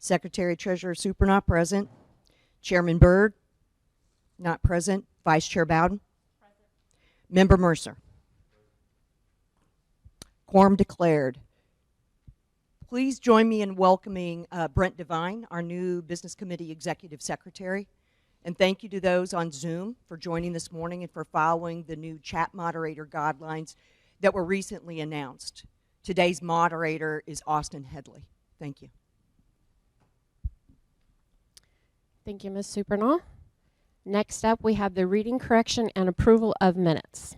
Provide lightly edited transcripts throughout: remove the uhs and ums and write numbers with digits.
Secretary Treasurer Super not present. Chairman Byrd not present. Vice Chair Bowden. Present. Member Mercer. Quorum declared. Please join me in welcoming Brent Devine, our new Business Committee Executive Secretary. And thank you to those on Zoom for joining this morning and for following the new chat moderator guidelines that were recently announced. Today's moderator is Austin Headley. Thank you. Thank you, Ms. Supernaw. Next up, we have the reading, correction, and approval of minutes.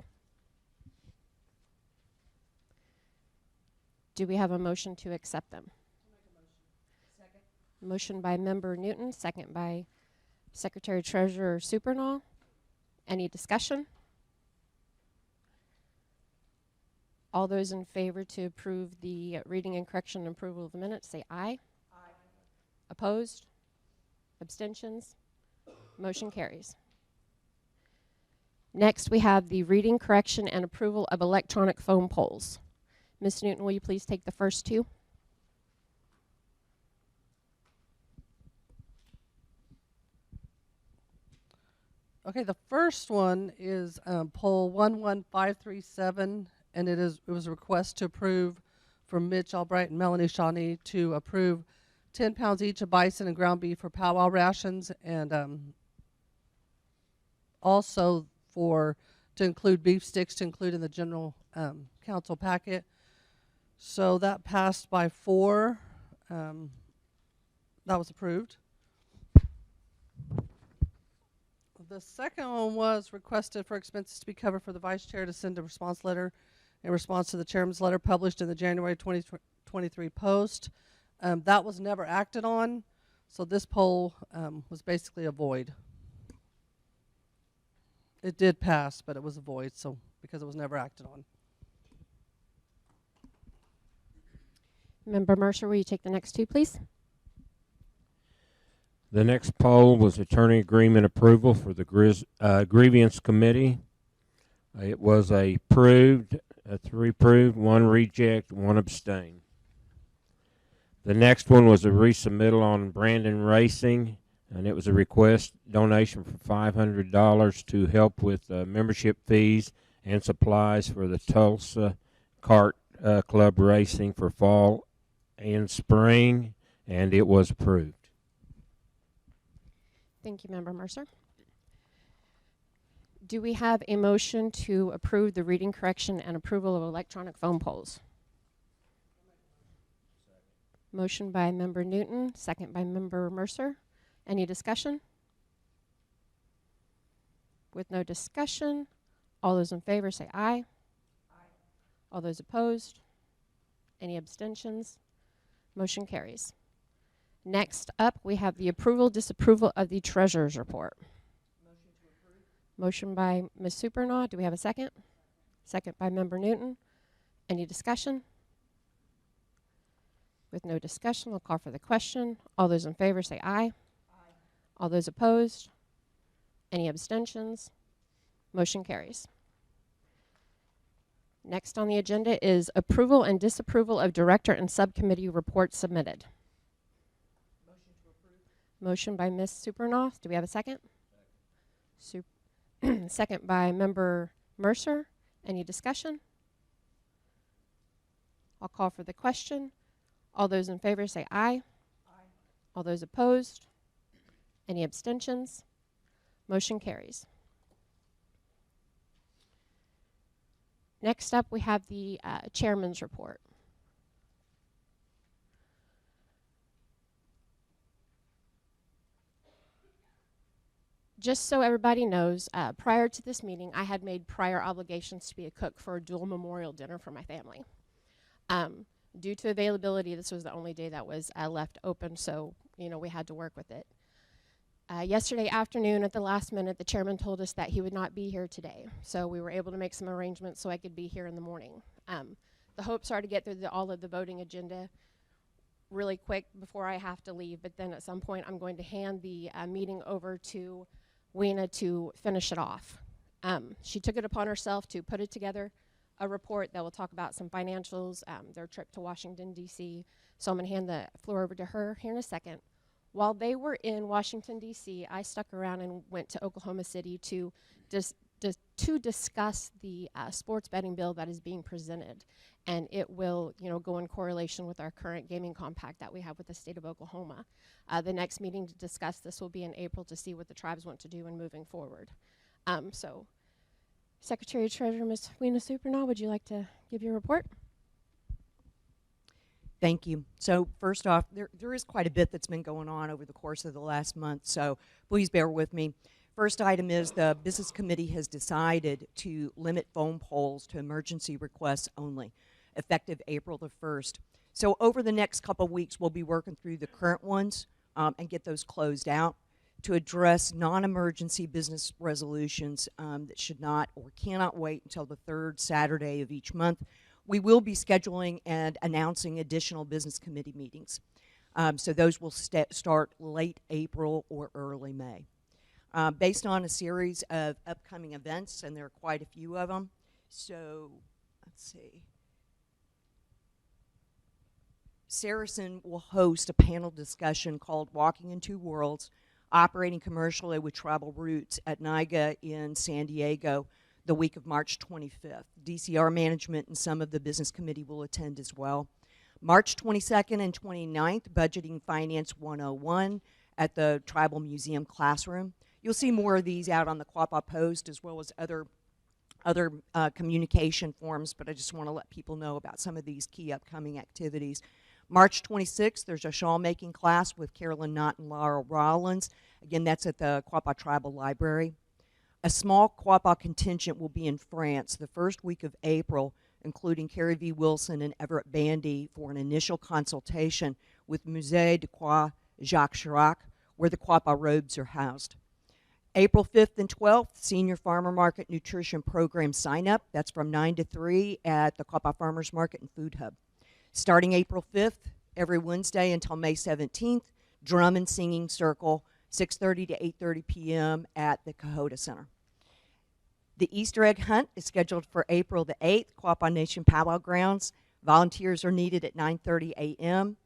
Do we have a motion to accept them? Second. Motion by Member Newton, second by Secretary Treasurer Supernaw. Any discussion? All those in favor to approve the reading and correction and approval of the minutes, say aye. Aye. Opposed? Abstentions? Motion carries. Next, we have the reading, correction, and approval of electronic phone polls. Ms. Newton, will you please take the first two? Okay, the first one is poll 11537, and it was a request to approve from Mitch Albright and Melanie Shawnee to approve 10 pounds each of bison and ground beef for powwow rations, and also to include beef sticks to include in the general council packet. So that passed by 4. That was approved. The second one was requested for expenses to be covered for the vice chair to send a response letter in response to the chairman's letter published in the January 2023 Post. That was never acted on, so this poll was basically a void. It did pass, but it was a void, so because it was never acted on. Member Mercer, will you take the next two, please? The next poll was attorney agreement approval for the grievance committee. It was approved, 3 approved, 1 reject, 1 abstain. The next one was a resubmittal on Brandon Racing, and it was a request donation for $500 to help with membership fees and supplies for the Tulsa Kart Club racing for fall and spring, and it was approved. Thank you, Member Mercer. Do we have a motion to approve the reading, correction, and approval of electronic phone polls? Motion by Member Newton, second by Member Mercer. Any discussion? With no discussion, all those in favor say aye. Aye. All those opposed? Any abstentions? Motion carries. Next up, we have the approval, disapproval of the treasurer's report. Motion to approve. Motion by Ms. Supernaw. Do we have a second? Second by Member Newton. Any discussion? With no discussion, we'll call for the question. All those in favor say aye. Aye. All those opposed? Any abstentions? Motion carries. Next on the agenda is approval and disapproval of director and subcommittee reports submitted. Motion to approve. Motion by Ms. Supernaw. Do we have a second? Second by Member Mercer. Any discussion? I'll call for the question. All those in favor say aye. Aye. All those opposed? Any abstentions? Motion carries. Next up, we have the chairman's report. Just so everybody knows, prior to this meeting, I had made prior obligations to be a cook for a dual memorial dinner for my family. Due to availability, this was the only day that was left open, so we had to work with it. Yesterday afternoon, at the last minute, the chairman told us that he would not be here today, so we were able to make some arrangements so I could be here in the morning. The hopes are to get through all of the voting agenda really quick before I have to leave, but then at some point I'm going to hand the meeting over to Weena to finish it off. She took it upon herself to put it together, a report that will talk about some financials, their trip to Washington, D.C., So I'm going to hand the floor over to her here in a second. While they were in Washington, D.C., I stuck around and went to Oklahoma City to discuss the sports betting bill that is being presented. And it will, go in correlation with our current gaming compact that we have with the state of Oklahoma. The next meeting to discuss this will be in April to see what the tribes want to do in moving forward. So, Secretary Treasurer Ms. Weena Supernaw, would you like to give your report? Thank you. So first off, there is quite a bit that's been going on over the course of the last month, so please bear with me. First item is the Business Committee has decided to limit phone polls to emergency requests only, effective April the 1st. So over the next couple of weeks, we'll be working through the current ones and get those closed out to address non-emergency business resolutions that should not or cannot wait until the third Saturday of each month. We will be scheduling and announcing additional business committee meetings. So those will start late April or early May. Based on a series of upcoming events, and there are quite a few of them. So let's see. Saracen will host a panel discussion called Walking in Two Worlds, Operating Commercially with Tribal Roots at NIGA in San Diego the week of March 25th. DCR management and some of the business committee will attend as well. March 22nd and 29th, Budgeting Finance 101 at the Tribal Museum classroom. You'll see more of these out on the Quapaw Post as well as other communication forms, but I just want to let people know about some of these key upcoming activities. March 26th, there's a shawl making class with Carolyn Knott and Laura Rollins. Again, that's at the Quapaw Tribal Library. A small Quapaw contingent will be in France the first week of April, including Carrie V. Wilson and Everett Bandy for an initial consultation with Musée de Croix Jacques Chirac, where the Quapaw robes are housed. April 5th and 12th, Senior Farmer Market Nutrition Program sign-up. That's from 9 to 3 at the Quapaw Farmers Market and Food Hub. Starting April 5th, every Wednesday until May 17th, Drum and Singing Circle, 6:30 to 8:30 p.m. at the Cahota Center. The Easter egg hunt is scheduled for April the 8th, Quapaw Nation Powwow Grounds. Volunteers are needed at 9:30 a.m.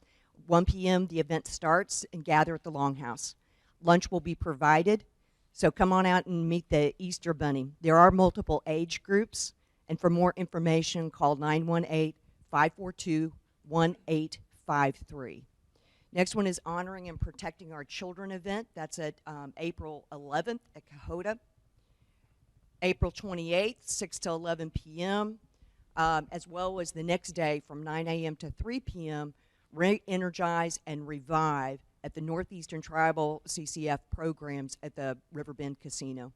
1 p.m. the event starts and gather at the Longhouse. Lunch will be provided, so come on out and meet the Easter Bunny. There are multiple age groups, and for more information, call 918-542-1853. Next one is Honoring and Protecting Our Children event. That's at April 11th at Cahota. April 28th, 6 to 11 p.m., as well as the next day from 9 a.m. to 3 p.m., Re-Energize and Revive at the Northeastern Tribal CCF programs at the Riverbend Casino.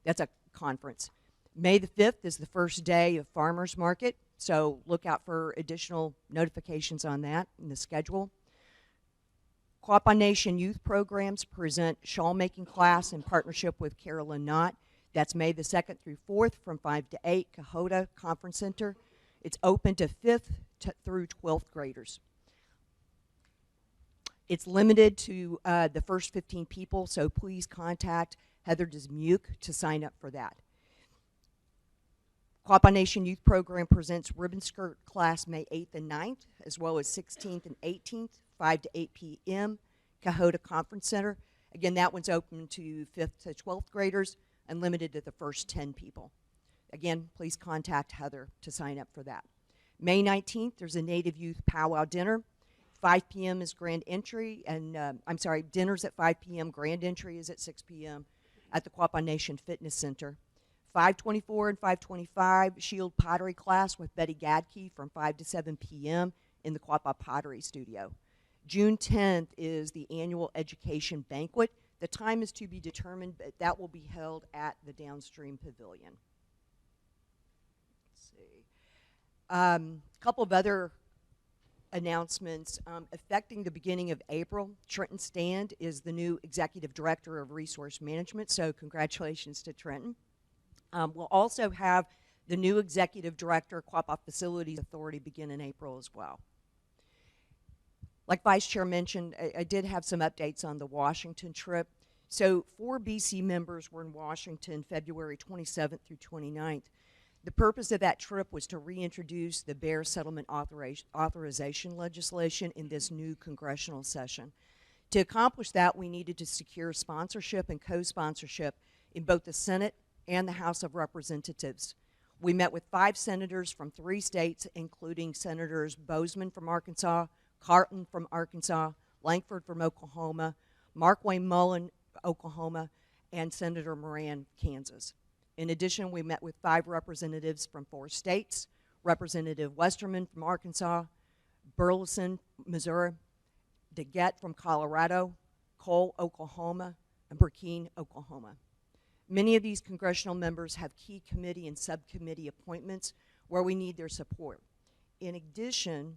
That's a conference. May the 5th is the first day of Farmers Market, so look out for additional notifications on that in the schedule. Quapaw Nation Youth Programs present shawl making class in partnership with Carolyn Knott. That's May the 2nd through 4th from 5 to 8, Cahota Conference Center. It's open to 5th through 12th graders. It's limited to the first 15 people, so please contact Heather Dismuke to sign up for that. Quapaw Nation Youth Program presents Ribbon Skirt class May 8th and 9th, as well as 16th and 18th, 5 to 8 p.m., Cahota Conference Center. Again, that one's open to 5th to 12th graders and limited to the first 10 people. Again, please contact Heather to sign up for that. May 19th, there's a Native Youth Powwow Dinner. 5 p.m. is grand entry, and dinner's at 5 p.m., grand entry is at 6 p.m. at the Quapaw Nation Fitness Center. 5:24 and 5:25, Shield Pottery class with Betty Gadke from 5 to 7 p.m. in the Quapaw Pottery Studio. June 10th is the annual education banquet. The time is to be determined, but that will be held at the Downstream Pavilion. Let's see. A couple of other announcements. Affecting the beginning of April, Trenton Stand is the new Executive Director of Resource Management, so congratulations to Trenton. We'll also have the new Executive Director, Quapaw Facilities Authority, begin in April as well. Like Vice Chair mentioned, I did have some updates on the Washington trip. So 4 BC members were in Washington February 27th through 29th. The purpose of that trip was to reintroduce the bear settlement authorization legislation in this new congressional session. To accomplish that, we needed to secure sponsorship and co-sponsorship in both the Senate and the House of Representatives. We met with 5 senators from 3 states, including Senators Bozeman from Arkansas, Carton from Arkansas, Langford from Oklahoma, Markway Mullen, Oklahoma, and Senator Moran, Kansas. In addition, we met with 5 representatives from 4 states, Representative Westerman from Arkansas, Burleson, Missouri, DeGette from Colorado, Cole, Oklahoma, and Burkine, Oklahoma. Many of these congressional members have key committee and subcommittee appointments where we need their support. In addition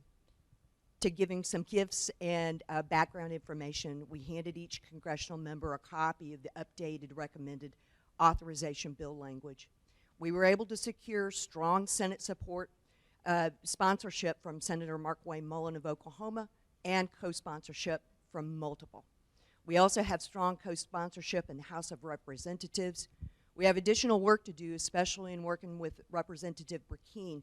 to giving some gifts and background information, we handed each congressional member a copy of the updated recommended authorization bill language. We were able to secure strong Senate support, sponsorship from Senator Markway Mullen of Oklahoma, and co-sponsorship from multiple. We also have strong co-sponsorship in the House of Representatives. We have additional work to do, especially in working with Representative Burkine,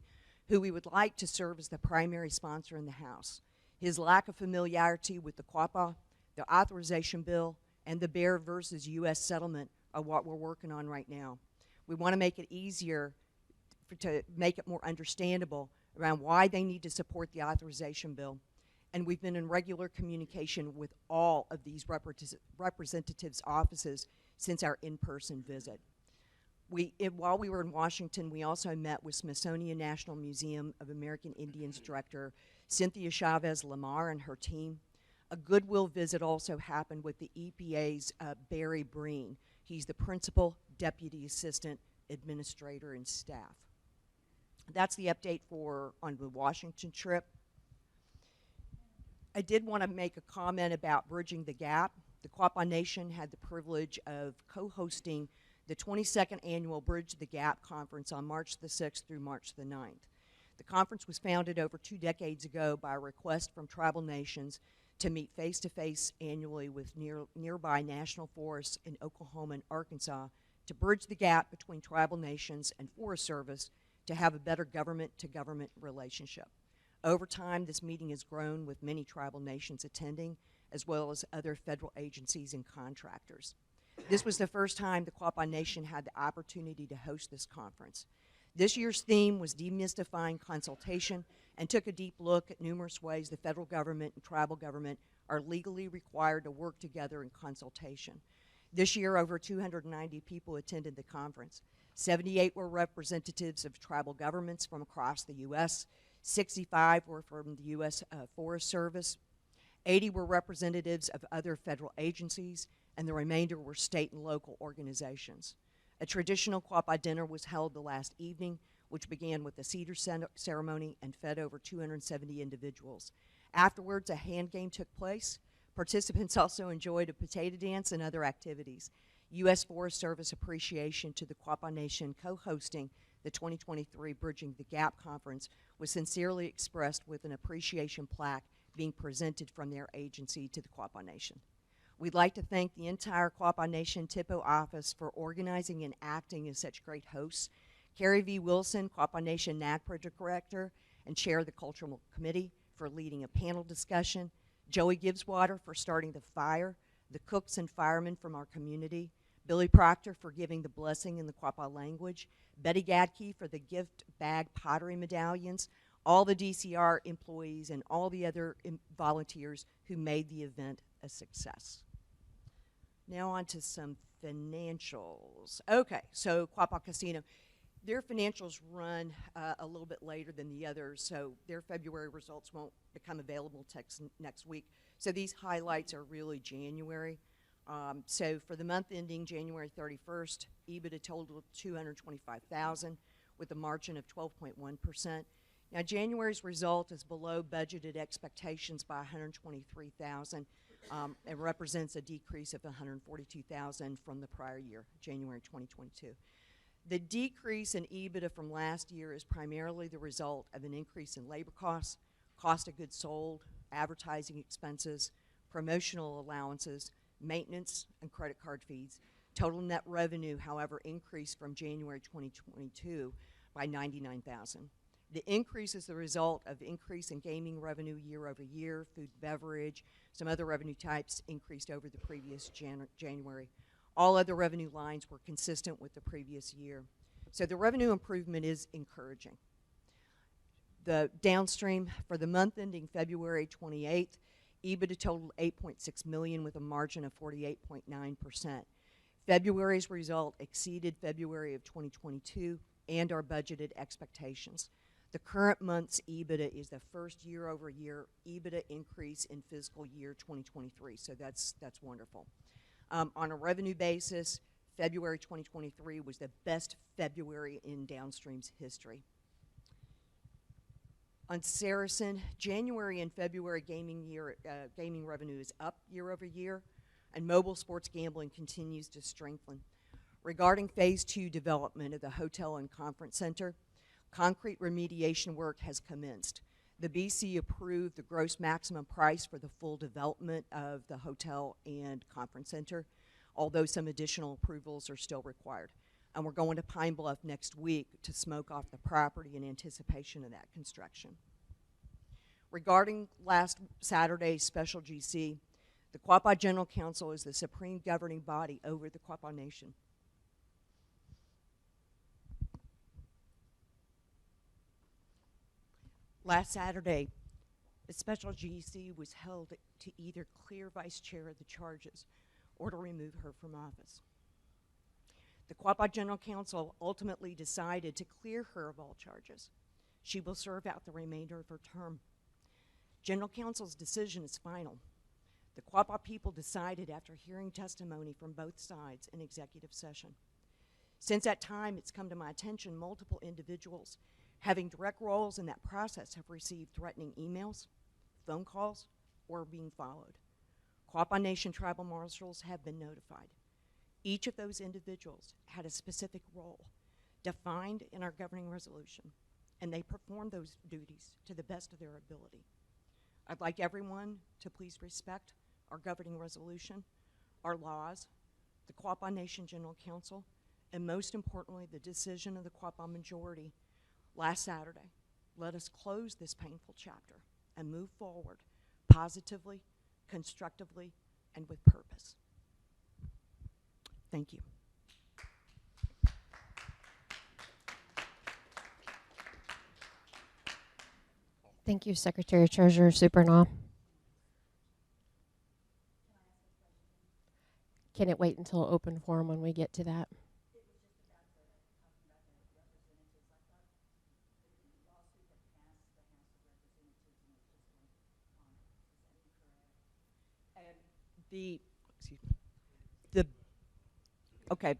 who we would like to serve as the primary sponsor in the House. His lack of familiarity with the Quapaw, the authorization bill, and the Bear versus U.S. settlement are what we're working on right now. We want to make it easier to make it more understandable around why they need to support the authorization bill. And we've been in regular communication with all of these representatives' offices since our in-person visit. While we were in Washington, we also met with Smithsonian National Museum of American Indians Director Cynthia Chavez Lamar and her team. A goodwill visit also happened with the EPA's Barry Breen. He's the Principal Deputy Assistant Administrator and staff. That's the update on the Washington trip. I did want to make a comment about bridging the gap. The Quapaw Nation had the privilege of co-hosting the 22nd Annual Bridge the Gap Conference on March the 6th through March the 9th. The conference was founded over 2 decades ago by a request from tribal nations to meet face-to-face annually with nearby national forests in Oklahoma and Arkansas to bridge the gap between tribal nations and Forest Service to have a better government-to-government relationship. Over time, this meeting has grown with many tribal nations attending, as well as other federal agencies and contractors. This was the first time the Quapaw Nation had the opportunity to host this conference. This year's theme was demystifying consultation and took a deep look at numerous ways the federal government and tribal government are legally required to work together in consultation. This year, over 290 people attended the conference. 78 were representatives of tribal governments from across the U.S., 65 were from the U.S. Forest Service, 80 were representatives of other federal agencies, and the remainder were state and local organizations. A traditional Quapaw dinner was held the last evening, which began with a cedar ceremony and fed over 270 individuals. Afterwards, a hand game took place. Participants also enjoyed a potato dance and other activities. U.S. Forest Service appreciation to the Quapaw Nation co-hosting the 2023 Bridging the Gap Conference was sincerely expressed with an appreciation plaque being presented from their agency to the Quapaw Nation. We'd like to thank the entire Quapaw Nation TIPO office for organizing and acting as such great hosts. Carrie V. Wilson, Quapaw Nation NAGPRA Director and Chair of the Cultural Committee, for leading a panel discussion. Joey Gibbswater for starting the fire. The cooks and firemen from our community. Billy Proctor for giving the blessing in the Quapaw language. Betty Gadke for the gift bag pottery medallions. All the DCR employees and all the other volunteers who made the event a success. Now on to some financials. Okay, so Quapaw Casino. Their financials run a little bit later than the others, so their February results won't become available next week. So these highlights are really January. So for the month ending January 31st, EBITDA totaled $225,000 with a margin of 12.1%. Now January's result is below budgeted expectations by $123,000. It represents a decrease of $142,000 from the prior year, January 2022. The decrease in EBITDA from last year is primarily the result of an increase in labor costs, cost of goods sold, advertising expenses, promotional allowances, maintenance, and credit card fees. Total net revenue, however, increased from January 2022 by $99,000. The increase is the result of increase in gaming revenue year over year. Food, beverage, some other revenue types increased over the previous January. All other revenue lines were consistent with the previous year. So the revenue improvement is encouraging. The downstream for the month ending February 28th, EBITDA totaled $8.6 million with a margin of 48.9%. February's result exceeded February of 2022 and our budgeted expectations. The current month's EBITDA is the first year-over-year EBITDA increase in fiscal year 2023, so that's wonderful. On a revenue basis, February 2023 was the best February in Downstream's history. On Saracen, January and February gaming revenue is up year over year, and mobile sports gambling continues to strengthen. Regarding Phase 2 development of the hotel and conference center, concrete remediation work has commenced. The BC approved the gross maximum price for the full development of the hotel and conference center, although some additional approvals are still required. And we're going to Pine Bluff next week to smoke off the property in anticipation of that construction. Regarding last Saturday's special GC, the Quapaw General Council is the supreme governing body over the Quapaw Nation. Last Saturday, the special GC was held to either clear Vice Chair of the charges or to remove her from office. The Quapaw General Council ultimately decided to clear her of all charges. She will serve out the remainder of her term. General Council's decision is final. The Quapaw people decided after hearing testimony from both sides in executive session. Since that time, it's come to my attention multiple individuals having direct roles in that process have received threatening emails, phone calls, or are being followed. Quapaw Nation tribal marshals have been notified. Each of those individuals had a specific role defined in our governing resolution, and they performed those duties to the best of their ability. I'd like everyone to please respect our governing resolution, our laws, the Quapaw Nation General Council, and most importantly, the decision of the Quapaw majority last Saturday. Let us close this painful chapter and move forward positively, constructively, and with purpose. Thank you. Thank you, Secretary Treasurer Supernaw. Can it wait until open forum when we get to that?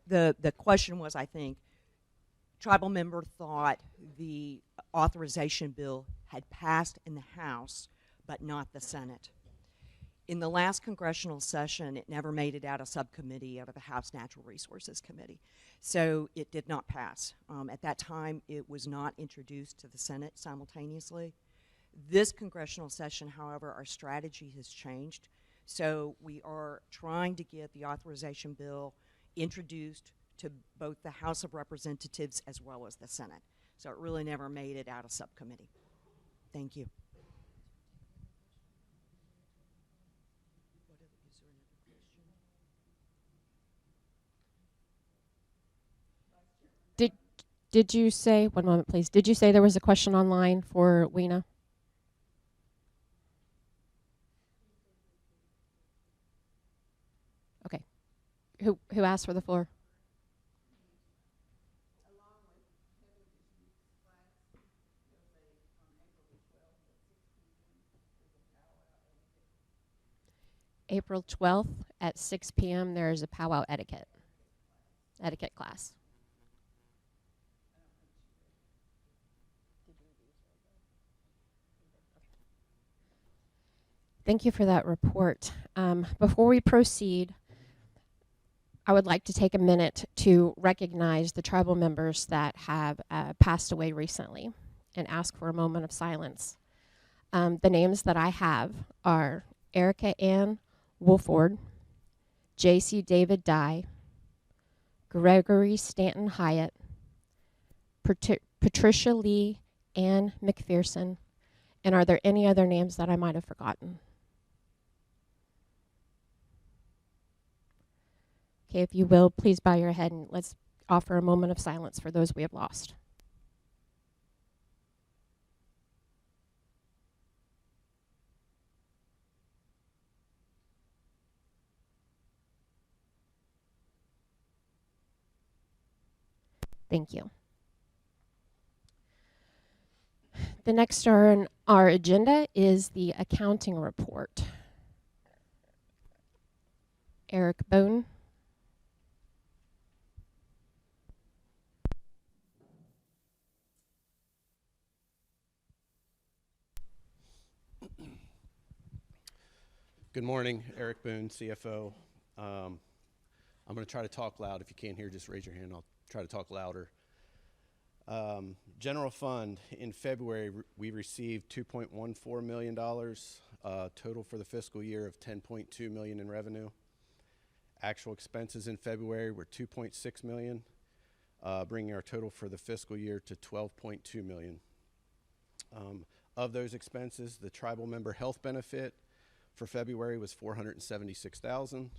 The question was, I think, tribal member thought the authorization bill had passed in the House, but not the Senate. In the last congressional session, it never made it out of subcommittee, out of the House Natural Resources Committee. So it did not pass. At that time, it was not introduced to the Senate simultaneously. This congressional session, however, our strategy has changed. So we are trying to get the authorization bill introduced to both the House of Representatives as well as the Senate. So it really never made it out of subcommittee. Thank you. Did you say, one moment please, did you say there was a question online for Weena? Okay. Who asked for the floor? April 12th at 6 p.m. there is a powwow etiquette class. Thank you for that report. Before we proceed, I would like to take a minute to recognize the tribal members that have passed away recently and ask for a moment of silence. The names that I have are Erica Ann Wolford, J.C. David Dye, Gregory Stanton Hyatt, Patricia Lee, Ann McPherson, and are there any other names that I might have forgotten? Okay, if you will, please bow your head and let's offer a moment of silence for those we have lost. Thank you. The next on our agenda is the accounting report. Eric Bone. Good morning, Eric Boone, CFO. I'm going to try to talk loud. If you can't hear, just raise your hand. I'll try to talk louder. General fund, in February, we received $2.14 million, total for the fiscal year of $10.2 million in revenue. Actual expenses in February were $2.6 million, bringing our total for the fiscal year to $12.2 million. Of those expenses, the tribal member health benefit for February was $476,000,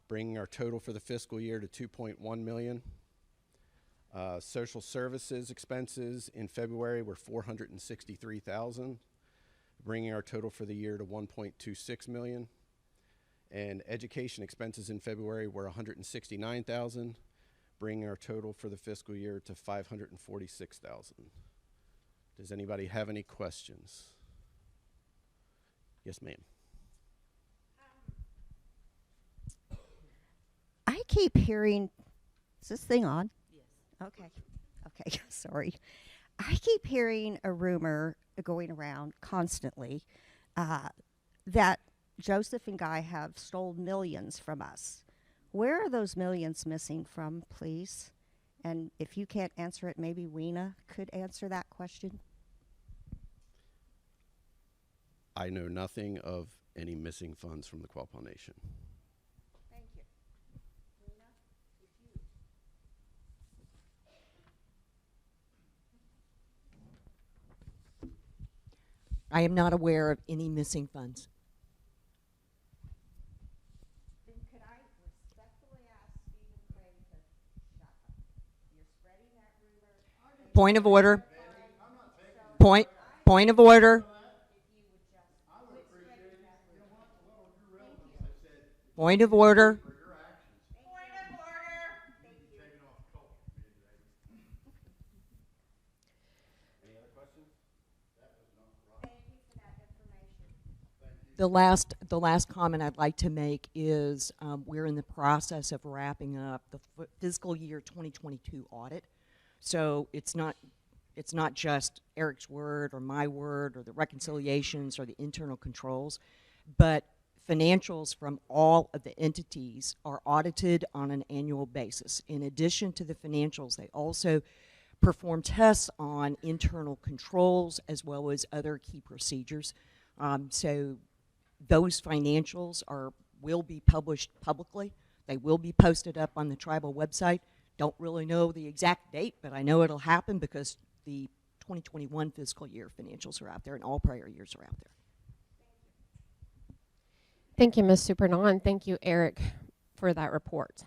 bringing our total for the fiscal year to $2.1 million. Social services expenses in February were $463,000, bringing our total for the year to $1.26 million. And education expenses in February were $169,000, bringing our total for the fiscal year to $546,000. Does anybody have any questions? Yes, ma'am. I keep hearing, is this thing on? Yes. Okay, sorry. I keep hearing a rumor going around constantly that Joseph and Guy have stolen millions from us. Where are those millions missing from, please? And if you can't answer it, maybe Weena could answer that question. I know nothing of any missing funds from the Quapaw Nation. Thank you. Weena, I am not aware of any missing funds. Then could I respectfully ask Stephen Craig to shut up? You're spreading that rumor. Point of order. Point of order. Point of order. The last comment I'd like to make is we're in the process of wrapping up the fiscal year 2022 audit. So it's not just Eric's word or my word or the reconciliations or the internal controls, but financials from all of the entities are audited on an annual basis. In addition to the financials, they also perform tests on internal controls as well as other key procedures. So those financials will be published publicly. They will be posted up on the tribal website. Don't really know the exact date, but I know it'll happen because the 2021 fiscal year financials are out there and all prior years are out there. Thank you, Ms. Supernon. Thank you, Eric, for that report.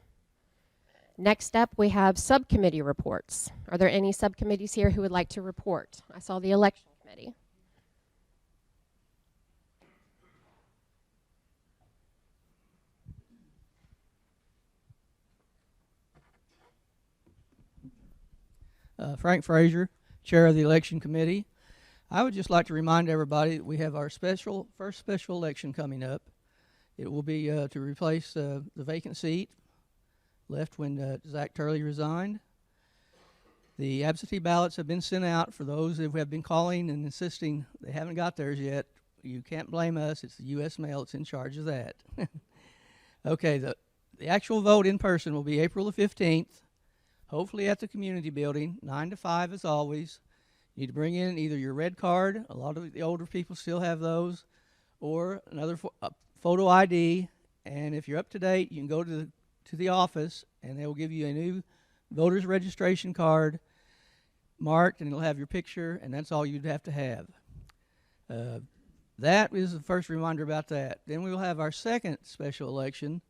Next up, we have subcommittee reports. Are there any subcommittees here who would like to report? I saw the election committee. Frank Frazier, Chair of the Election Committee. I would just like to remind everybody that we have our first special election coming up. It will be to replace the vacant seat left when Zach Turley resigned. The absentee ballots have been sent out for those who have been calling and insisting they haven't got theirs yet. You can't blame us. It's the U.S. mail that's in charge of that. Okay, the actual vote in person will be April the 15th. Hopefully at the community building, 9 to 5 as always. You need to bring in either your red card, a lot of the older people still have those, or another photo ID. And if you're up to date, you can go to the office and they will give you a new voter's registration card. marked, and it'll have your picture, and that's all you'd have to have. That is the first reminder about that. Then we will have our second special election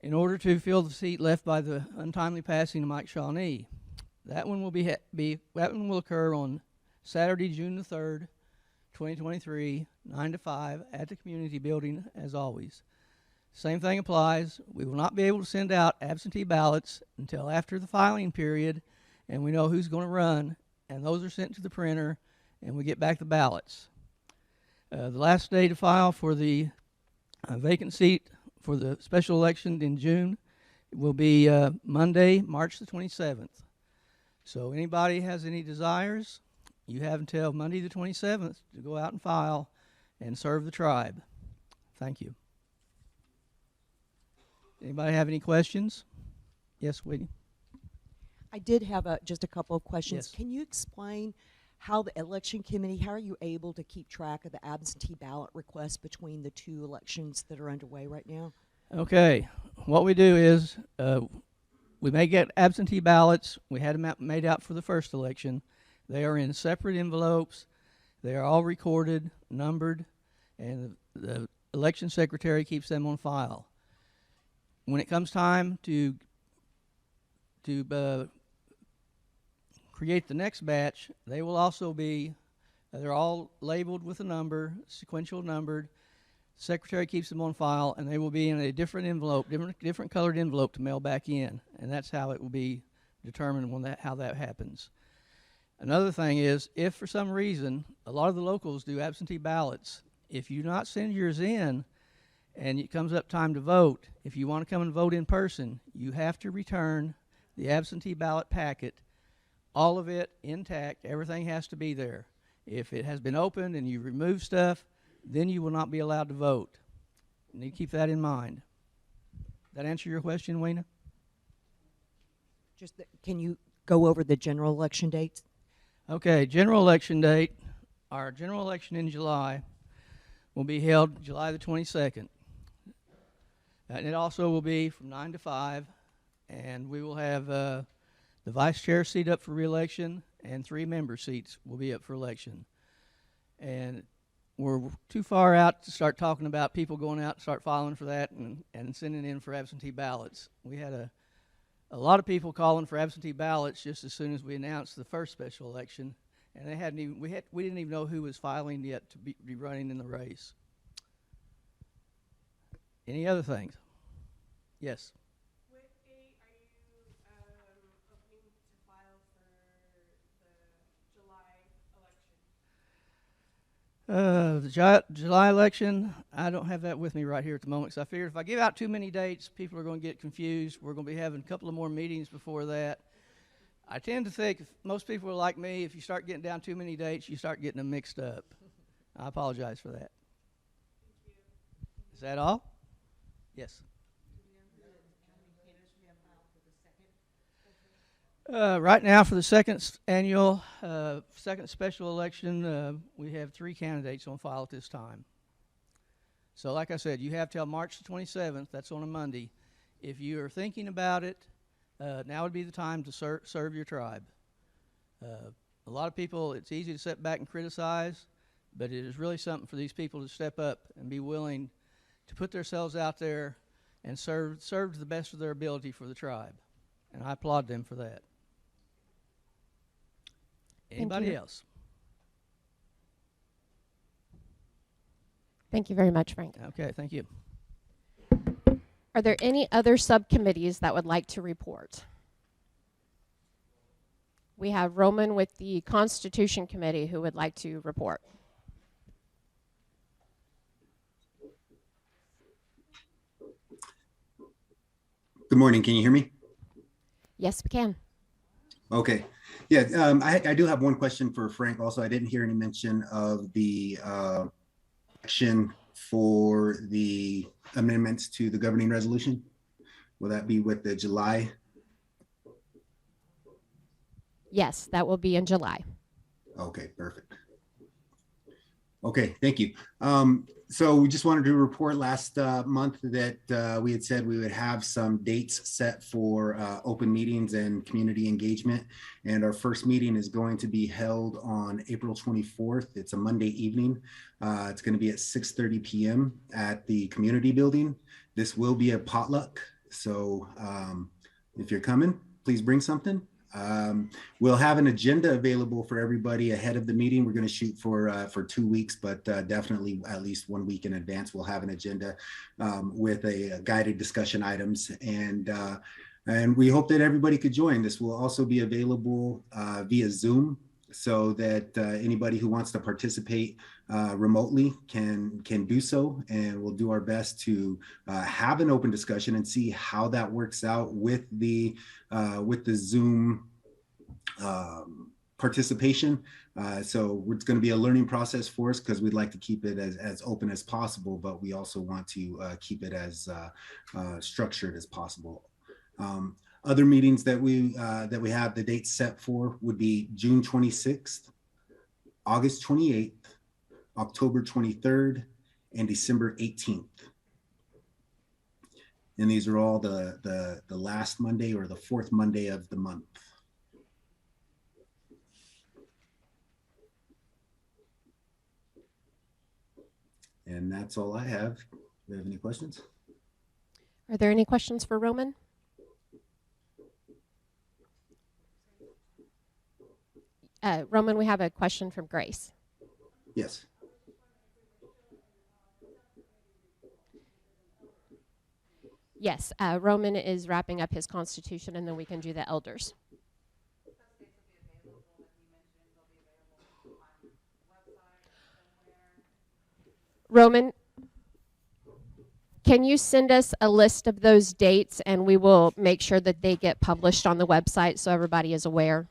in order to fill the seat left by the untimely passing of Mike Shawnee. That one will that one will occur on Saturday, June the 3rd, 2023, 9 to 5 at the community building as always. Same thing applies. We will not be able to send out absentee ballots until after the filing period, and we know who's going to run, and those are sent to the printer, and we get back the ballots. The last day to file for the vacant seat for the special election in June will be Monday, March the 27th. So anybody has any desires, you have until Monday the 27th to go out and file and serve the tribe. Thank you. Anybody have any questions? Yes, Whitney? I did have just a couple of questions. Yes. Can you explain how the election committee, how are you able to keep track of the absentee ballot requests between the two elections that are underway right now? Okay, what we do is we may get absentee ballots. We had them made out for the first election. They are in separate envelopes. They are all recorded, numbered, and the election secretary keeps them on file. When it comes time to create the next batch, they will also be, they're all labeled with a number, sequential numbered. Secretary keeps them on file, and they will be in a different envelope, different colored envelope to mail back in, and that's how it will be determined how that happens. Another thing is, if for some reason, a lot of the locals do absentee ballots, if you not send yours in, and it comes up time to vote, if you want to come and vote in person, you have to return the absentee ballot packet, all of it intact, everything has to be there. If it has been opened and you remove stuff, then you will not be allowed to vote. You need to keep that in mind. That answer your question, Wayna? Can you go over the general election dates? Okay, general election date. Our general election in July will be held July the 22nd. And it also will be from 9 to 5, and we will have the vice chair seat up for re-election, and 3 member seats will be up for election. And we're too far out to start talking about people going out and start filing for that and sending in for absentee ballots. We had a lot of people calling for absentee ballots just as soon as we announced the first special election, and they hadn't even we didn't even know who was filing yet to be running in the race. Any other things? Yes. What date are you hoping to file for the July election? The July election, I don't have that with me right here at the moment, because I figured if I give out too many dates, people are going to get confused. We're going to be having a couple of more meetings before that. I tend to think if most people are like me, if you start getting down too many dates, you start getting them mixed up. I apologize for that. Thank you. Is that all? Yes. Right now, for the second annual, second special election, we have 3 candidates on file at this time. So like I said, you have till March the 27th. That's on a Monday. If you are thinking about it, now would be the time to serve your tribe. A lot of people, it's easy to sit back and criticize, but it is really something for these people to step up and be willing to put themselves out there and serve to the best of their ability for the tribe. And I applaud them for that. Anybody else? Thank you very much, Frank. Okay, thank you. Are there any other subcommittees that would like to report? We have Roman with the Constitution Committee who would like to report. Good morning. Can you hear me? Yes, we can. Okay. Yeah, I do have one question for Frank. Also, I didn't hear any mention of the action for the amendments to the governing resolution. Will that be with the July? Yes, that will be in July. Okay, perfect. Okay, thank you. So we just wanted to report last month that we had said we would have some dates set for open meetings and community engagement. And our first meeting is going to be held on April 24th. It's a Monday evening. It's going to be at 6:30 p.m. at the community building. This will be a potluck. So if you're coming, please bring something. We'll have an agenda available for everybody ahead of the meeting. We're going to shoot for 2 weeks, but definitely at least 1 week in advance, we'll have an agenda with a guided discussion items. And we hope that everybody could join. This will also be available via Zoom, so that anybody who wants to participate remotely can do so. And we'll do our best to have an open discussion and see how that works out with the Zoom participation. So it's going to be a learning process for us, because we'd like to keep it as open as possible, but we also want to keep it as structured as possible. Other meetings that we have the dates set for would be June 26th, August 28th, October 23rd, and December 18th. And these are all the last Monday or the fourth Monday of the month. And that's all I have. Do you have any questions? Are there any questions for Roman? Roman, we have a question from Grace. Yes. Yes, Roman is wrapping up his constitution, and then we can do the elders. Roman, can you send us a list of those dates, and we will make sure that they get published on the website so everybody is aware?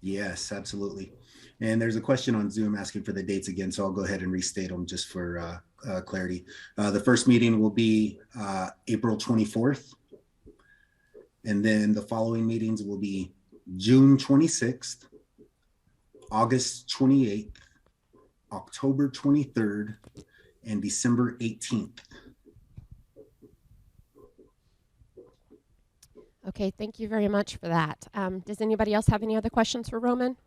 Yes, absolutely. And there's a question on Zoom asking for the dates again, so I'll go ahead and restate them just for clarity. The first meeting will be April 24th. And then the following meetings will be June 26th, August 28th, October 23rd, and December 18th. Okay, thank you very much for that. Does anybody else have any other questions for Roman?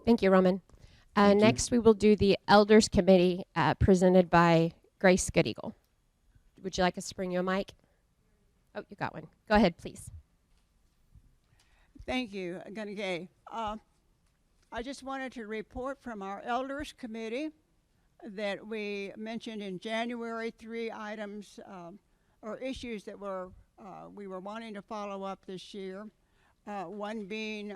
Thank you, Roman. Thank you. Next, we will do the Elders Committee presented by Grace Goodeagle. Would you like us to bring you a mic? Oh, you got one. Go ahead, please. Thank you, Gunagay. I just wanted to report from our Elders Committee that we mentioned in January 3 items or issues that we were wanting to follow up this year. One being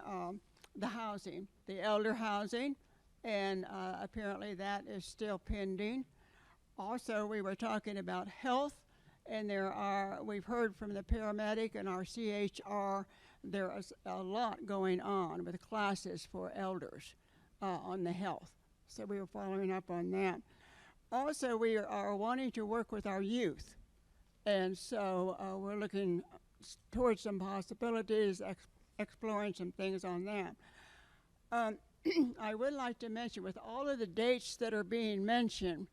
the housing, the elder housing, and apparently that is still pending. Also, we were talking about health, and we've heard from the paramedic and our CHR, there is a lot going on with classes for elders on the health. So we were following up on that. Also, we are wanting to work with our youth. And so we're looking towards some possibilities, exploring some things on that. I would like to mention, with all of the dates that are being mentioned,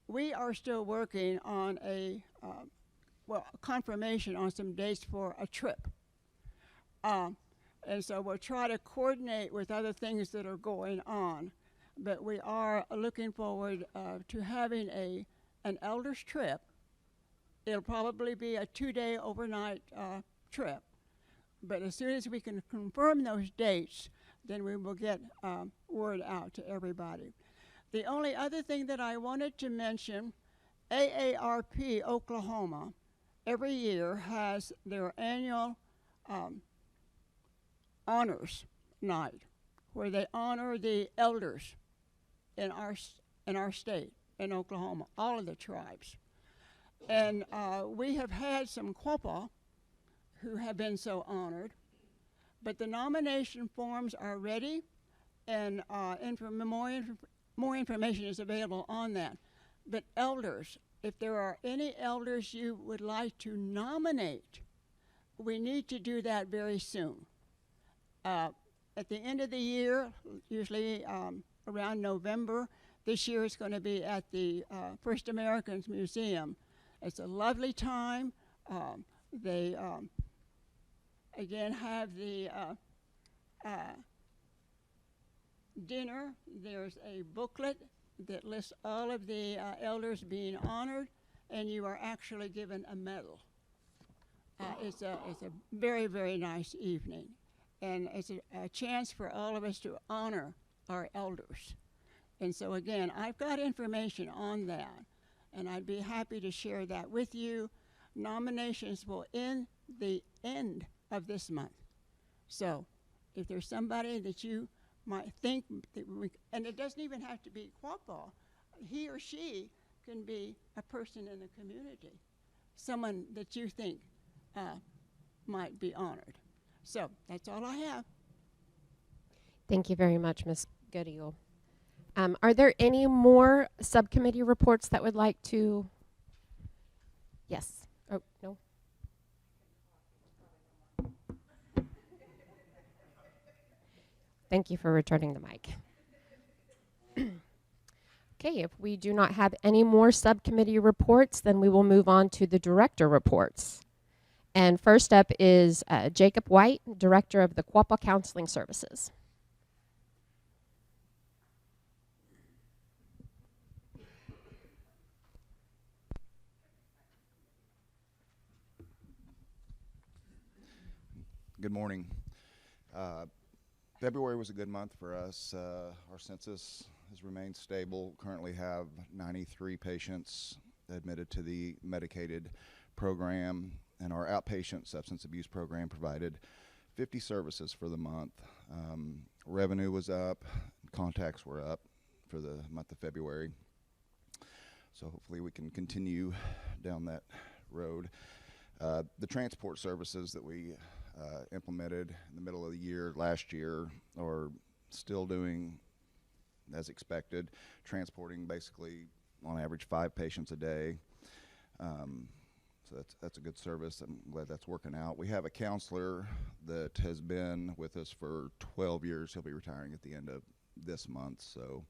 we are still working on a confirmation on some dates for a trip. And so we'll try to coordinate with other things that are going on. But we are looking forward to having an elders trip. It'll probably be a 2-day overnight trip. But as soon as we can confirm those dates, then we will get word out to everybody. The only other thing that I wanted to mention, AARP Oklahoma every year has their annual honors night, where they honor the elders in our state, in Oklahoma, all of the tribes. And we have had some Quapaw who have been so honored, but the nomination forms are ready, and more information is available on that. But elders, if there are any elders you would like to nominate, we need to do that very soon. at the end of the year, usually around November. This year it's going to be at the First Americans Museum. It's a lovely time. They again have the dinner. There's a booklet that lists all of the elders being honored, and you are actually given a medal. It's a very, very nice evening, and it's a chance for all of us to honor our elders. And so again, I've got information on that, and I'd be happy to share that with you. Nominations will end the end of this month. So if there's somebody that you might think that and it doesn't even have to be Quapaw, he or she can be a person in the community, someone that you think might be honored. So that's all I have. Thank you very much, Ms. Goodyear. Are there any more subcommittee reports that would like to? Yes. Oh, no. Thank you for returning the mic. Okay, if we do not have any more subcommittee reports, then we will move on to the director reports. And first up is Jacob White, Director of the Quapaw Counseling Services. Good morning. February was a good month for us. Our census has remained stable. Currently have 93 patients admitted to the medicated program, and our outpatient substance abuse program provided 50 services for the month. Revenue was up, contacts were up for the month of February. So hopefully we can continue down that road. The transport services that we implemented in the middle of the year last year are still doing as expected, transporting basically on average 5 patients a day. So that's a good service. I'm glad that's working out. We have a counselor that has been with us for 12 years. He'll be retiring at the end of this month, so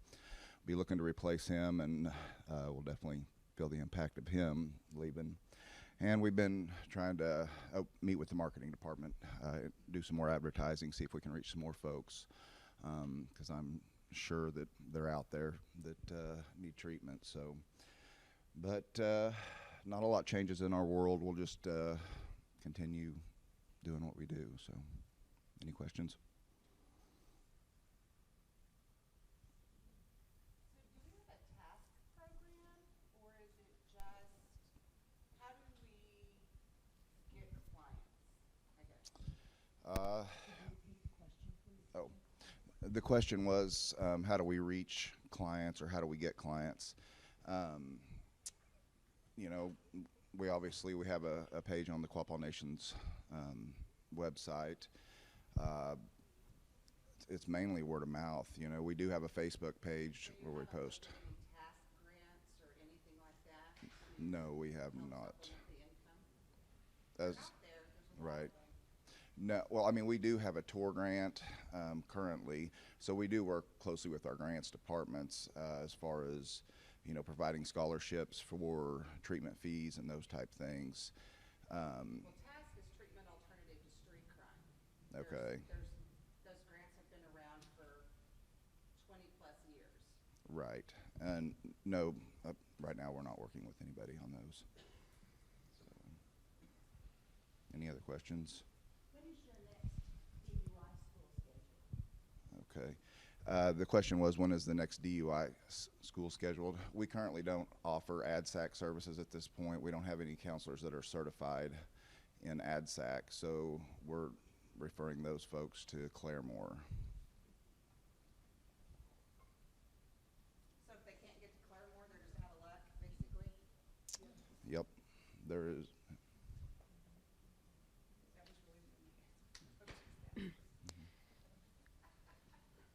be looking to replace him, and we'll definitely feel the impact of him leaving. And we've been trying to meet with the marketing department, do some more advertising, see if we can reach some more folks, because I'm sure that they're out there that need treatment. So, but not a lot changes in our world. We'll just continue doing what we do. So, any questions? The question was, how do we reach clients, or how do we get clients? You know, we have a page on the Quapaw Nation's website. It's mainly word of mouth. You know, we do have a Facebook page where we post. Task grants or anything like that? No, we have not. As right. No, well, I mean, we do have a tour grant currently, so we do work closely with our grants departments as far as, you know, providing scholarships for treatment fees and those type things. Well, TASK is Treatment Alternative to Street Crime. Okay. Those grants have been around for 20 plus years. Right, and no, right now we're not working with anybody on those. So, any other questions? Okay. The question was, when is the next DUI school scheduled? We currently don't offer ADSAC services at this point. We don't have any counselors that are certified in ADSAC, so we're referring those folks to Claremore. So if they can't get to Claremore, they're just out of luck, basically? Yep, there is.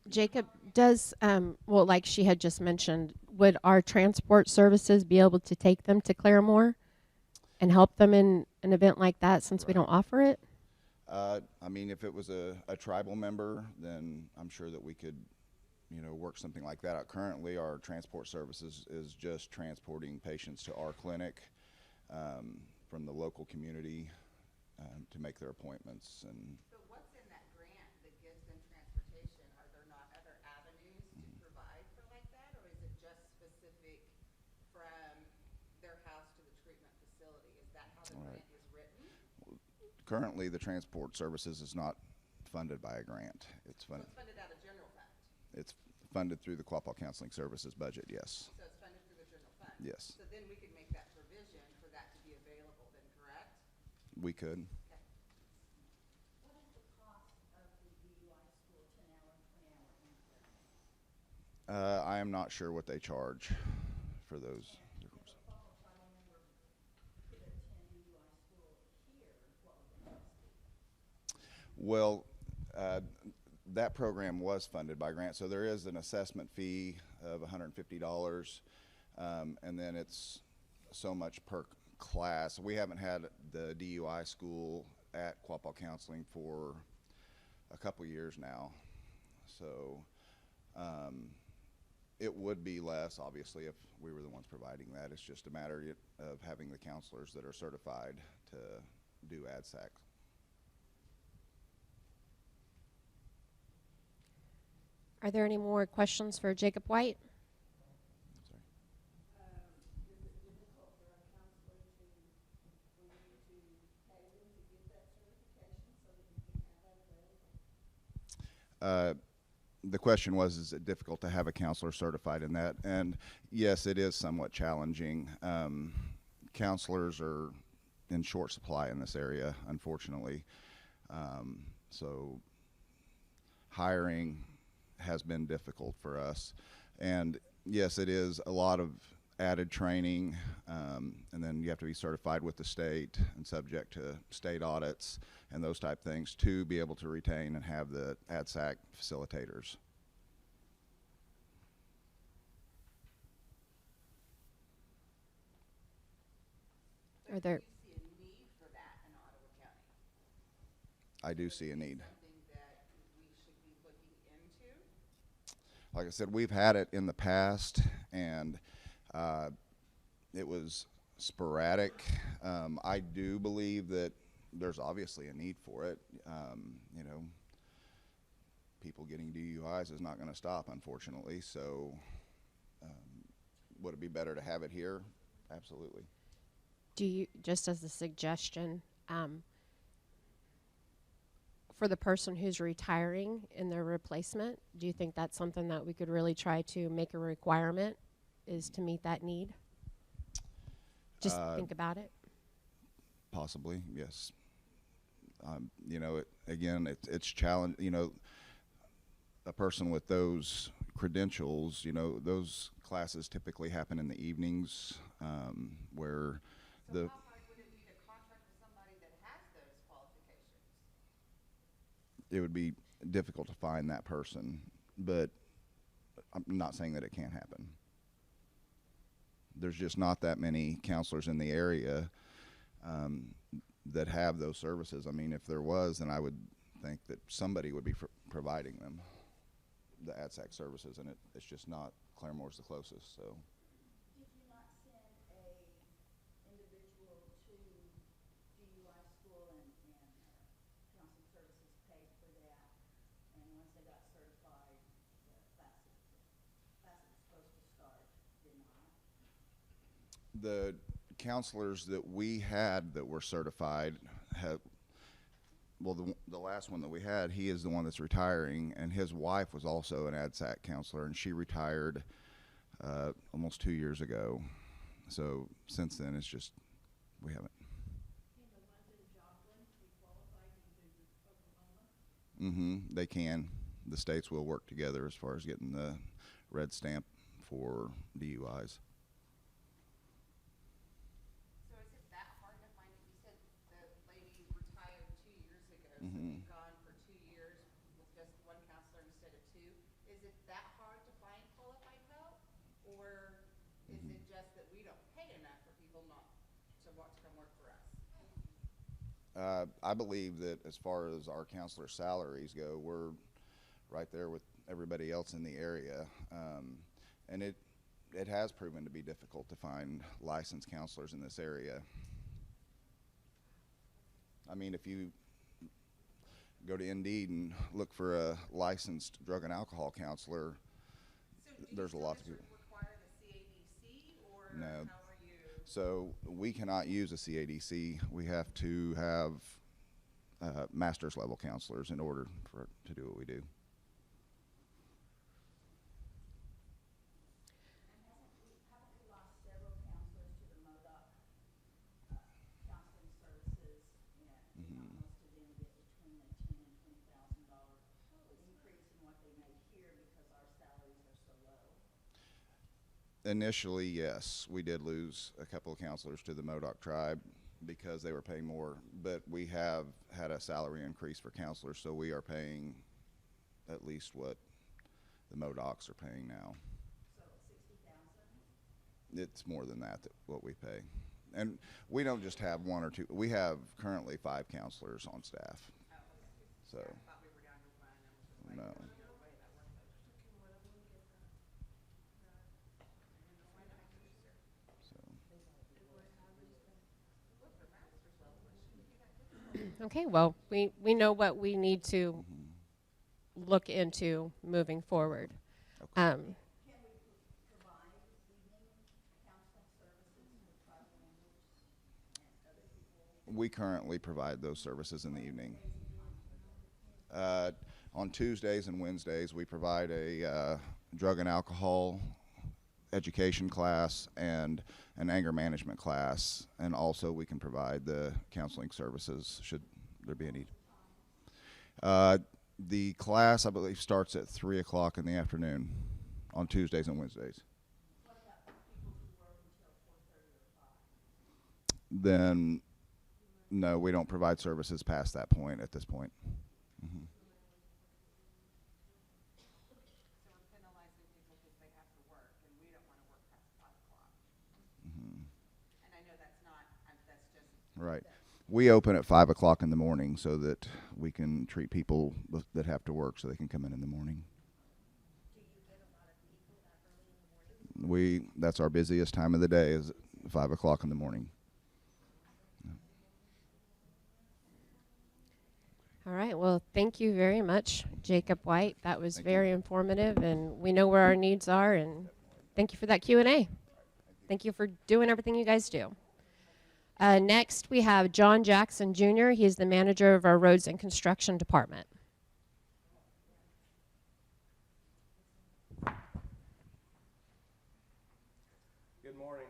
Jacob, does, well, like she had just mentioned, would our transport services be able to take them to Claremore and help them in an event like that, since we don't offer it? I mean, if it was a tribal member, then I'm sure that we could, you know, work something like that out. Currently, our transport services is just transporting patients to our clinic from the local community to make their appointments. And so what's in that grant that gives them transportation? Are there not other avenues to provide for like that, or is it just specific from their house to the treatment facility? Is that how the grant is written? Currently, the transport services is not funded by a grant. It's funded. So it's funded out of general fund? It's funded through the Quapaw Counseling Services budget, yes. So it's funded through the general fund? Yes. So then we could make that provision for that to be available then, correct? We could. Okay. What is the cost of the DUI school 10-hour and 20-hour intern? I am not sure what they charge for those. Well, that program was funded by grant, so there is an assessment fee of $150, and then it's so much per class. We haven't had the DUI school at Quapaw Counseling for a couple years now, so it would be less, obviously, if we were the ones providing that. It's just a matter of having the counselors that are certified to do ADSAC. Are there any more questions for Jacob White? Is it difficult for a counselor for you to pay them to get that certification so that you can have that available? The question was, is it difficult to have a counselor certified in that? And yes, it is somewhat challenging. Counselors are in short supply in this area, unfortunately. So hiring has been difficult for us. And yes, it is a lot of added training, and then you have to be certified with the state and subject to state audits and those type things to be able to retain and have the ADSAC facilitators. Are there? Do you see a need for that in Ottawa County? I do see a need. Something that we should be looking into? Like I said, we've had it in the past, and it was sporadic. I do believe that there's obviously a need for it. You know, people getting DUIs is not going to stop, unfortunately. So would it be better to have it here? Absolutely. Do you, just as a suggestion, for the person who's retiring in their replacement, do you think that's something that we could really try to make a requirement, is to meet that need? Just think about it. Possibly, yes. You know, it's challenge. You know, a person with those credentials, you know, those classes typically happen in the evenings, where So how hard would it be to contract with somebody that has those qualifications? it would be difficult to find that person, but I'm not saying that it can't happen. There's just not that many counselors in the area that have those services. I mean, if there was, then I would think that somebody would be providing them, the ADSAC services, and it's just not. Claremore's the closest, so. Did you not send a individual to DUI school and counseling services paid for that, and once they got certified, the class that was supposed to start did not? The counselors that we had that were certified have, well, the last one that we had, he is the one that's retiring, and his wife was also an ADSAC counselor, and she retired almost 2 years ago. So since then, it's just, we haven't. Can the ones in Joplin be qualified to do Oklahoma? They can. The states will work together as far as getting the red stamp for DUIs. So is it that hard to find? You said the lady retired 2 years ago, so you've gone for 2 years with just one counselor instead of two. Is it that hard to find qualified help? Or is it just that we don't pay enough for people not to want to come work for us? I believe that as far as our counselor salaries go, we're right there with everybody else in the area. And it has proven to be difficult to find licensed counselors in this area. I mean, if you go to Indeed and look for a licensed drug and alcohol counselor, there's a lot to do. Require the CADC, or No. how are you? So we cannot use a CADC. We have to have master's level counselors in order to do what we do. Haven't we lost several counselors to the MODOC counseling services, and most of them get between a $10,000 and $20,000 increase in what they make here because our salaries are so low? Initially, yes, we did lose a couple of counselors to the MODOC tribe because they were paying more, but we have had a salary increase for counselors, so we are paying at least what the MODOCs are paying now. So 60,000? It's more than that, what we pay. And we don't just have one or two. We have currently 5 counselors on staff. So, I thought we were down to one, and was just like, no. no way that works. So. Okay, well, we know what we need to look into moving forward. Okay. Can we provide evening counseling services for tribal members and other people? We currently provide those services in the evening. On Tuesdays and Wednesdays, we provide a drug and alcohol education class and an anger management class, and also we can provide the counseling services should there be a need. The class, I believe, starts at 3 o'clock in the afternoon on Tuesdays and Wednesdays. What about people who work until 4:30 or 5? Then, no, we don't provide services past that point at this point. Mm-hmm. So we're penalizing people because they have to work, and we don't want to work past 5 o'clock. Mm-hmm. And I know that's not, that's just. Right. We open at 5 o'clock in the morning so that we can treat people that have to work so they can come in the morning. Do you get a lot of people that early in the morning? That's our busiest time of the day is 5 o'clock in the morning. All right, well, thank you very much, Jacob White. That was Thank you. very informative, and we know where our needs are, and thank you for that Q&A. Thank you for doing everything you guys do. Next, we have John Jackson Jr. He is the manager of our Roads and Construction Department. Good morning.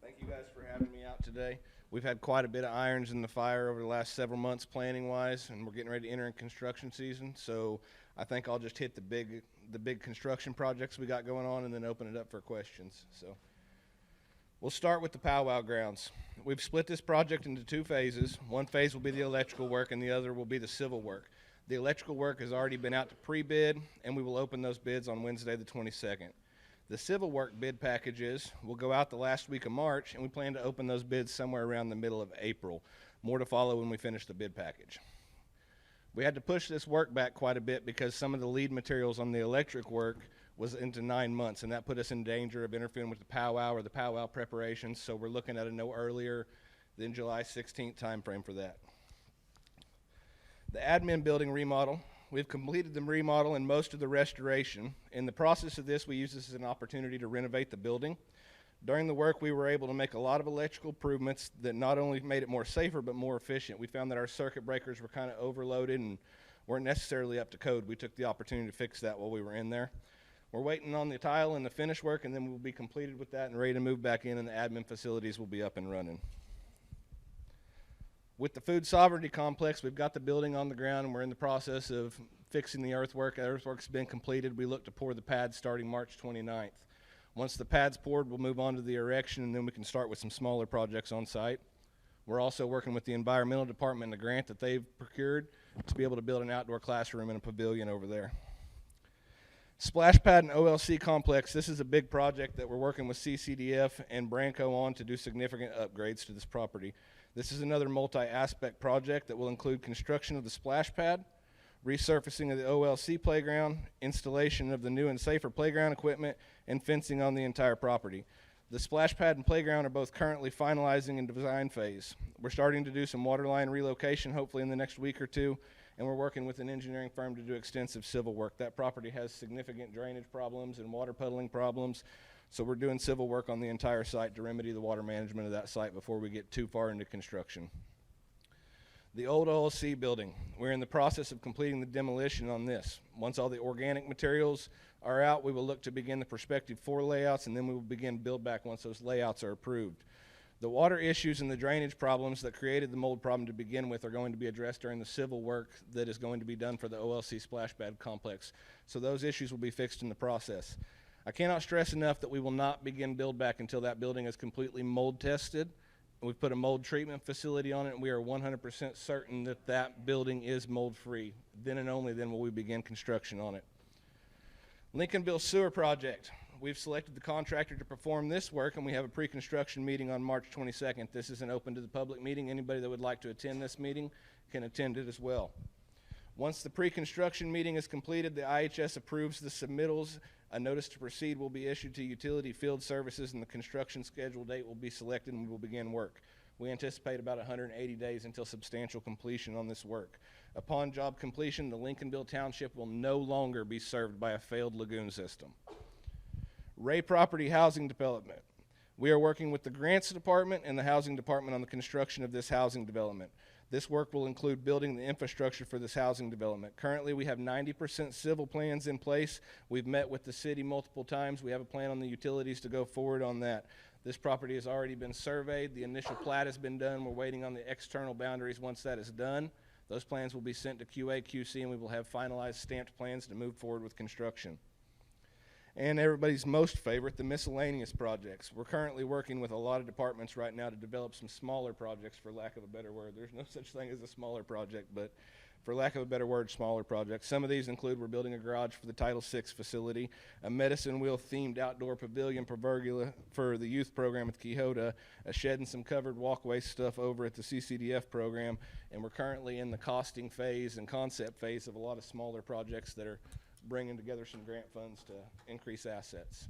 Thank you guys for having me out today. We've had quite a bit of irons in the fire over the last several months planning-wise, and we're getting ready to enter in construction season. So I think I'll just hit the big construction projects we got going on and then open it up for questions. So we'll start with the powwow grounds. We've split this project into 2 phases. One phase will be the electrical work and the other will be the civil work. The electrical work has already been out to pre-bid, and we will open those bids on Wednesday the 22nd. The civil work bid packages will go out the last week of March, and we plan to open those bids somewhere around the middle of April. More to follow when we finish the bid package. We had to push this work back quite a bit because some of the lead materials on the electric work was into 9 months, and that put us in danger of interfering with the powwow or the powwow preparations, so we're looking at a no earlier than July 16th time frame for that. The admin building remodel. We've completed the remodel and most of the restoration. In the process of this, we use this as an opportunity to renovate the building. During the work, we were able to make a lot of electrical improvements that not only made it more safer, but more efficient. We found that our circuit breakers were kind of overloaded and weren't necessarily up to code. We took the opportunity to fix that while we were in there. We're waiting on the tile and the finish work, and then we'll be completed with that and ready to move back in, and the admin facilities will be up and running. With the food sovereignty complex, we've got the building on the ground, and we're in the process of fixing the earthwork. The earthwork's been completed. We look to pour the pads starting March 29th. Once the pad's poured, we'll move on to the erection, and then we can start with some smaller projects on site. We're also working with the environmental department and the grant that they've procured to be able to build an outdoor classroom and a pavilion over there. Splash Pad and OLC Complex, this is a big project that we're working with CCDF and Branco on to do significant upgrades to this property. This is another multi-aspect project that will include construction of the splash pad, resurfacing of the OLC playground, installation of the new and safer playground equipment, and fencing on the entire property. The splash pad and playground are both currently finalizing in design phase. We're starting to do some water line relocation, hopefully in the next week or two, and we're working with an engineering firm to do extensive civil work. That property has significant drainage problems and water puddling problems, so we're doing civil work on the entire site to remedy the water management of that site before we get too far into construction. The old OLC building, we're in the process of completing the demolition on this. Once all the organic materials are out, we will look to begin the prospective 4 layouts, and then we will begin build back once those layouts are approved. The water issues and the drainage problems that created the mold problem to begin with are going to be addressed during the civil work that is going to be done for the OLC splash pad complex. So those issues will be fixed in the process. I cannot stress enough that we will not begin build back until that building is completely mold tested. We've put a mold treatment facility on it, and we are 100% certain that that building is mold free. Then and only then will we begin construction on it. Lincolnville Sewer Project. We've selected the contractor to perform this work, and we have a pre-construction meeting on March 22nd. This isn't open to the public meeting. Anybody that would like to attend this meeting can attend it as well. Once the pre-construction meeting is completed, the IHS approves the submittals. A notice to proceed will be issued to utility field services, and the construction schedule date will be selected, and we will begin work. We anticipate about 180 days until substantial completion on this work. Upon job completion, the Lincolnville Township will no longer be served by a failed lagoon system. Ray Property Housing Development. We are working with the Grants Department and the Housing Department on the construction of this housing development. This work will include building the infrastructure for this housing development. Currently, we have 90% civil plans in place. We've met with the city multiple times. We have a plan on the utilities to go forward on that. This property has already been surveyed. The initial plat has been done. We're waiting on the external boundaries. Once that is done, those plans will be sent to QA, QC, and we will have finalized stamped plans to move forward with construction. And everybody's most favorite, the miscellaneous projects. We're currently working with a lot of departments right now to develop some smaller projects, for lack of a better word. There's no such thing as a smaller project, but for lack of a better word, smaller projects. Some of these include we're building a garage for the Title VI facility, a medicine wheel themed outdoor pavilion for the youth program at Quixota, a shed and some covered walkway stuff over at the CCDF program, and we're currently in the costing phase and concept phase of a lot of smaller projects that are bringing together some grant funds to increase assets.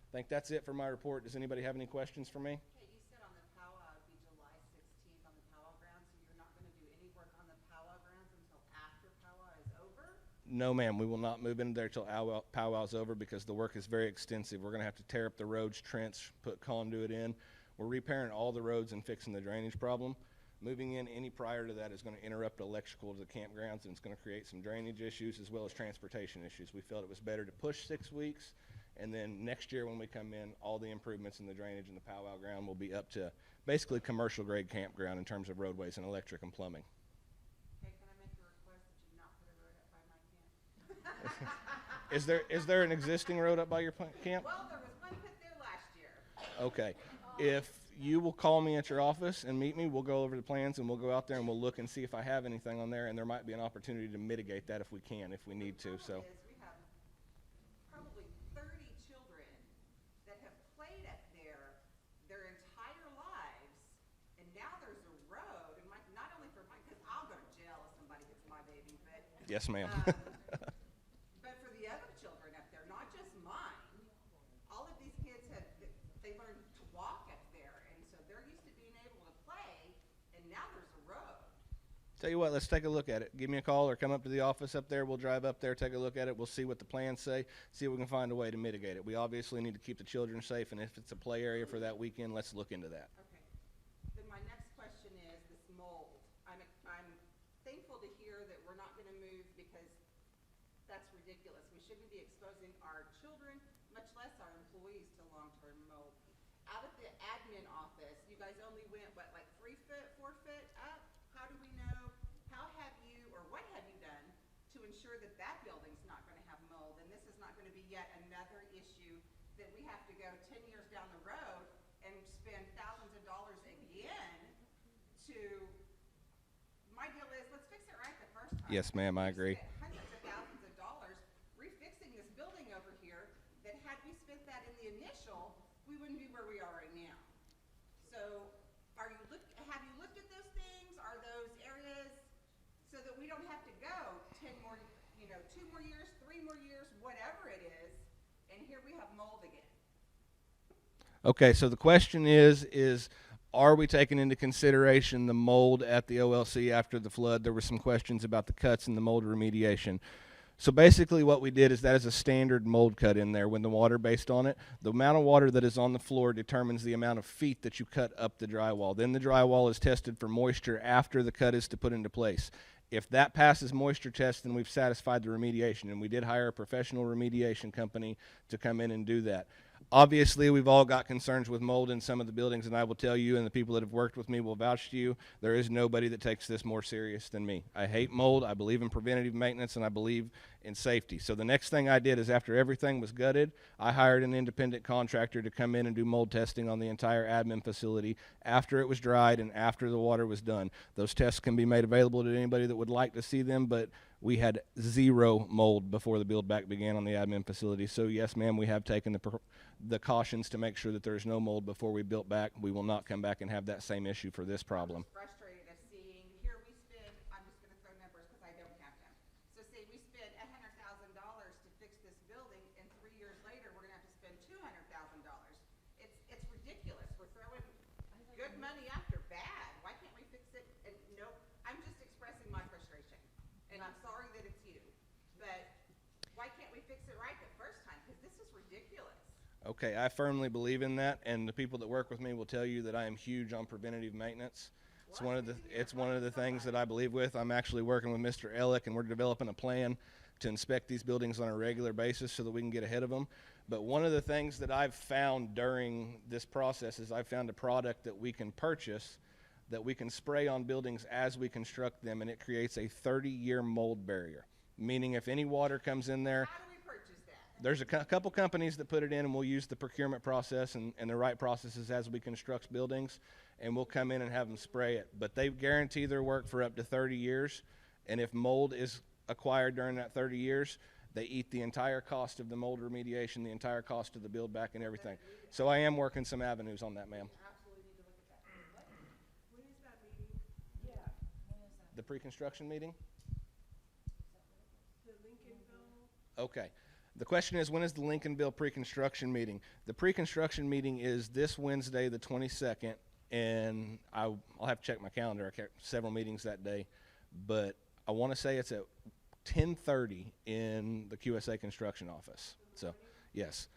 I think that's it for my report. Does anybody have any questions for me? Okay, you said on the powwow it'd be July 16th on the powwow grounds, so you're not going to do any work on the powwow grounds until after powwow is over? No, ma'am. We will not move in there till powwow's over because the work is very extensive. We're going to have to tear up the roads, trench, put conduit in. We're repairing all the roads and fixing the drainage problem. Moving in any prior to that is going to interrupt electrical to the campgrounds, and it's going to create some drainage issues as well as transportation issues. We felt it was better to push 6 weeks, and then next year when we come in, all the improvements in the drainage and the powwow ground will be up to basically commercial grade campground in terms of roadways and electric and plumbing. Okay, can I make a request that you not put a road up by my camp? Is there an existing road up by your camp? Well, there was one put there last year. Okay. If you will call me at your office and meet me, we'll go over the plans and we'll go out there and we'll look and see if I have anything on there, and there might be an opportunity to mitigate that if we can, if we need to. So. We have probably 30 children that have played up there their entire lives, and now there's a road, and not only for mine, because I'll go to jail if somebody hits my baby, but Yes, ma'am. but for the other children up there, not just mine, all of these kids they learned to walk up there, and so they're used to being able to play, and now there's a road. Tell you what, let's take a look at it. Give me a call or come up to the office up there. We'll drive up there, take a look at it. We'll see what the plans say, see if we can find a way to mitigate it. We obviously need to keep the children safe, and if it's a play area for that weekend, let's look into that. Okay. Then my next question is this mold. I'm thankful to hear that we're not going to move because that's ridiculous. We shouldn't be exposing our children, much less our employees, to long-term mold. Out of the admin office, you guys only went, what, like 3 foot, 4 foot up? How do we know, how have you, or what have you done to ensure that that building's not going to have mold, and this is not going to be yet another issue that we have to go 10 years down the road and spend thousands of dollars again to, my deal is, let's fix it right the first time. Yes, ma'am, I agree. Hundreds of thousands of dollars refixing this building over you know, 2 more years, 3 more years, whatever it is, and here we have mold again. Okay, so the question is are we taking into consideration the mold at the OLC after the flood? There were some questions about the cuts and the mold remediation. So basically what we did is that is a standard mold cut in there when the water based on it. The amount of water that is on the floor determines the amount of feet that you cut up the drywall. Then the drywall is tested for moisture after the cut is to put into place. If that passes moisture test, then we've satisfied the remediation, and we did hire a professional remediation company to come in and do that. Obviously, we've all got concerns with mold in some of the buildings, and I will tell you, and the people that have worked with me will vouch to you, there is nobody that takes this more serious than me. I hate mold. I believe in preventative maintenance, and I believe in safety. So the next thing I did is after everything was gutted, I hired an independent contractor to come in and do mold testing on the entire admin facility after it was dried and after the water was done. Those tests can be made available to anybody that would like to see them, but we had 0 mold before the build back began on the admin facility. So yes, ma'am, we have taken the cautions to make sure that there's no mold before we built back. We will not come back and have that same issue for this problem. Frustrated of seeing, here we spend, I'm just going to throw numbers because I don't have them. So say we spend $100,000 to fix this building, and 3 years later we're going to have to spend $200,000. It's ridiculous. We're throwing good money after bad. Why can't we fix it? And no, I'm just expressing my frustration, and I'm sorry that it's you, but why can't we fix it right the first time? Because this is ridiculous. Okay, I firmly believe in that, and the people that work with me will tell you that I am huge on preventative maintenance. It's one of the things that I believe with. I'm actually working with Mr. Ellick, and we're developing a plan to inspect these buildings on a regular basis so that we can get ahead of them. But one of the things that I've found during this process is I've found a product that we can purchase that we can spray on buildings as we construct them, and it creates a 30-year mold barrier, meaning if any water comes in there. How do we purchase that? There's a couple companies that put it in, and we'll use the procurement process and the right processes as we construct buildings, and we'll come in and have them spray it. But they guarantee their work for up to 30 years, and if mold is acquired during that 30 years, they eat the entire cost of the mold remediation, the entire cost of the build back and everything. So I am working some avenues on that, ma'am. When is that meeting? Yeah. When is that? The pre-construction meeting? The Lincolnville? Okay. The question is, when is the Lincolnville pre-construction meeting? The pre-construction meeting is this Wednesday, the 22nd, and I'll have to check my calendar. I got several meetings that day, but I want to say it's at 10:30 in the QSA construction office. So, yes.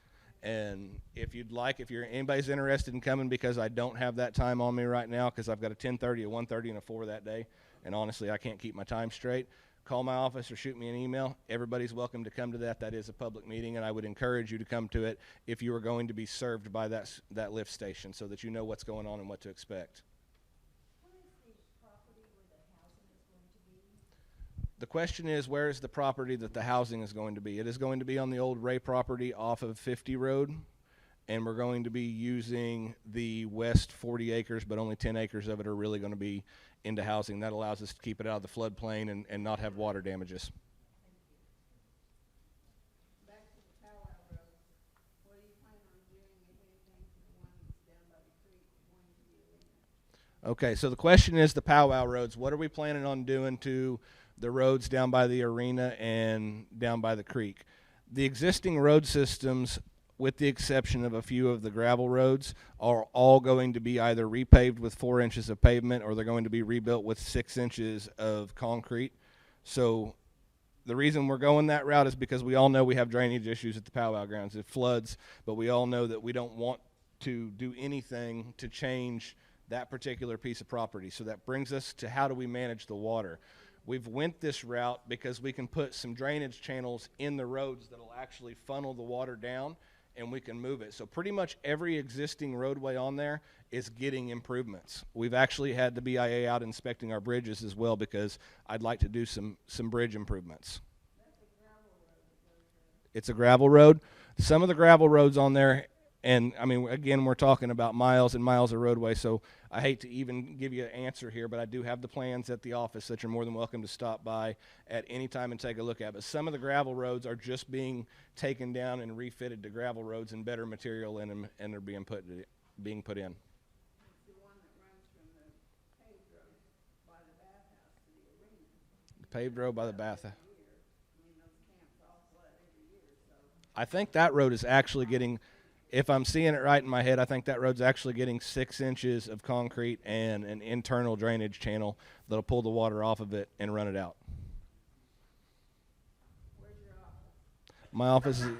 And if anybody's interested in coming, because I don't have that time on me right now, because I've got a 10:30, a 1:30, and a 4 that day, and honestly, I can't keep my time straight. Call my office or shoot me an email. Everybody's welcome to come to that. That is a public meeting, and I would encourage you to come to it if you are going to be served by that lift station, so that you know what's going on and what to expect. What is the property where the housing is going to be? The question is, where is the property that the housing is going to be? It is going to be on the old Ray property off of 50 Road, and we're going to be using the west 40 acres, but only 10 acres of it are really going to be into housing. That allows us to keep it out of the floodplain and not have water damages. Back to the Powwow Road, what do you plan on doing, if anything, to the one that's down by the creek, going to the arena? Okay, so the question is the powwow roads. What are we planning on doing to the roads down by the arena and down by the creek? The existing road systems, with the exception of a few of the gravel roads, are all going to be either repaved with 4 inches of pavement, or they're going to be rebuilt with 6 inches of concrete. So the reason we're going that route is because we all know we have drainage issues at the powwow grounds. It floods, but we all know that we don't want to do anything to change that particular piece of property. So that brings us to, how do we manage the water? We've went this route because we can put some drainage channels in the roads that'll actually funnel the water down, and we can move it. So pretty much every existing roadway on there is getting improvements. We've actually had the BIA out inspecting our bridges as well, because I'd like to do some bridge improvements. That's a gravel road. It's a gravel road. Some of the gravel roads on there, and I mean, again, we're talking about miles and miles of roadway, so I hate to even give you an answer here, but I do have the plans at the office that you're more than welcome to stop by at any time and take a look at. But some of the gravel roads are just being taken down and refitted to gravel roads and better material in them, and they're being put in. It's the one that runs from the paved road by the bathhouse to the arena. The paved road by the bath. I mean, I think that road is actually getting, if I'm seeing it right in my head, I think that road's actually getting 6 inches of concrete and an internal drainage channel that'll pull the water off of it and run it out. Where's your office? My office is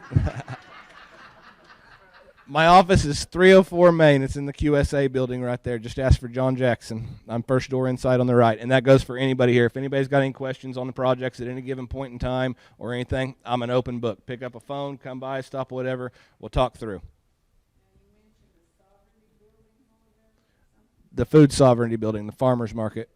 my office is 304 Main. It's in the QSA building right there. Just ask for John Jackson. I'm first door inside on the right, and that goes for anybody here. If anybody's got any questions on the projects at any given point in time or anything, I'm an open book. Pick up a phone, come by, stop, whatever. We'll talk through. The food sovereignty building, the farmers market.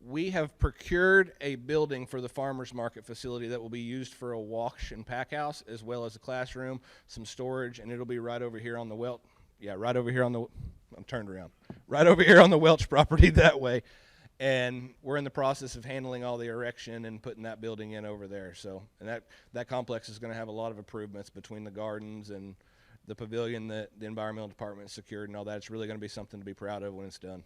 We have procured a building for the farmers market facility that will be used for a wash and pack house, as well as a classroom, some storage, and it'll be right over here on the Welch. Yeah, right over here on the. I'm turned around. Right over here on the Welch property that way, and we're in the process of handling all the erection and putting that building in over there. So, and that complex is going to have a lot of improvements between the gardens and the pavilion that the environmental department secured and all that. It's really going to be something to be proud of when it's done.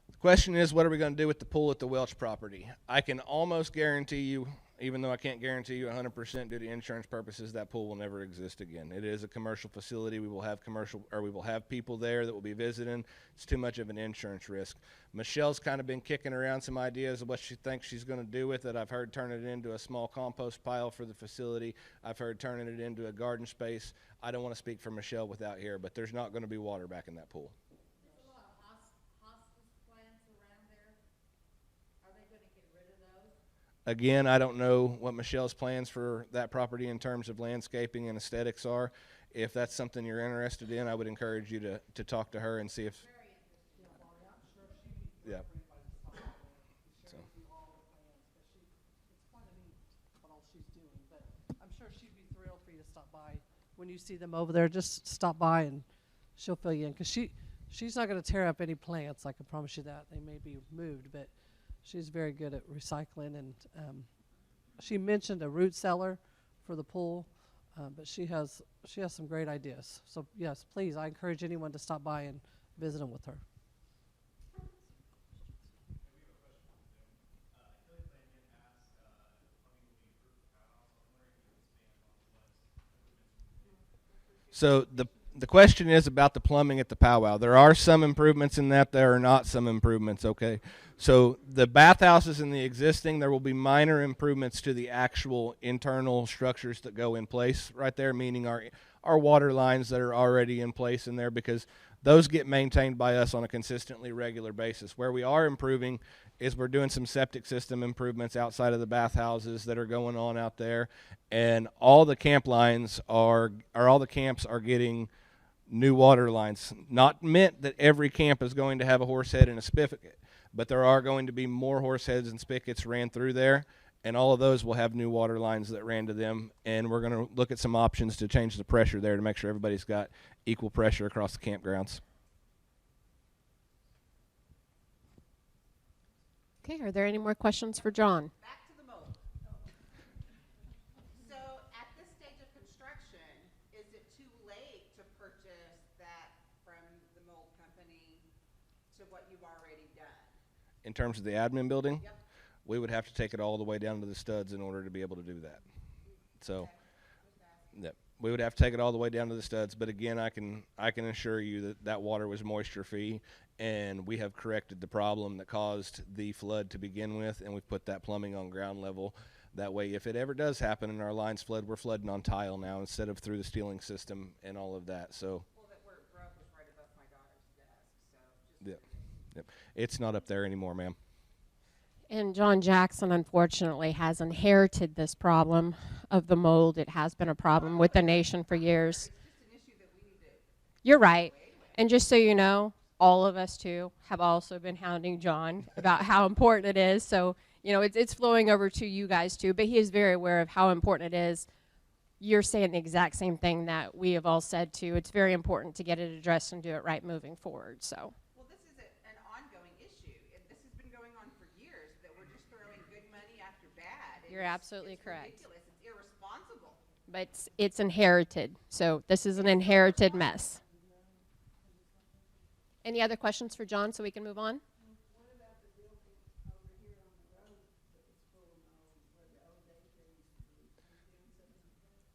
The question is, what are we going to do with the pool at the Welch property? I can almost guarantee you, even though I can't guarantee you 100% due to insurance purposes, that pool will never exist again. It is a commercial facility. We will have people there that will be visiting. It's too much of an insurance risk. Michelle's kind of been kicking around some ideas of what she thinks she's going to do with it. I've heard turning it into a small compost pile for the facility. I've heard turning it into a garden space. I don't want to speak for Michelle without here, but there's not going to be water back in that pool. Again, I don't know what Michelle's plans for that property in terms of landscaping and aesthetics are. If that's something you're interested in, I would encourage you to talk to her and see if. Yeah. So. I'm sure she'd be thrilled for you to stop by when you see them over there. Just stop by and she'll fill you in, because she's not going to tear up any plants. I can promise you that. They may be moved, but she's very good at recycling, and she mentioned a root cellar for the pool, but she has some great ideas. So yes, please, I encourage anyone to stop by and visit them with her. So the question is about the plumbing at the powwow. There are some improvements in that. There are not some improvements, okay? So the bathhouses in the existing, there will be minor improvements to the actual internal structures that go in place right there, meaning our water lines that are already in place in there, because those get maintained by us on a consistently regular basis. Where we are improving is we're doing some septic system improvements outside of the bathhouses that are going on out there, and all the camp lines all the camps are getting new water lines. Not meant that every camp is going to have a horse head and a spigot, but there are going to be more horse heads and spigots ran through there, and all of those will have new water lines that ran to them, and we're going to look at some options to change the pressure there to make sure everybody's got equal pressure across the campgrounds. Okay, are there any more questions for John? Back to the mold. So at this stage of construction, is it too late to purchase that from the mold company to what you've already done? In terms of the admin building, Yep. we would have to take it all the way down to the studs in order to be able to do that. So, yep, we would have to take it all the way down to the studs. But again, I can assure you that water was moisture free, and we have corrected the problem that caused the flood to begin with, and we've put that plumbing on ground level. That way, if it ever does happen and our lines flood, we're flooding on tile now instead of through the stealing system and all of that. So, Well, that where it broke was right above my daughter's desk, so yep, it's not up there anymore, ma'am. And John Jackson, unfortunately, has inherited this problem of the mold. It has been a problem with the nation for years. You're right. And just so you know, all of us, too, have also been hounding John about how important it is. So, you know, it's flowing over to you guys, too. But he is very aware of how important it is. You're saying the exact same thing that we have all said, too. It's very important to get it addressed and do it right moving forward. So. Well, this is an ongoing issue. This has been going on for years, that we're just throwing good money after bad. You're absolutely correct. Ridiculous. It's irresponsible. but it's inherited. So this is an inherited mess. Any other questions for John so we can move on?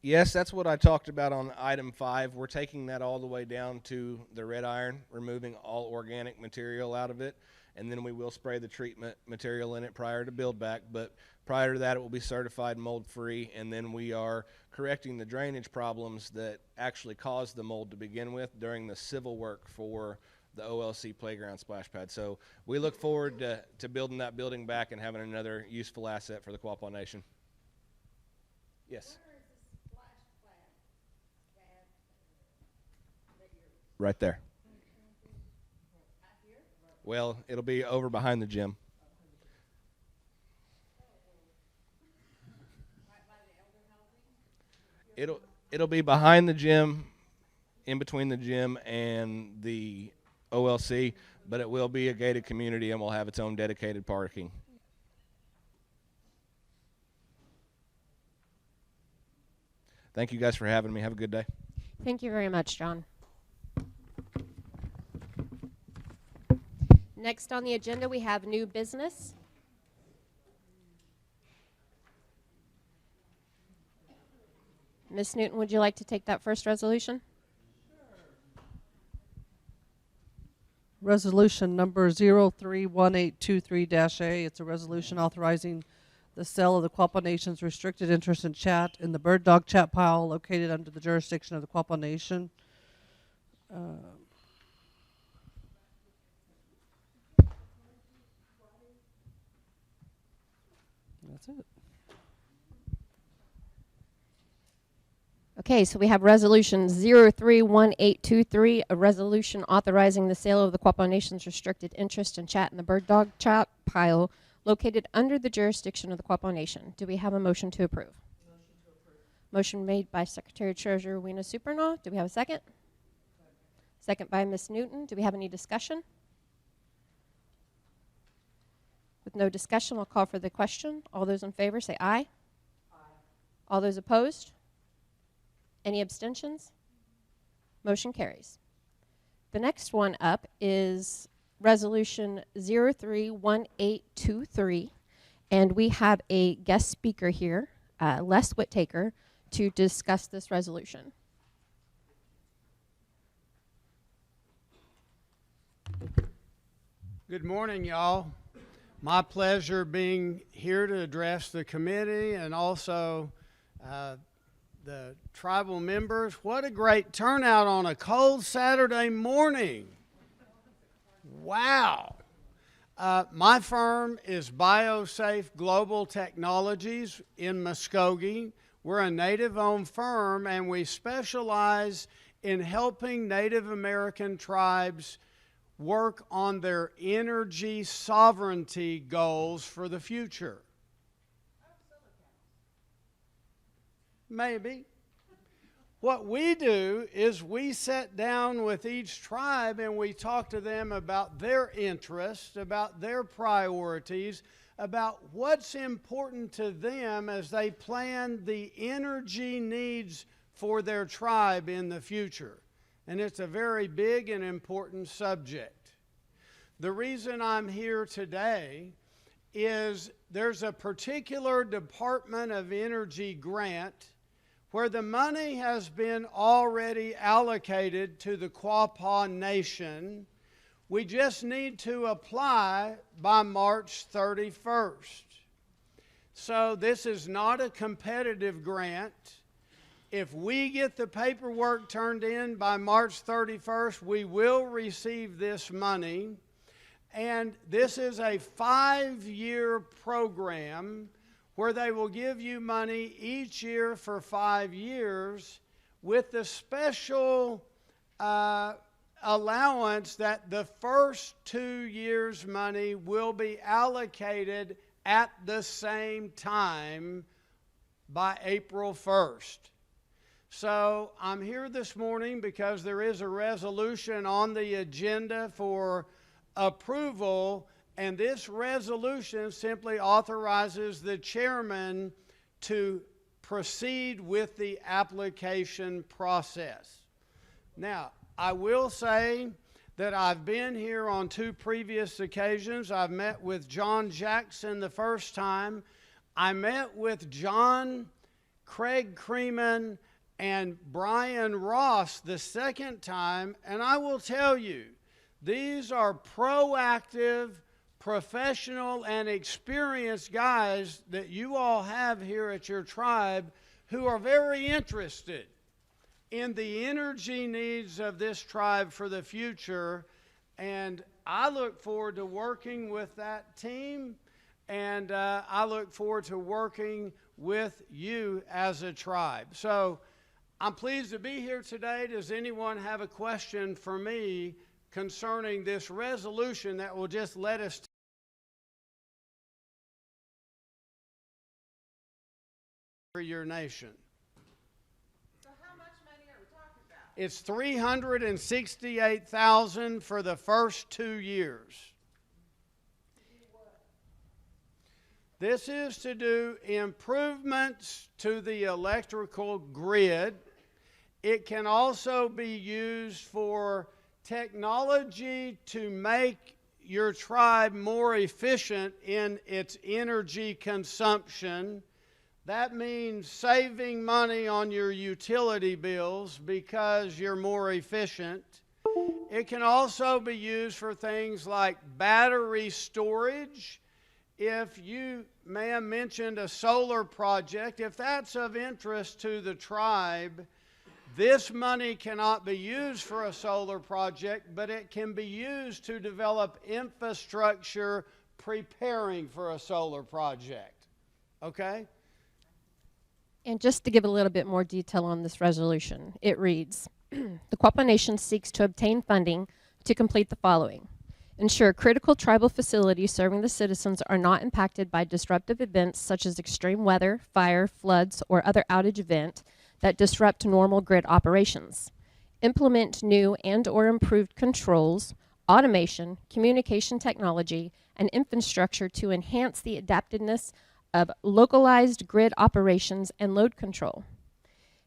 Yes, that's what I talked about on item 5. We're taking that all the way down to the red iron, removing all organic material out of it, and then we will spray the treatment material in it prior to build back. But prior to that, it will be certified mold-free, and then we are correcting the drainage problems that actually caused the mold to begin with during the civil work for the OLC playground splash pad. So we look forward to building that building back and having another useful asset for the Quapaw Nation. Yes. Right there. Well, it'll be over behind the gym. It'll be behind the gym, in between the gym and the OLC, but it will be a gated community and will have its own dedicated parking. Thank you guys for having me. Have a good day. Thank you very much, John. Next on the agenda, we have new business. Ms. Newton, would you like to take that first resolution? Resolution number 031823-A. It's a resolution authorizing the sale of the Quapaw Nation's restricted interest in chat in the bird dog chat pile located under the jurisdiction of the Quapaw Nation. That's it. Okay, so we have resolution 031823, a resolution authorizing the sale of the Quapaw Nation's restricted interest in chat in the bird dog chat pile located under the jurisdiction of the Quapaw Nation. Do we have a motion to approve? Motion to approve. Motion made by Secretary Treasurer Weena Supernaw. Do we have a second? Second by Ms. Newton. Do we have any discussion? With no discussion, I'll call for the question. All those in favor say aye. Aye. All those opposed? Any abstentions? Motion carries. The next one up is resolution 031823, and we have a guest speaker here, Les Whittaker, to discuss this resolution. Good morning, y'all. My pleasure being here to address the committee and also the tribal members. What a great turnout on a cold Saturday morning. Wow. My firm is BioSafe Global Technologies in Muskogee. We're a Native-owned firm, and we specialize in helping Native American tribes work on their energy sovereignty goals for the future. Maybe. What we do is we sit down with each tribe and we talk to them about their interests, about their priorities, about what's important to them as they plan the energy needs for their tribe in the future. And it's a very big and important subject. The reason I'm here today is there's a particular Department of Energy grant where the money has been already allocated to the Quapaw Nation. We just need to apply by March 31st. So this is not a competitive grant. If we get the paperwork turned in by March 31st, we will receive this money. And this is a 5-year program where they will give you money each year for 5 years with the special allowance that the first 2 years' money will be allocated at the same time by April 1st. So I'm here this morning because there is a resolution on the agenda for approval, and this resolution simply authorizes the chairman to proceed with the application process. Now, I will say that I've been here on 2 previous occasions. I've met with John Jackson the first time. I met with John, Craig Creeman, and Brian Ross the second time, and I will tell you, these are proactive, professional, and experienced guys that you all have here at your tribe who are very interested in the energy needs of this tribe for the future. And I look forward to working with that team, and I look forward to working with you as a tribe. So I'm pleased to be here today. Does anyone have a question for me concerning this resolution that will just let us for your nation? So how much money are we talking about? It's $368,000 for the first 2 years. This is to do improvements to the electrical grid. It can also be used for technology to make your tribe more efficient in its energy consumption. That means saving money on your utility bills because you're more efficient. It can also be used for things like battery storage. If you, ma'am, mentioned a solar project, if that's of interest to the tribe, this money cannot be used for a solar project, but it can be used to develop infrastructure preparing for a solar project. Okay? And just to give a little bit more detail on this resolution, it reads, the Quapaw Nation seeks to obtain funding to complete the following. Ensure critical tribal facilities serving the citizens are not impacted by disruptive events such as extreme weather, fire, floods, or other outage event that disrupt normal grid operations. Implement new and/or improved controls, automation, communication technology, and infrastructure to enhance the adaptiveness of localized grid operations and load control.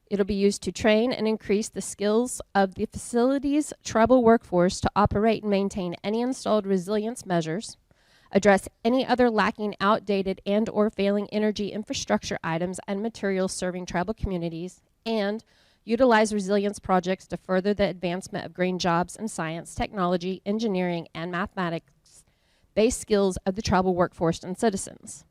It'll be used to train and increase the skills of the facility's tribal workforce to operate and maintain any installed resilience measures, address any other lacking, outdated, and/or failing energy infrastructure items and materials serving tribal communities, and utilize resilience projects to further the advancement of green jobs in science, technology, engineering, and mathematics-based skills of the tribal workforce and citizens.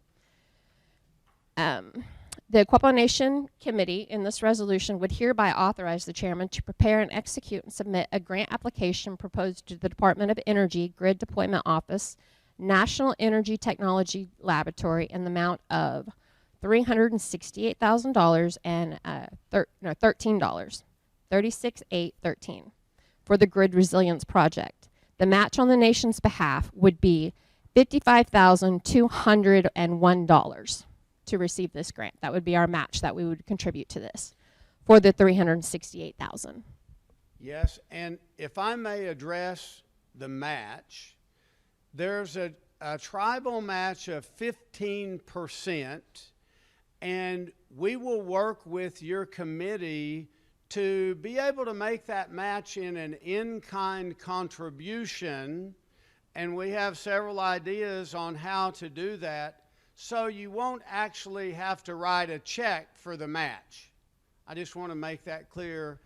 The Quapaw Nation Committee in this resolution would hereby authorize the chairman to prepare and execute and submit a grant application proposed to the Department of Energy Grid Deployment Office, National Energy Technology Laboratory in the amount of $368,000 and $13 for the grid resilience project. The match on the nation's behalf would be $55,201 to receive this grant. That would be our match that we would contribute to this for the $368,000. Yes, and if I may address the match, there's a tribal match of 15%, and we will work with your committee to be able to make that match in an in-kind contribution, and we have several ideas on how to do that. So you won't actually have to write a check for the match. I just want to make that clear.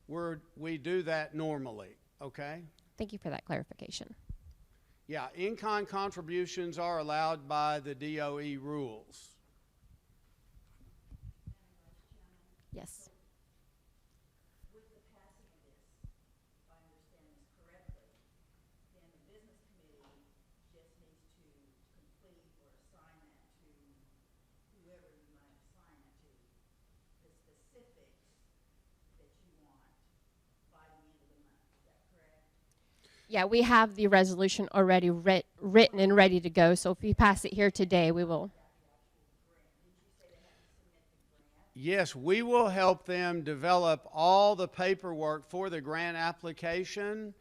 We do that normally, okay? Thank you for that clarification. Yeah, in-kind contributions are allowed by the DOE rules. Yes. With the passing of this, if I understand this correctly, then the business committee just needs to complete or assign that to whoever you might assign it to, the specifics that you want by the end of the month. Is that correct? Yeah, we have the resolution already written and ready to go, so if you pass it here today, we will. Yes, we will help them develop all the paperwork for the grant application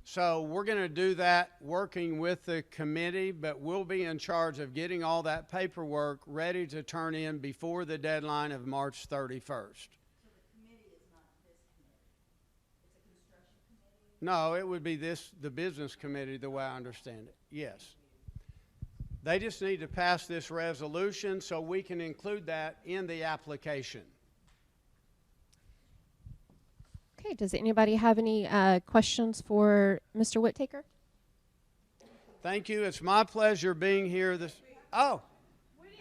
So we're going to do that working with the committee, but we'll be in charge of getting all that paperwork ready to turn in before the deadline of March 31st. No, it would be the business committee, the way I understand it. Yes. They just need to pass this resolution so we can include that in the application. Okay, does anybody have any questions for Mr. Whittaker? Thank you. It's my pleasure being here this. Oh. What is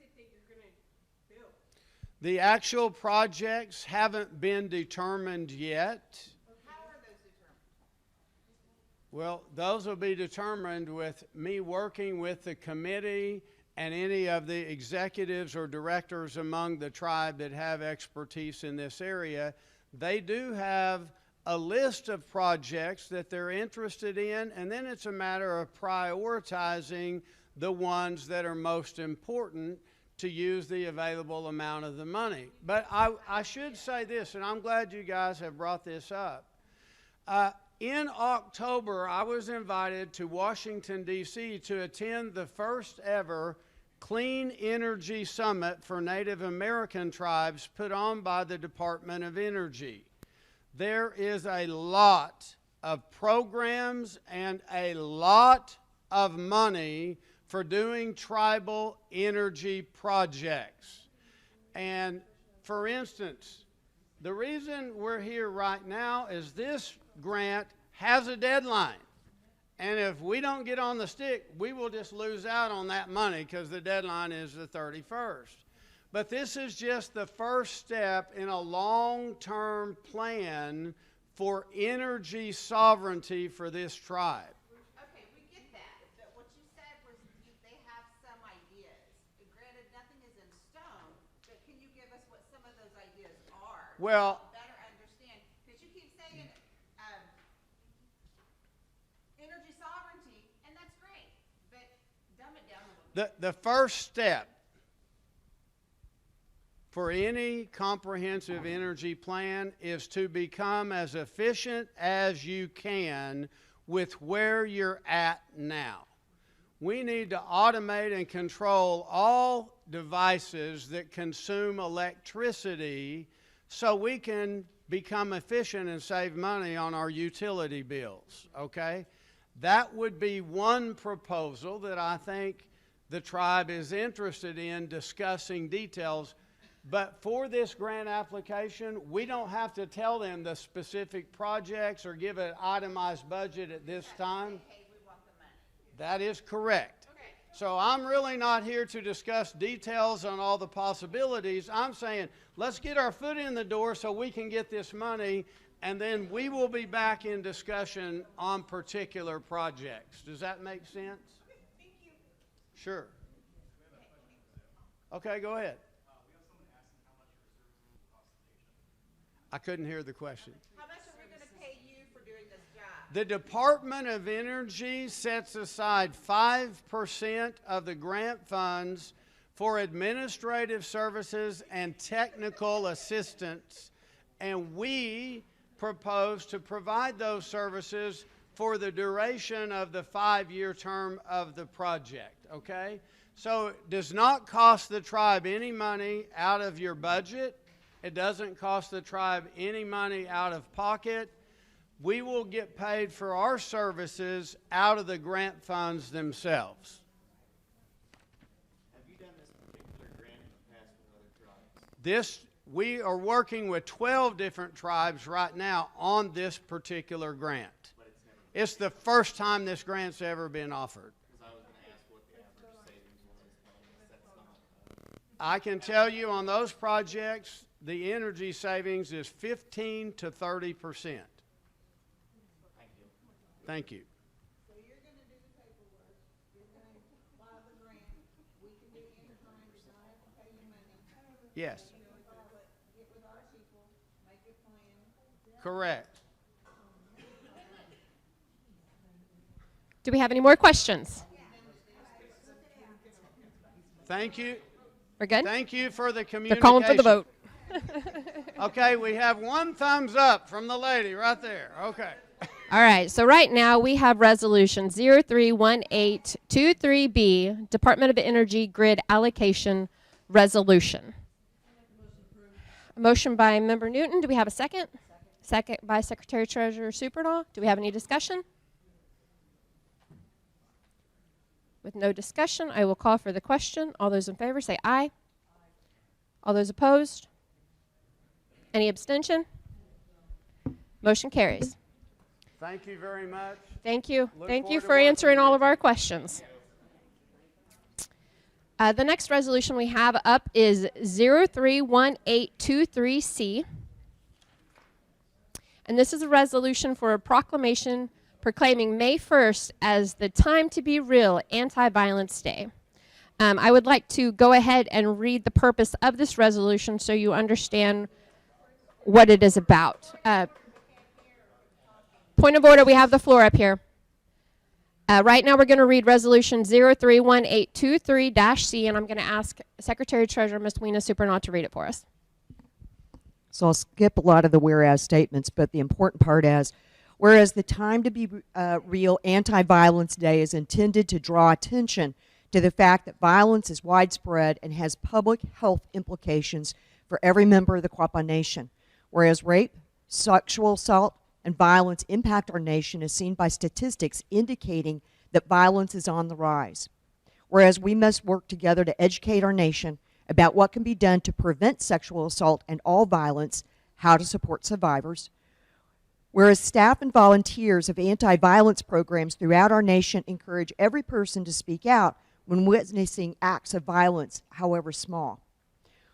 it that you're going to build? The actual projects haven't been determined yet. How are those determined? Well, those will be determined with me working with the committee and any of the executives or directors among the tribe that have expertise in this area. They do have a list of projects that they're interested in, and then it's a matter of prioritizing the ones that are most important to use the available amount of the money. But I should say this, and I'm glad you guys have brought this up. In October, I was invited to Washington, D.C. to attend the first ever Clean Energy Summit for Native American tribes put on by the Department of Energy. There is a lot of programs and a lot of money for doing tribal energy projects. And for instance, the reason we're here right now is this grant has a deadline. And if we don't get on the stick, we will just lose out on that money because the deadline is the 31st. But this is just the first step in a long-term plan for energy sovereignty for this tribe. Okay, we get that. But what you said was they have some ideas. And granted, nothing is in stone, but can you give us what some of those ideas are? Well, Better understand, because you keep saying energy sovereignty, and that's great, but dumb it down a little bit. the first step for any comprehensive energy plan is to become as efficient as you can with where you're at now. We need to automate and control all devices that consume electricity so we can become efficient and save money on our utility bills, okay? That would be one proposal that I think the tribe is interested in discussing details. But for this grant application, we don't have to tell them the specific projects or give an itemized budget at this time. Hey, we want the money. That is correct. Okay. So I'm really not here to discuss details on all the possibilities. I'm saying let's get our foot in the door so we can get this money, and then we will be back in discussion on particular projects. Does that make sense? Thank you. Sure. Okay, go ahead. I couldn't hear the question. How much are we going to pay you for doing this job? The Department of Energy sets aside 5% of the grant funds for administrative services and technical assistance, and we propose to provide those services for the duration of the 5-year term of the project, okay? So it does not cost the tribe any money out of your budget. It doesn't cost the tribe any money out of pocket. We will get paid for our services out of the grant funds themselves. Have you done this particular grant in the past with other tribes? We are working with 12 different tribes right now on this particular grant. But it's the first time this grant's ever been offered. Because I was going to ask what the average savings was. That's not. I can tell you on those projects, the energy savings is 15 to 30%. Thank you. Thank you. So you're going to do the paperwork, you're going to file the grant, we can do it anytime, we don't have to pay you money. Yes, Get with our people, make a plan. correct. Do we have any more questions? Thank you. We're good? Thank you for the They're communication. calling for the vote. Okay, we have one thumbs up from the lady right there. Okay. All right, so right now we have resolution 031823B, Department of Energy Grid Allocation Resolution. A motion by Member Newton. Do we have a second? Second by Secretary Treasurer Supernaw. Do we have any discussion? With no discussion, I will call for the question. All those in favor say aye. All those opposed? Any abstention? Motion carries. Thank you very much. Thank you. Look Thank you forward to for working answering with all you. of our questions. The next resolution we have up is 031823C. And this is a resolution for a proclamation proclaiming May 1st as the Time to Be Real Anti-Violence Day. I would like to go ahead and read the purpose of this resolution so you understand what it is about. Point of order, we have the floor up here. Right now we're going to read resolution 031823-C, and I'm going to ask Secretary Treasurer Ms. Weena Supernaw to read it for us. So I'll skip a lot of the whereas statements, but the important part is, whereas the Time to Be Real Anti-Violence Day is intended to draw attention to the fact that violence is widespread and has public health implications for every member of the Quapaw Nation. Whereas rape, sexual assault, and violence impact our nation as seen by statistics indicating that violence is on the rise. Whereas we must work together to educate our nation about what can be done to prevent sexual assault and all violence, how to support survivors. Whereas staff and volunteers of anti-violence programs throughout our nation encourage every person to speak out when witnessing acts of violence, however small.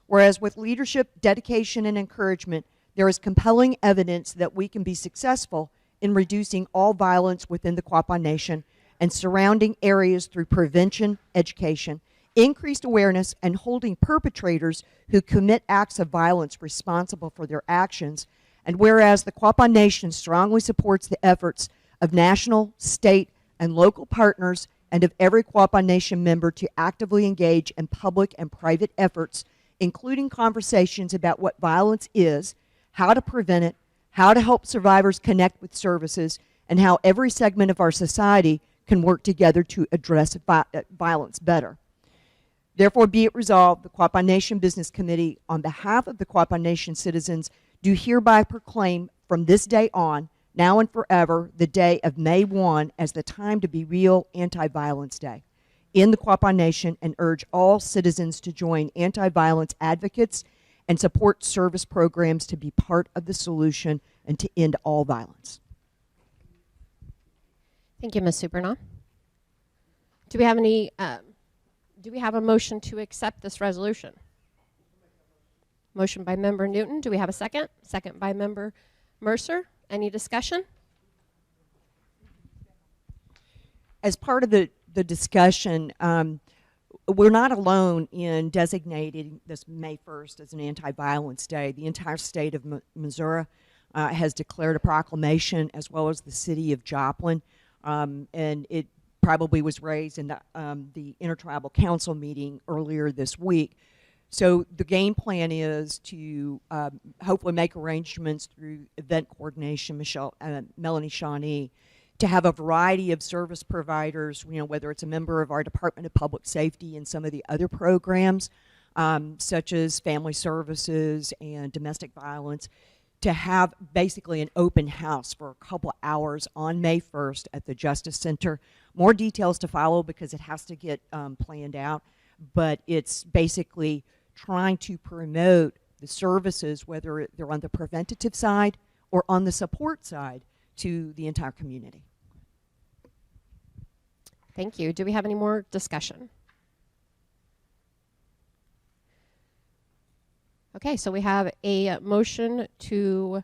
Whereas with leadership, dedication, and encouragement, there is compelling evidence that we can be successful in reducing all violence within the Quapaw Nation and surrounding areas through prevention, education, increased awareness, and holding perpetrators who commit acts of violence responsible for their actions. And whereas the Quapaw Nation strongly supports the efforts of national, state, and local partners and of every Quapaw Nation member to actively engage in public and private efforts, including conversations about what violence is, how to prevent it, how to help survivors connect with services, and how every segment of our society can work together to address violence better. Therefore, be it resolved, the Quapaw Nation Business Committee, on behalf of the Quapaw Nation citizens, do hereby proclaim from this day on, now and forever, the day of May 1 as the Time to Be Real Anti-Violence Day in the Quapaw Nation, and urge all citizens to join anti-violence advocates and support service programs to be part of the solution and to end all violence. Thank you, Ms. Supernaw. Do we have any, do we have a motion to accept this resolution? Motion by Member Newton. Do we have a second? Second by Member Mercer. Any discussion? As part of the discussion, we're not alone in designating this May 1st as an anti-violence day. The entire state of Missouri has declared a proclamation, as well as the city of Joplin, and it probably was raised in the Intertribal Council meeting earlier this week. So the game plan is to hopefully make arrangements through event coordination, Melanie Shawnee, to have a variety of service providers, whether it's a member of our Department of Public Safety and some of the other programs, such as family services and domestic violence, to have basically an open house for a couple hours on May 1st at the Justice Center. More details to follow because it has to get planned out, but it's basically trying to promote the services, whether they're on the preventative side or on the support side, to the entire community. Thank you. Do we have any more discussion? Okay, so we have a motion to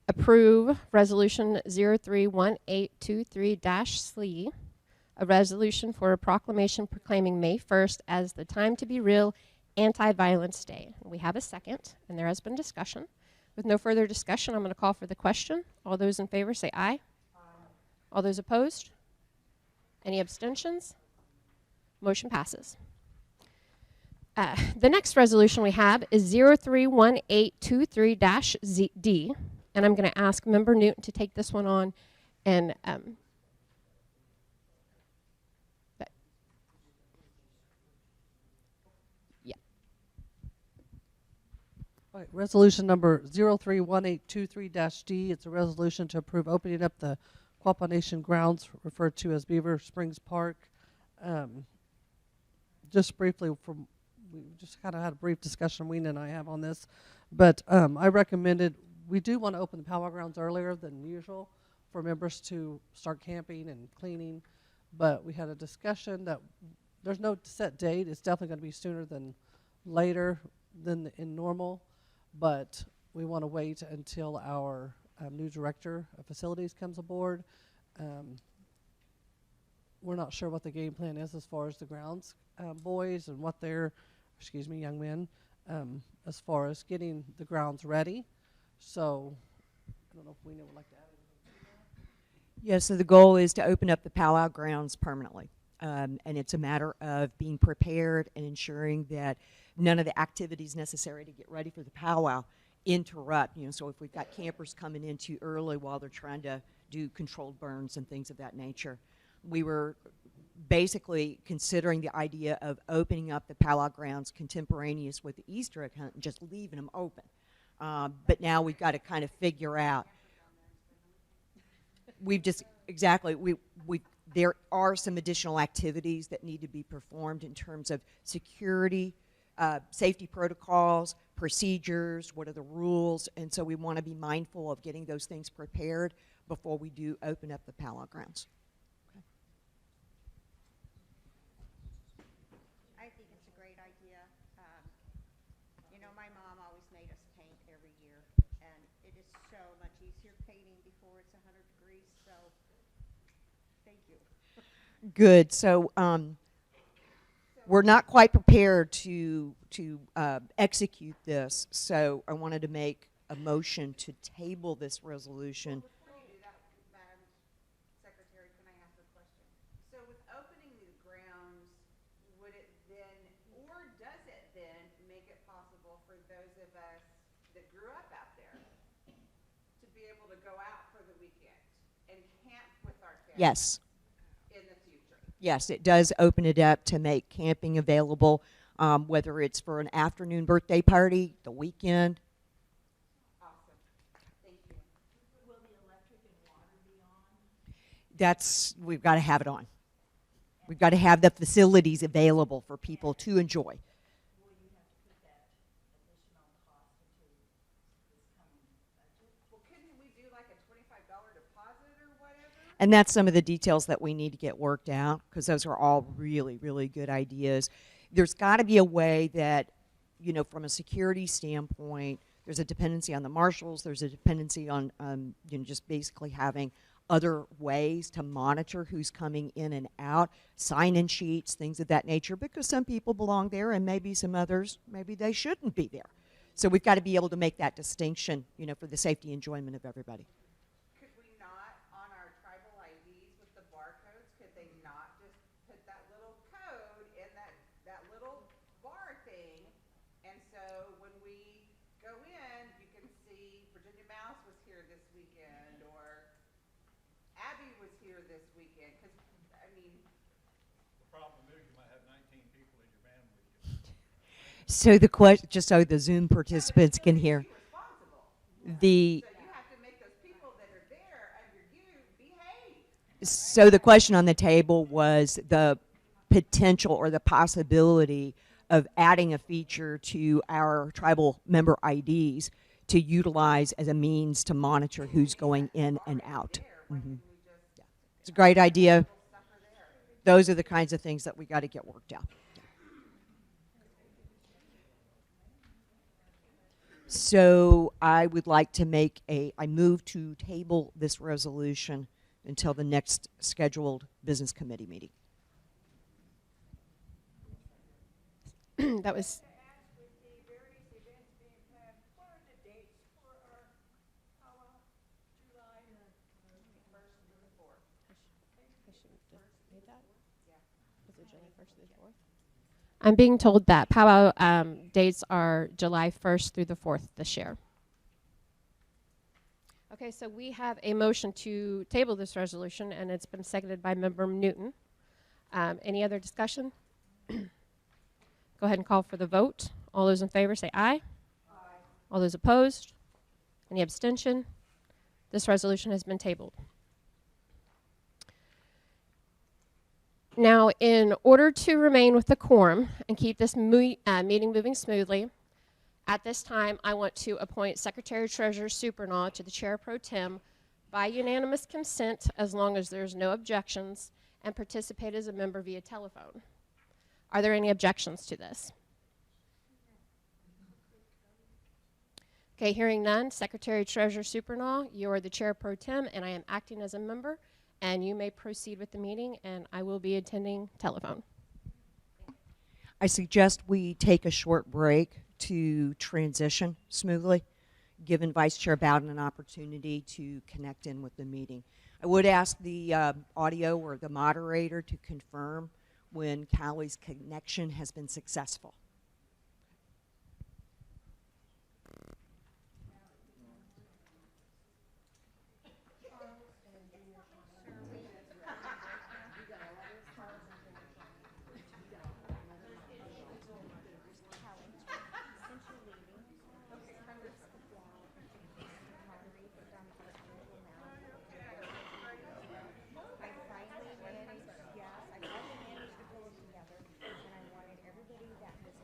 approve Resolution 031823-C, a resolution for a proclamation proclaiming May 1st as the Time to Be Real Anti-Violence Day. We have a second, and there has been discussion. With no further discussion, I'm going to call for the question. All those in favor say aye. All those opposed? Any abstentions? Motion passes. The next resolution we have is 031823-D, and I'm going to ask Member Newton to take this one on and All right, resolution number 031823-D. It's a resolution to approve opening up the Quapaw Nation grounds referred to as Beaver Springs Park. Just briefly, we just kind of had a brief discussion Weena and I have on this, but I recommended we do want to open the powwow grounds earlier than usual for members to start camping and cleaning, but we had a discussion that there's no set date. It's definitely going to be sooner than later than in normal, but we want to wait until our new director of facilities comes aboard. We're not sure what the game plan is as far as the grounds boys and what they're, young men, as far as getting the grounds ready. So I don't know if Weena would like to add anything. Yeah, so the goal is to open up the powwow grounds permanently. And it's a matter of being prepared and ensuring that none of the activities necessary to get ready for the powwow interrupt. So if we've got campers coming in too early while they're trying to do controlled burns and things of that nature, we were basically considering the idea of opening up the powwow grounds contemporaneous with the Easter egg hunt and just leaving them open. But now we've got to kind of figure out. There are some additional activities that need to be performed in terms of security, safety protocols, procedures, what are the rules, and so we want to be mindful of getting those things prepared before we do open up the powwow grounds. Okay. I think it's a great idea. My mom always made us paint every year, and it is so much easier painting before it's 100 degrees, so thank you. Good. So we're not quite prepared to execute this, so I wanted to make a motion to table this resolution. Well, before you do that, Madam Secretary, can I ask a question? So with opening the grounds, would it then, or does it then make it possible for those of us that grew up out there to be able to go out for the weekend and camp with our families? Yes. In the future? Yes, it does open it up to make camping available, whether it's for an afternoon birthday party, the weekend. Awesome. Thank you. Will the electric and water be on? We've got to have it on. We've got to have the facilities available for people to enjoy. Will you have to put that additional cost into this coming budget? Well, couldn't we do like a $25 deposit or whatever? And that's some of the details that we need to get worked out, because those are all really, really good ideas. There's got to be a way that, from a security standpoint, there's a dependency on the marshals. There's a dependency on, just basically having other ways to monitor who's coming in and out, sign-in sheets, things of that nature, because some people belong there and maybe some others, maybe they shouldn't be there. So we've got to be able to make that distinction, for the safety and enjoyment of everybody. Could we not, on our tribal IDs with the barcodes, could they not just put that little code in that little bar thing? And so when we go in, you can see Virginia Mouse was here this weekend, or Abby was here this weekend. Because, the problem is you might have 19 people in your van with you. So the question, just so the Zoom participants can hear, So the question on the table was the potential or the possibility of adding a feature to our tribal member IDs to utilize as a means to monitor who's going in and out. Mm-hmm. Yeah. It's a great idea. Those are the kinds of things that we got to get worked out. So I would like to I move to table this resolution until the next scheduled business committee meeting. That was. I'm being told that powwow dates are July 1st through the 4th this year. Okay, so we have a motion to table this resolution, and it's been seconded by Member Newton. Any other discussion? Go ahead and call for the vote. All those in favor say aye. Aye. All those opposed? Any abstention? This resolution has been tabled. Now, in order to remain with the quorum and keep this meeting moving smoothly, at this time, I want to appoint Secretary Treasurer Supernaw to the Chair Pro Tem by unanimous consent, as long as there's no objections, and participate as a member via telephone. Are there any objections to this? Okay, hearing none, Secretary Treasurer Supernaw, you are the Chair Pro Tem, and I am acting as a member, and you may proceed with the meeting, and I will be attending telephone. I suggest we take a short break to transition smoothly, giving Vice Chair Bowden an opportunity to connect in with the meeting. I would ask the audio or the moderator to confirm when Callie's connection has been successful. Yes, I finally managed to pull it together, and I wanted everybody that was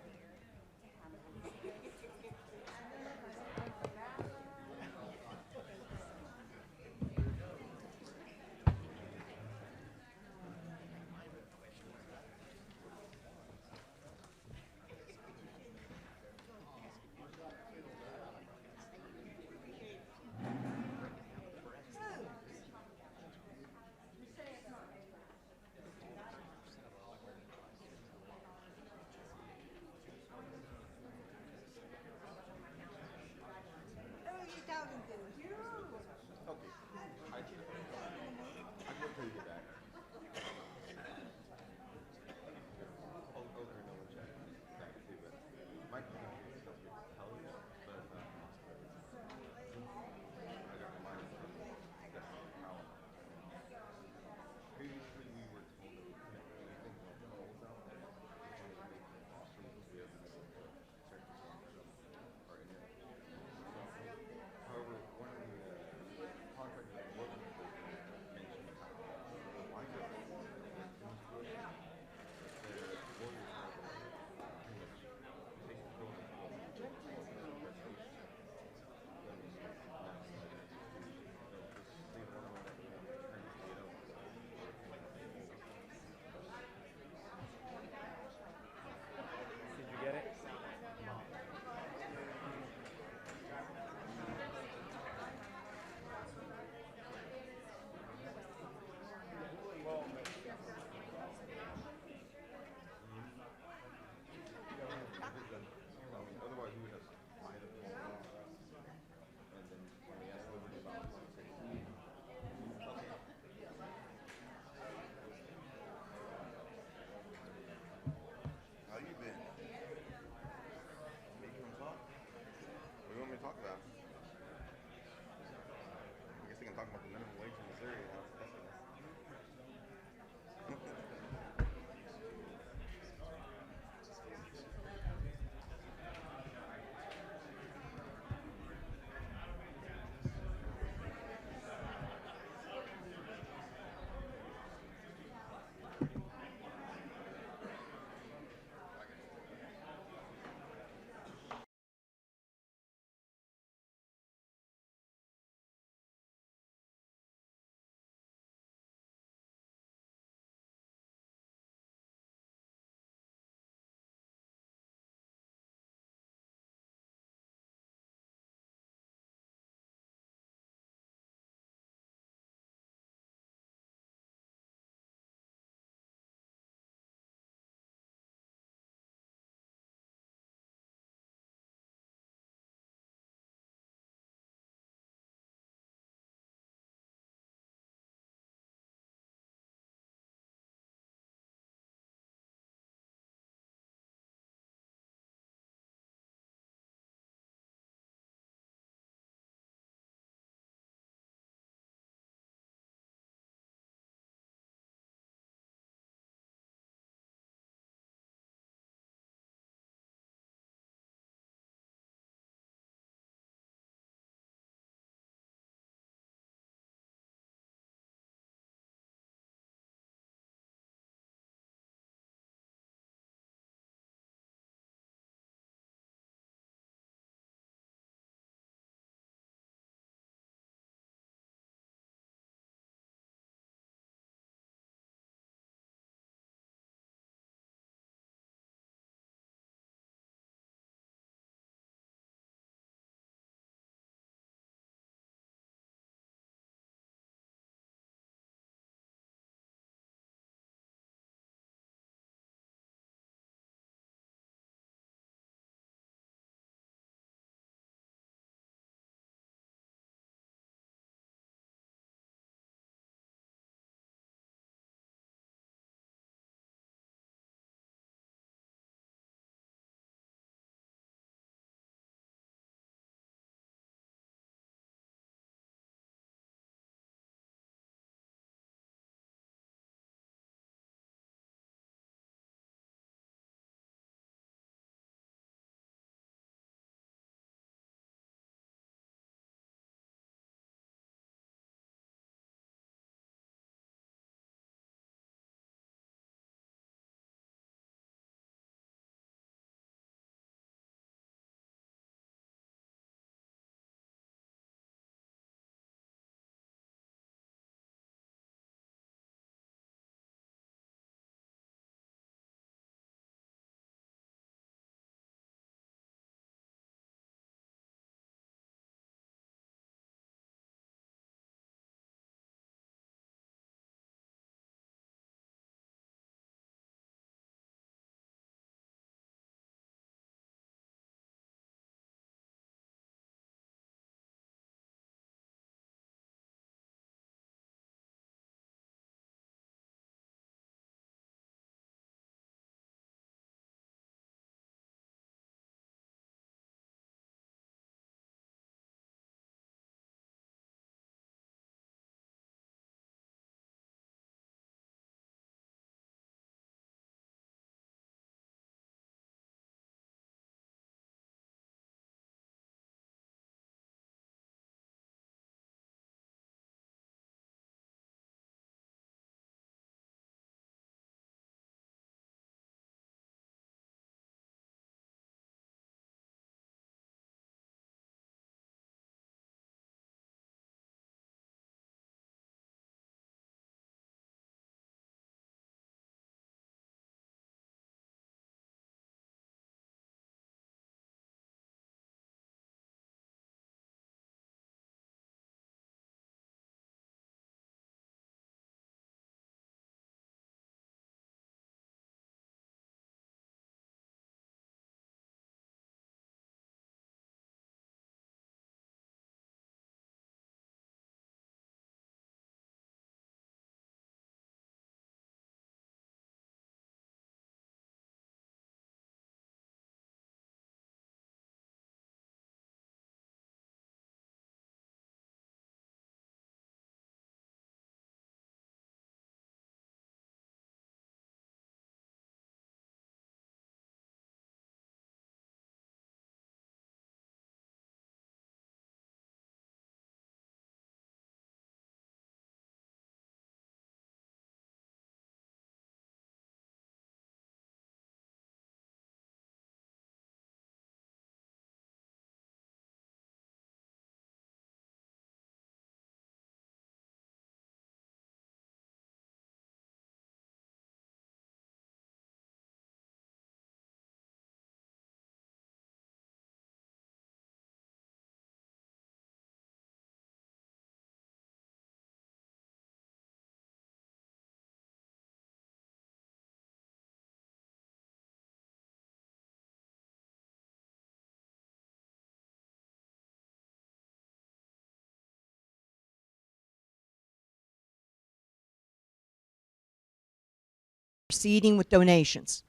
proceeding with donations.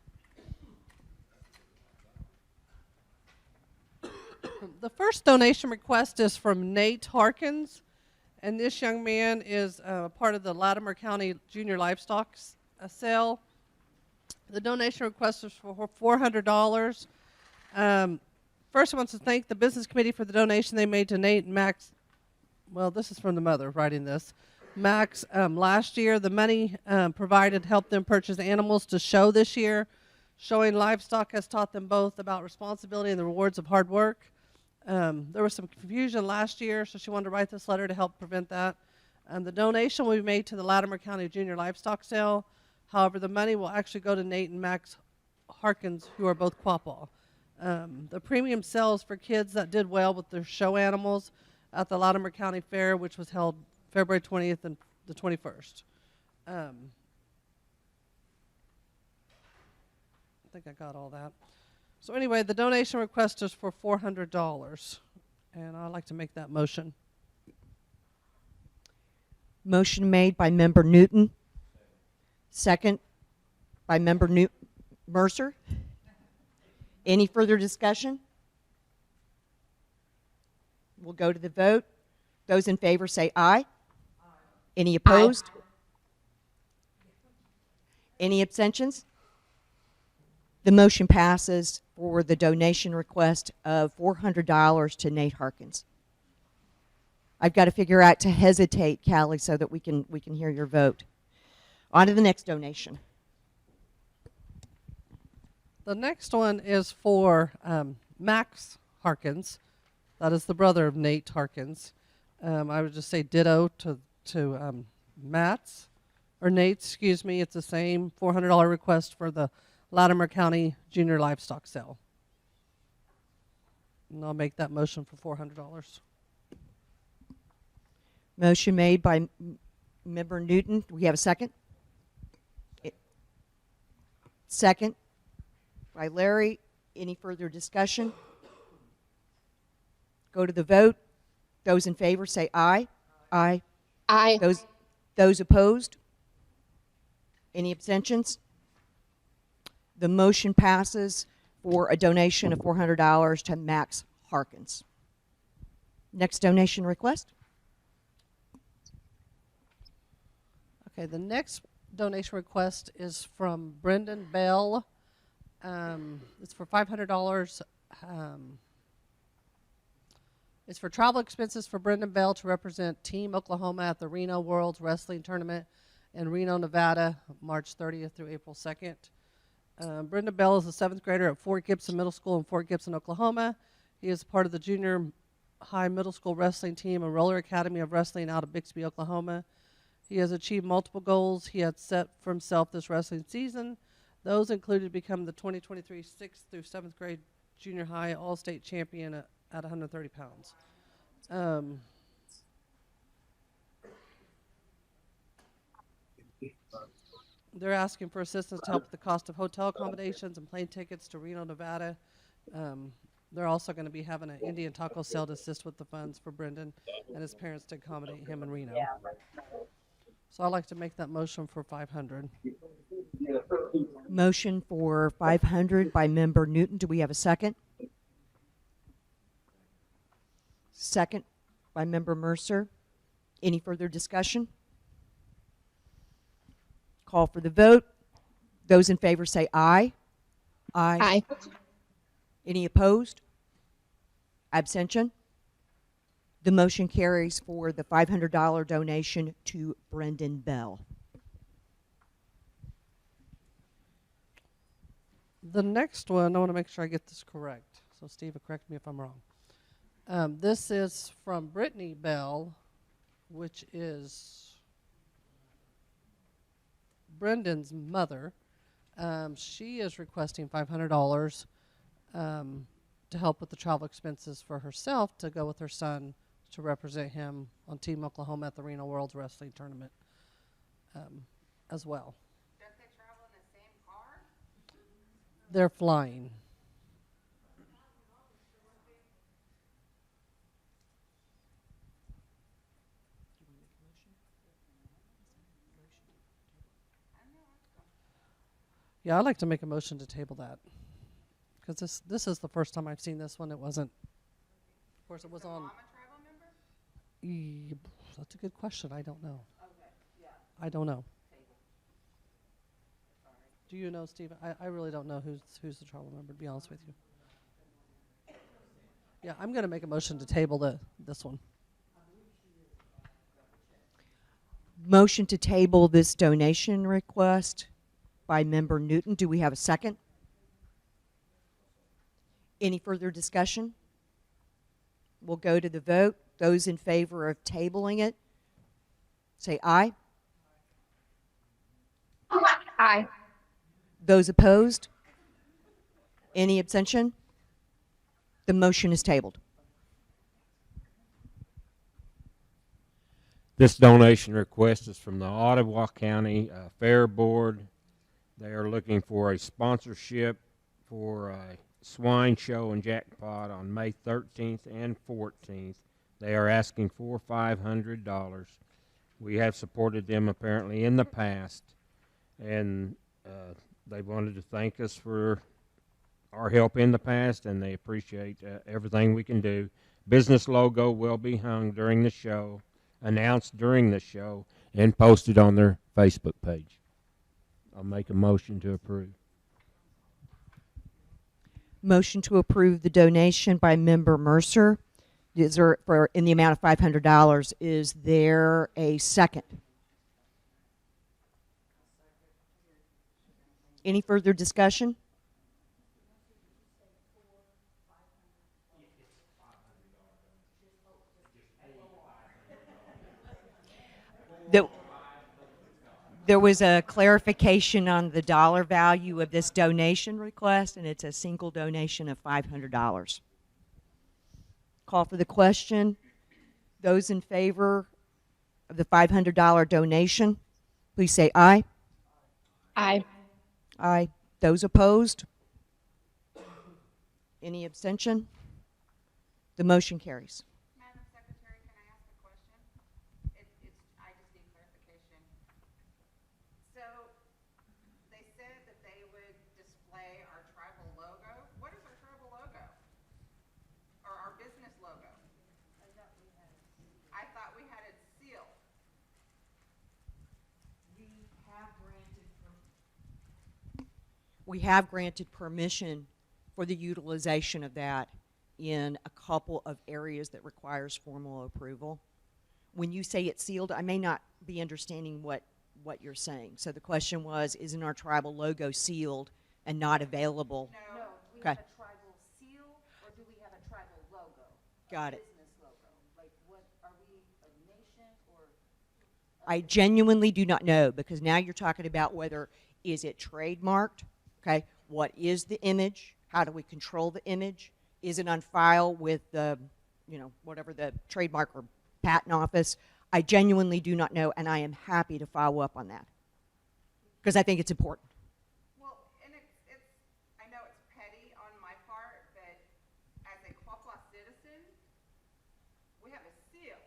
The first donation request is from Nate Harkins, and this young man is part of the Latimer County Junior Livestock sale. The donation request is for $400. First, I want to thank the business committee for the donation they made to Nate and Max. Well, this is from the mother writing this. Max, last year, the money provided helped them purchase animals to show this year. Showing livestock has taught them both about responsibility and the rewards of hard work. There was some confusion last year, so she wanted to write this letter to help prevent that. The donation will be made to the Latimer County Junior Livestock Sale. However, the money will actually go to Nate and Max Harkins, who are both Quapaw. The premium sales for kids that did well with their show animals at the Latimer County Fair, which was held February 20th and the 21st. I think I got all that. So anyway, the donation request is for $400, and I'd like to make that motion. Motion made by Member Newton. Second by Member Mercer. Any further discussion? We'll go to the vote. Those in favor say aye. Any opposed? Any abstentions? The motion passes for the donation request of $400 to Nate Harkins. I've got to figure out to hesitate, Callie, so that we can hear your vote. On to the next donation. The next one is for Max Harkins. That is the brother of Nate Harkins. I would just say ditto to Matt's, or Nate's, excuse me. It's the same $400 request for the Latimer County Junior Livestock Sale. And I'll make that motion for $400. Motion made by Member Newton. Do we have a second? Second by Larry. Any further discussion? Go to the vote. Those in favor say aye. Aye. Aye. Those opposed? Any abstentions? The motion passes for a donation of $400 to Max Harkins. Next donation request. Okay, the next donation request is from Brendan Bell. It's for $500. It's for travel expenses for Brendan Bell to represent Team Oklahoma at the Reno World Wrestling Tournament in Reno, Nevada, March 30th through April 2nd. Brendan Bell is a 7th grader at Fort Gibson Middle School in Fort Gibson, Oklahoma. He is part of the junior high middle school wrestling team and Roller Academy of Wrestling out of Bixby, Oklahoma. He has achieved multiple goals he had set for himself this wrestling season. Those included becoming the 2023 6th through 7th grade junior high all-state champion at 130 pounds. They're asking for assistance to help with the cost of hotel accommodations and plane tickets to Reno, Nevada. They're also going to be having an Indian taco sale to assist with the funds for Brendan and his parents to accommodate him in Reno. So I'd like to make that motion for $500. Motion for $500 by Member Newton. Do we have a second? Second by Member Mercer. Any further discussion? Call for the vote. Those in favor say aye. Aye. Aye. Any opposed? Abstention? The motion carries for the $500 donation to Brendan Bell. The next one, I want to make sure I get this correct. So Steve, correct me if I'm wrong. This is from Brittany Bell, which is Brendan's mother. She is requesting $500 to help with the travel expenses for herself to go with her son to represent him on Team Oklahoma at the Reno World Wrestling Tournament as well. Don't they travel in the same car? They're flying. Yeah, I'd like to make a motion to table that. Because this is the first time I've seen this one. It wasn't, of course, it was on. That's a good question. I don't know. I don't know. Do you know, Stephen? I really don't know who's the tribal member, to be honest with you. Yeah, I'm going to make a motion to table this one. Motion to table this donation request by member Newton. Do we have a second? Any further discussion? We'll go to the vote. Those in favor of tabling it, say aye. Aye. Those opposed? Any abstention? The motion is tabled. This donation request is from the Ottawa County Fair Board. They are looking for a sponsorship for a swine show and jackpot on May 13th and 14th. They are asking for $500. We have supported them apparently in the past, and they wanted to thank us for our help in the past, and they appreciate everything we can do. Business logo will be hung during the show, announced during the show, and posted on their Facebook page. I'll make a motion to approve. Motion to approve the donation by member Mercer is there for in the amount of $500. Is there a second? Any further discussion? There was a clarification on the dollar value of this donation request, and it's a single donation of $500. Call for the question. Those in favor of the $500 donation, please say aye. Aye. Aye. Those opposed? Any abstention? The motion carries. Madam Secretary, can I ask a question? I just need clarification. So they said that they would display our tribal logo. What is our tribal logo? Or our business logo? I thought we had it sealed. We have granted permission for the utilization of that in a couple of areas that requires formal approval. When you say it's sealed, I may not be understanding what you're saying. So the question was, isn't our tribal logo sealed and not available? No, we Okay. have a tribal seal, or do we have a tribal logo? Got it. Business logo. Like, what, are we a nation or? I genuinely do not know, because now you're talking about whether is it trademarked, okay? What is the image? How do we control the image? Is it on file with the, whatever the trademark or patent office? I genuinely do not know, and I am happy to follow up on that, because I think it's important. Well, and I know it's petty on my part, but as a Quapaw citizen, we have a seal.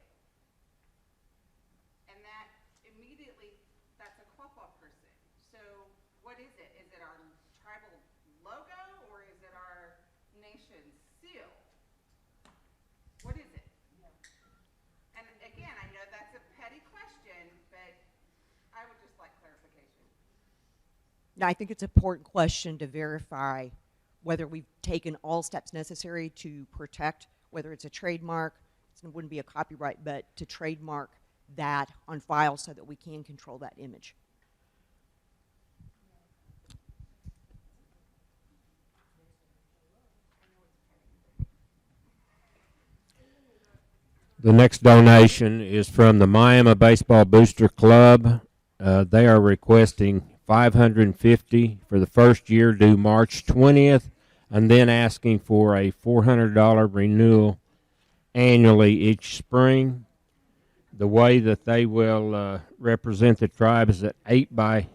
And that immediately, that's a Quapaw person. So what is it? Is it our tribal logo, or is it our nation's seal? What is it? And again, I know that's a petty question, but I would just like clarification. Now, I think it's an important question to verify whether we've taken all steps necessary to protect, whether it's a trademark, it wouldn't be a copyright, but to trademark that on file so that we can control that image. The next donation is from the Miami Baseball Booster Club. They are requesting $550 for the first year due March 20th, and then asking for a $400 renewal annually each spring. The way that they will represent the tribe is an 8 by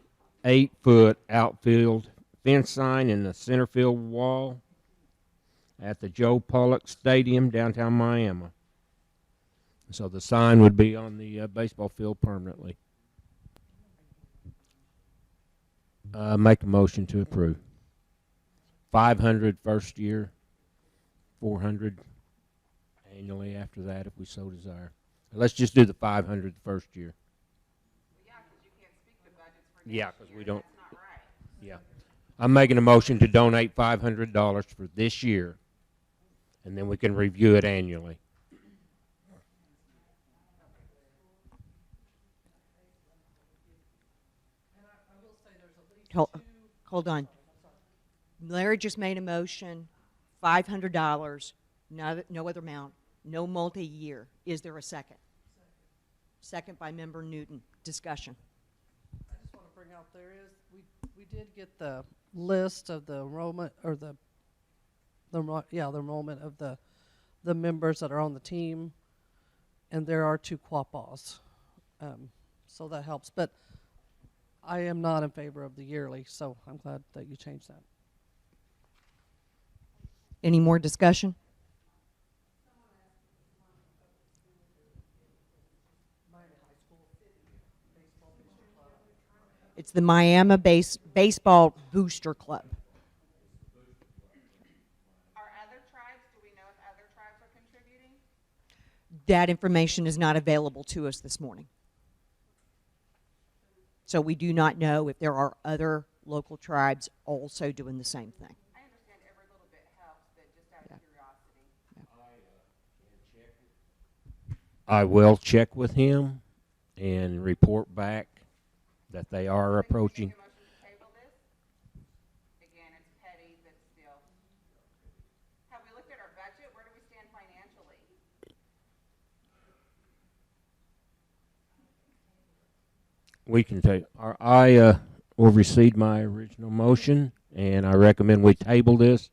8 foot outfield fence sign in the center field wall at the Joe Pollock Stadium, downtown Miami. So the sign would be on the baseball field permanently. Make a motion to approve. 500 first year, 400 annually after that if we so desire. Let's just do the 500 the first year. Yeah, because you can't speak to budgets for Yeah, next because year. we don't. That's not right. Yeah. I'm making a motion to donate $500 for this year, and then we can review it annually. Hold on. Larry just made a motion, $500, no other amount, no multi-year. Is there a second? Second by member Newton. Discussion. I just want to bring out we did get the list of the enrollment or the enrollment of the members that are on the team, and there are 2 Quapaws, so that helps. But I am not in favor of the yearly, so I'm glad that you changed that. Any more discussion? It's the Miami Baseball Booster Club. Are other tribes, do we know if other tribes are contributing? That information is not available to us this morning. So we do not know if there are other local tribes also doing the same thing. I understand every little bit helps, but just out of curiosity. I will check with him and report back that they are approaching. Again, it's petty, but still. Have we looked at our budget? Where do we stand financially? We can take. I will recede my original motion, and I recommend we table this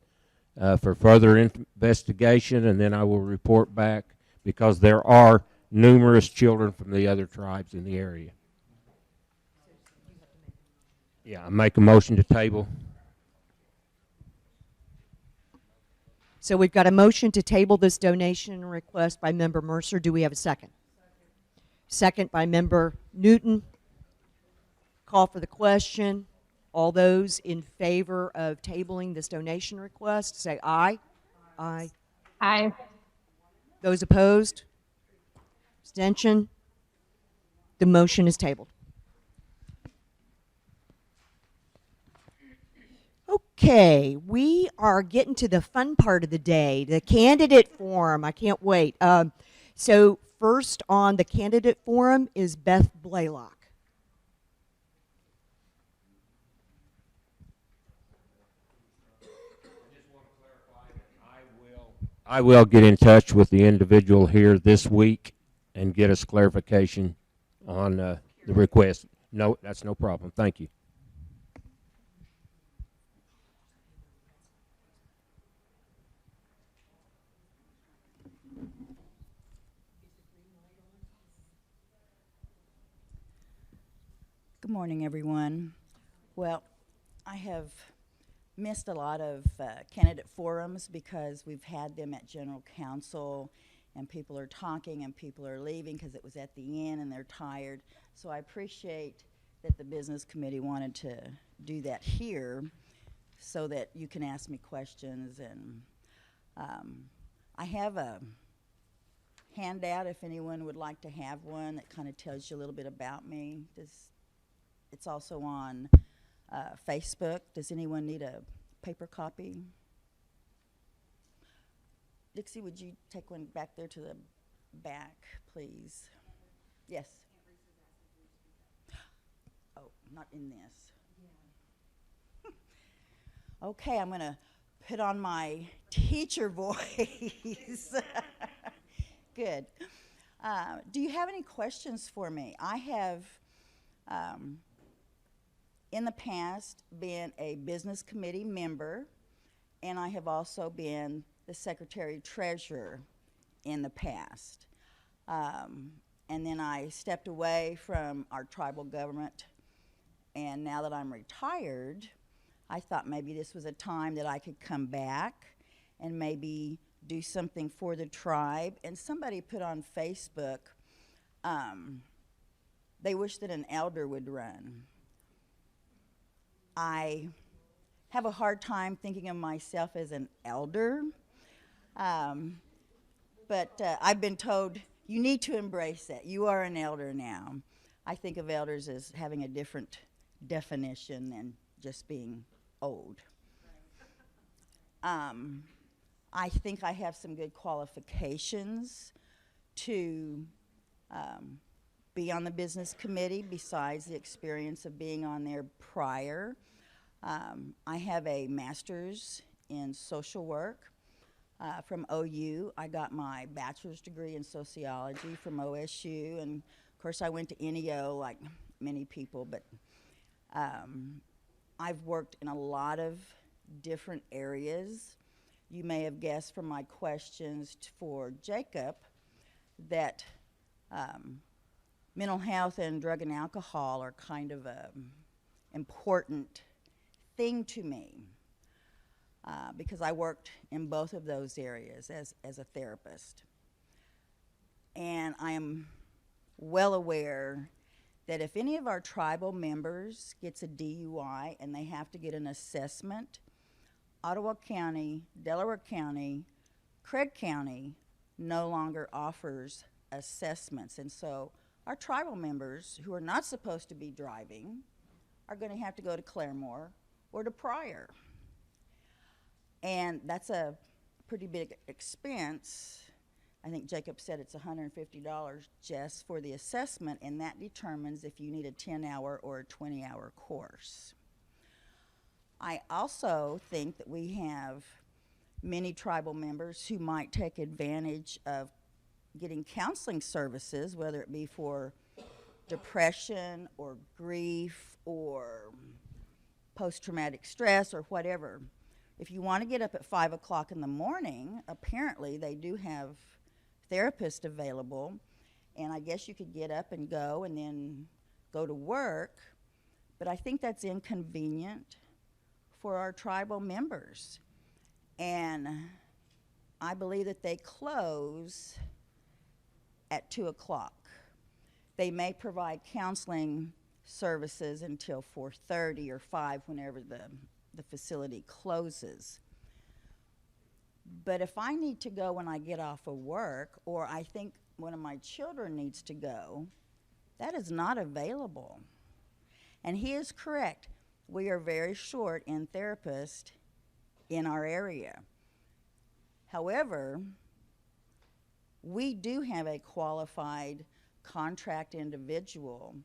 for further investigation, and then I will report back because there are numerous children from the other tribes in the area. Yeah, I make a motion to table. So we've got a motion to table this donation request by member Mercer. Do we have a second? Second by member Newton. Call for the question. All those in favor of tabling this donation request, say aye. Aye. Aye. Those opposed? Abstention? The motion is tabled. Okay, we are getting to the fun part of the day, the candidate forum. I can't wait. So first on the candidate forum is Beth Blaylock. I will get in touch with the individual here this week and get us clarification on the request. No, that's no problem. Thank you. Good morning, everyone. Well, I have missed a lot of candidate forums because we've had them at General Council and people are talking and people are leaving because it was at the end and they're tired. So I appreciate that the business committee wanted to do that here so that you can ask me questions. And I have a handout if anyone would like to have one that kind of tells you a little bit about me. It's also on Facebook. Does anyone need a paper copy? Dixie, would you take one back there to the back, please? Yes. Oh, not in this. Okay, I'm going to put on my teacher voice. Good. Do you have any questions for me? I have in the past been a business committee member, and I have also been the secretary treasurer in the past. And then I stepped away from our tribal government, and now that I'm retired, I thought maybe this was a time that I could come back and maybe do something for the tribe. And somebody put on Facebook, they wish that an elder would run. I have a hard time thinking of myself as an elder, but I've been told you need to embrace that. You are an elder now. I think of elders as having a different definition than just being old. I think I have some good qualifications to be on the business committee besides the experience of being on there prior. I have a master's in social work from OU. I got my bachelor's degree in sociology from OSU, and of course I went to NEO like many people, but I've worked in a lot of different areas. You may have guessed from my questions for Jacob that mental health and drug and alcohol are kind of a important thing to me because I worked in both of those areas as a therapist. And I am well aware that if any of our tribal members gets a DUI and they have to get an assessment, Ottawa County, Delaware County, Craig County no longer offers assessments. And so our tribal members who are not supposed to be driving are going to have to go to Claremore or to Pryor. And that's a pretty big expense. I think Jacob said it's $150 just for the assessment, and that determines if you need a 10-hour or a 20-hour course. I also think that we have many tribal members who might take advantage of getting counseling services, whether it be for depression or grief or post-traumatic stress or whatever. If you want to get up at 5 o'clock in the morning, apparently they do have therapists available, and I guess you could get up and then go to work, but I think that's inconvenient for our tribal members. And I believe that they close at 2 o'clock. They may provide counseling services until 4:30 or 5 whenever the facility closes. But if I need to go when I get off of work, or I think one of my children needs to go, that is not available. And he is correct. We are very short in therapists in our area. However, we do have a qualified contract individual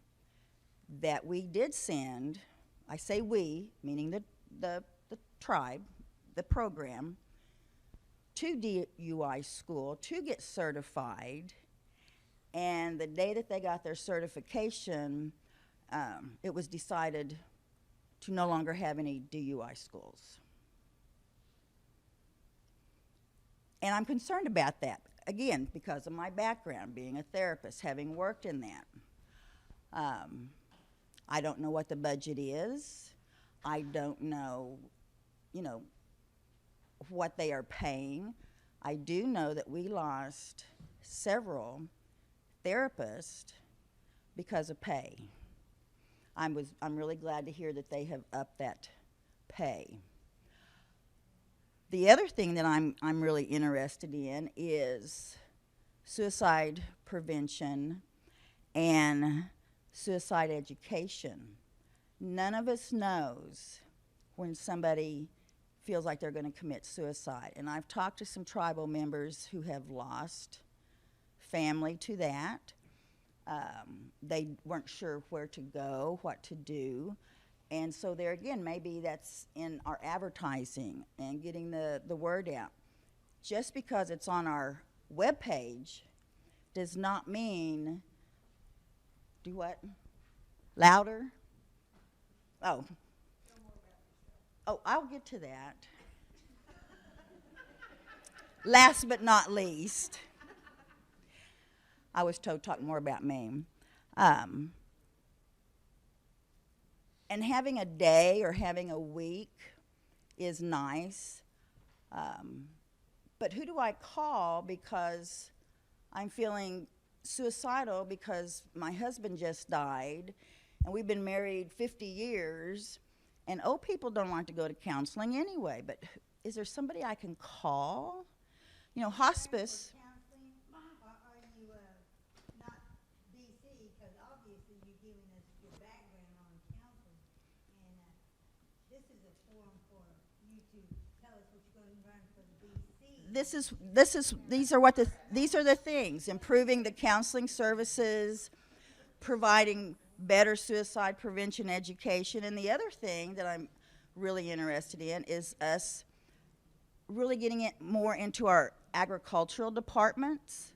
that we did send, I say we, meaning the tribe, the program, to DUI school to get certified. And the day that they got their certification, it was decided to no longer have any DUI schools. And I'm concerned about that, again, because of my background, being a therapist, having worked in that. I don't know what the budget is. I don't know, what they are paying. I do know that we lost several therapists because of pay. I'm really glad to hear that they have upped that pay. The other thing that I'm really interested in is suicide prevention and suicide education. None of us knows when somebody feels like they're going to commit suicide. And I've talked to some tribal members who have lost family to that. They weren't sure where to go, what to do. And so there again, maybe that's in our advertising and getting the word out. Just because it's on our webpage does not mean, do what? Louder? Oh. Oh, I'll get to that. Last but not least, I was told to talk more about me. And having a day or having a week is nice. But who do I call because I'm feeling suicidal because my husband just died and we've been married 50 years And old people don't like to go to counseling anyway, but is there somebody I can call? You know, hospice. Are you not BC? Because obviously you're giving us your background on counseling, and this is a forum for you to tell us what you're going to run for the BC. These are the things: improving the counseling services, providing better suicide prevention education, and the other thing that I'm really interested in is us really getting it more into our agricultural departments,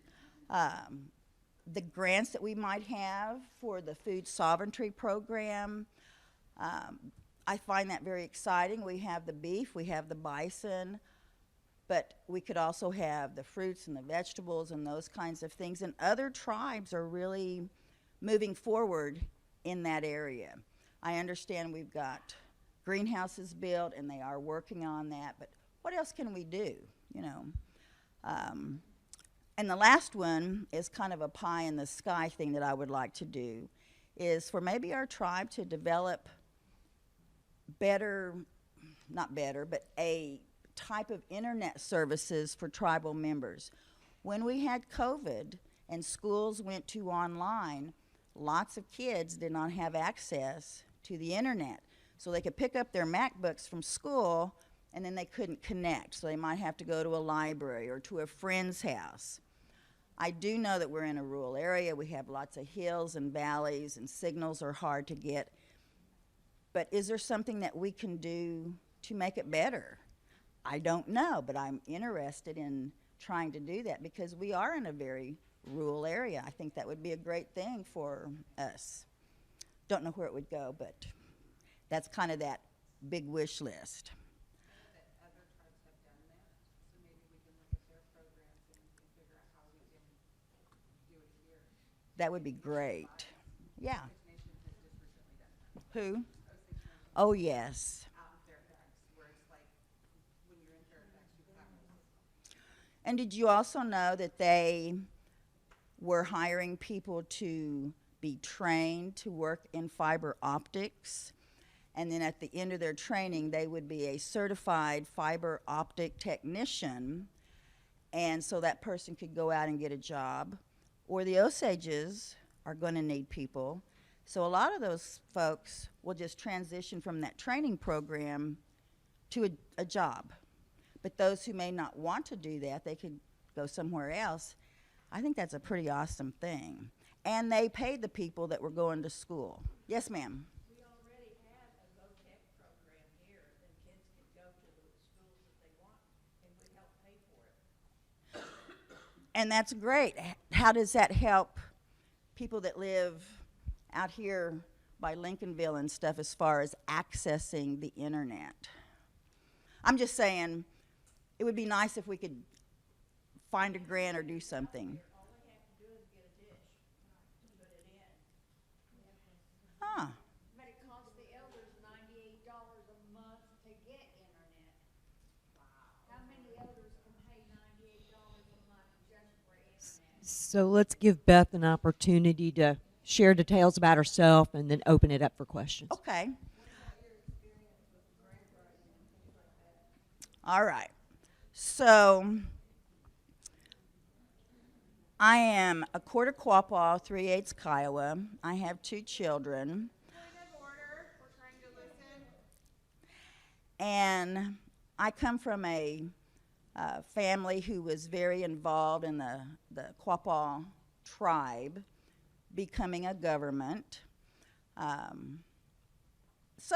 the grants that we might have for the food sovereignty program. I find that very exciting. We have the beef, we have the bison, but we could also have the fruits and the vegetables and those kinds of things. And other tribes are really moving forward in that area. I understand we've got greenhouses built and they are working on that, but what else can we do, you know? And the last one is kind of a pie in the sky thing that I would like to do, is for maybe our tribe to develop not better, but a type of internet services for tribal members. When we had COVID and schools went to online, lots of kids did not have access to the internet. So they could pick up their MacBooks from school and then they couldn't connect. So they might have to go to a library or to a friend's house. I do know that we're in a rural area. We have lots of hills and valleys and signals are hard to get. But is there something that we can do to make it better? I don't know, but I'm interested in trying to do that because we are in a very rural area. I think that would be a great thing for us. Don't know where it would go, but that's kind of that big wish list. That would be great. Yeah. Who? Oh, yes. And did you also know that they were hiring people to be trained to work in fiber optics? And then at the end of their training, they would be a certified fiber optic technician. And so that person could go out and get a job. Or the Osages are going to need people. So a lot of those folks will just transition from that training program to a job. But those who may not want to do that, they could go somewhere else. I think that's a pretty awesome thing. And they paid the people that were going to school. Yes, ma'am. We already have a Go-Tech program here, and kids can go to the schools that they want, and we help pay for it. And that's great. How does that help people that live out here by Lincolnville and stuff as far as accessing the internet? I'm just saying, it would be nice if we could find a grant or do something. All they have to do is get a dish to put it in. Huh. But it costs the elders $98 a month to get internet. Wow. How many elders can pay $98 a month just for internet? So let's give Beth an opportunity to share details about herself and then open it up for questions. Okay. All right. So I am a quarter Quapaw, 3/8 Kiowa. I have 2 children. And I come from a family who was very involved in the Quapaw tribe becoming a government. Some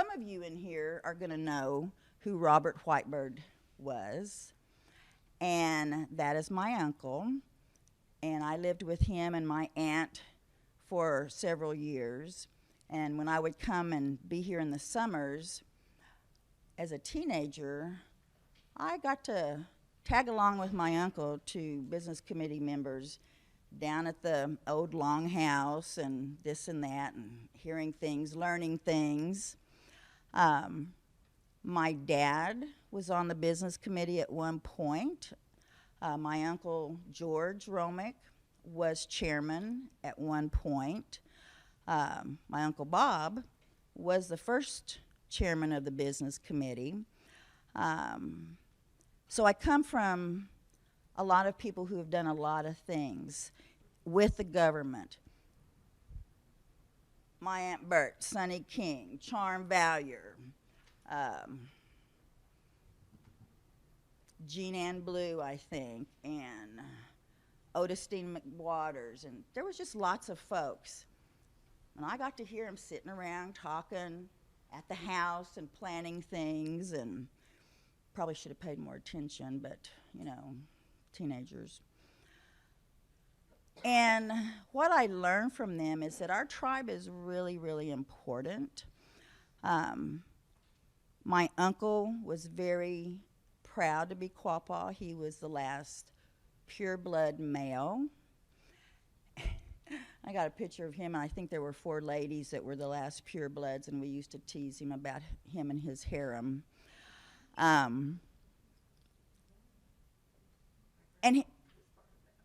of you in here are going to know who Robert Whitebird was, and that is my uncle. And I lived with him and my aunt for several years. And when I would come and be here in the summers, as a teenager, I got to tag along with my uncle to business committee members down at the old longhouse and this and that, and hearing things, learning things. My dad was on the business committee at one point. My uncle George Romick was chairman at one point. My uncle Bob was the first chairman of the business committee. So I come from a lot of people who have done a lot of things with the government. My Aunt Bert, Sonny King, Charm Vallier, Jean Ann Blue, I think, and Otis-Dean McWaters, and there was just lots of folks. And I got to hear them sitting around talking at the house and planning things, and probably should have paid more attention, but, you know, teenagers. And what I learned from them is that our tribe is really, really important. My uncle was very proud to be Quapaw. He was the last pure-blood male. I got a picture of him, and I think there were 4 ladies that were the last purebloods, and we used to tease him about him and his harem. And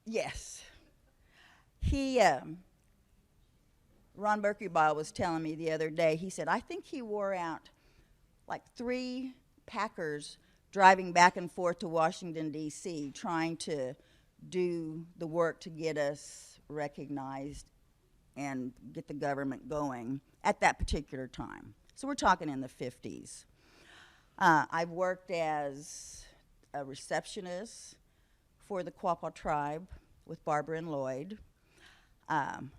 yes. Ron Berkeybaugh was telling me the other day, he said, I think he wore out like 3 Packers driving back and forth to Washington, D.C., trying to do the work to get us recognized and get the government going at that particular time. So we're talking in the 50s. I've worked as a receptionist for the Quapaw tribe with Barbara and Lloyd.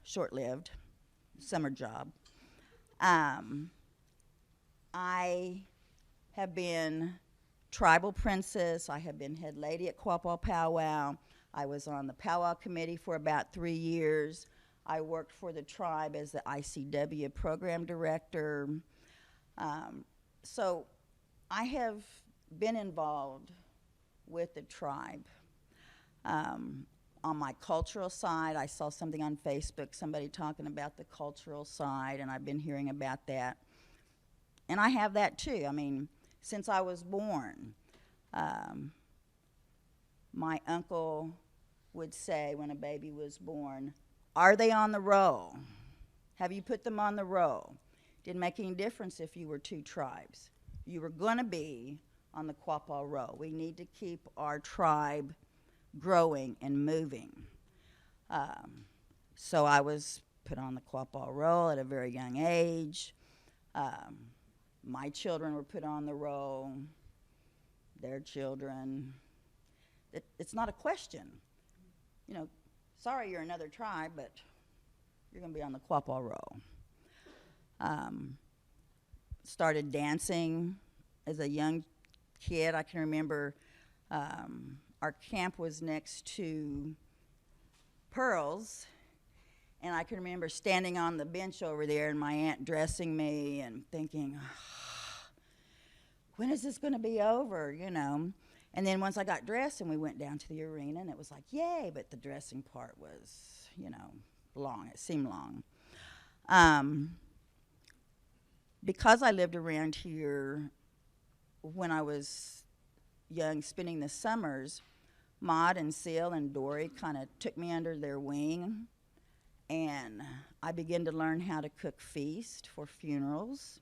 Short-lived, summer job. I have been tribal princess. I have been head lady at Quapaw Powwow. I was on the powwow committee for about 3 years. I worked for the tribe as the ICW program director. So I have been involved with the tribe. On my cultural side, I saw something on Facebook, somebody talking about the cultural side, and I've been hearing about that. And I have that too. I mean, since I was born, my uncle would say when a baby was born, are they on the roll? Have you put them on the roll? Didn't make any difference if you were 2 tribes. You were going to be on the Quapaw roll. We need to keep our tribe growing and moving. So I was put on the Quapaw roll at a very young age. My children were put on the roll, their children. It's not a question. You know, sorry you're another tribe, but you're going to be on the Quapaw roll. Started dancing as a young kid. I can remember our camp was next to Pearl's, and I can remember standing on the bench over there and my aunt dressing me and thinking, when is this going to be over, you know? And then once I got dressed and we went down to the arena, and it was like, yay, but the dressing part was, you know, long. It seemed long. Because I lived around here when I was young, spending the summers, Maud and Seal and Dory kind of took me under their wing, and I began to learn how to cook feast for funerals.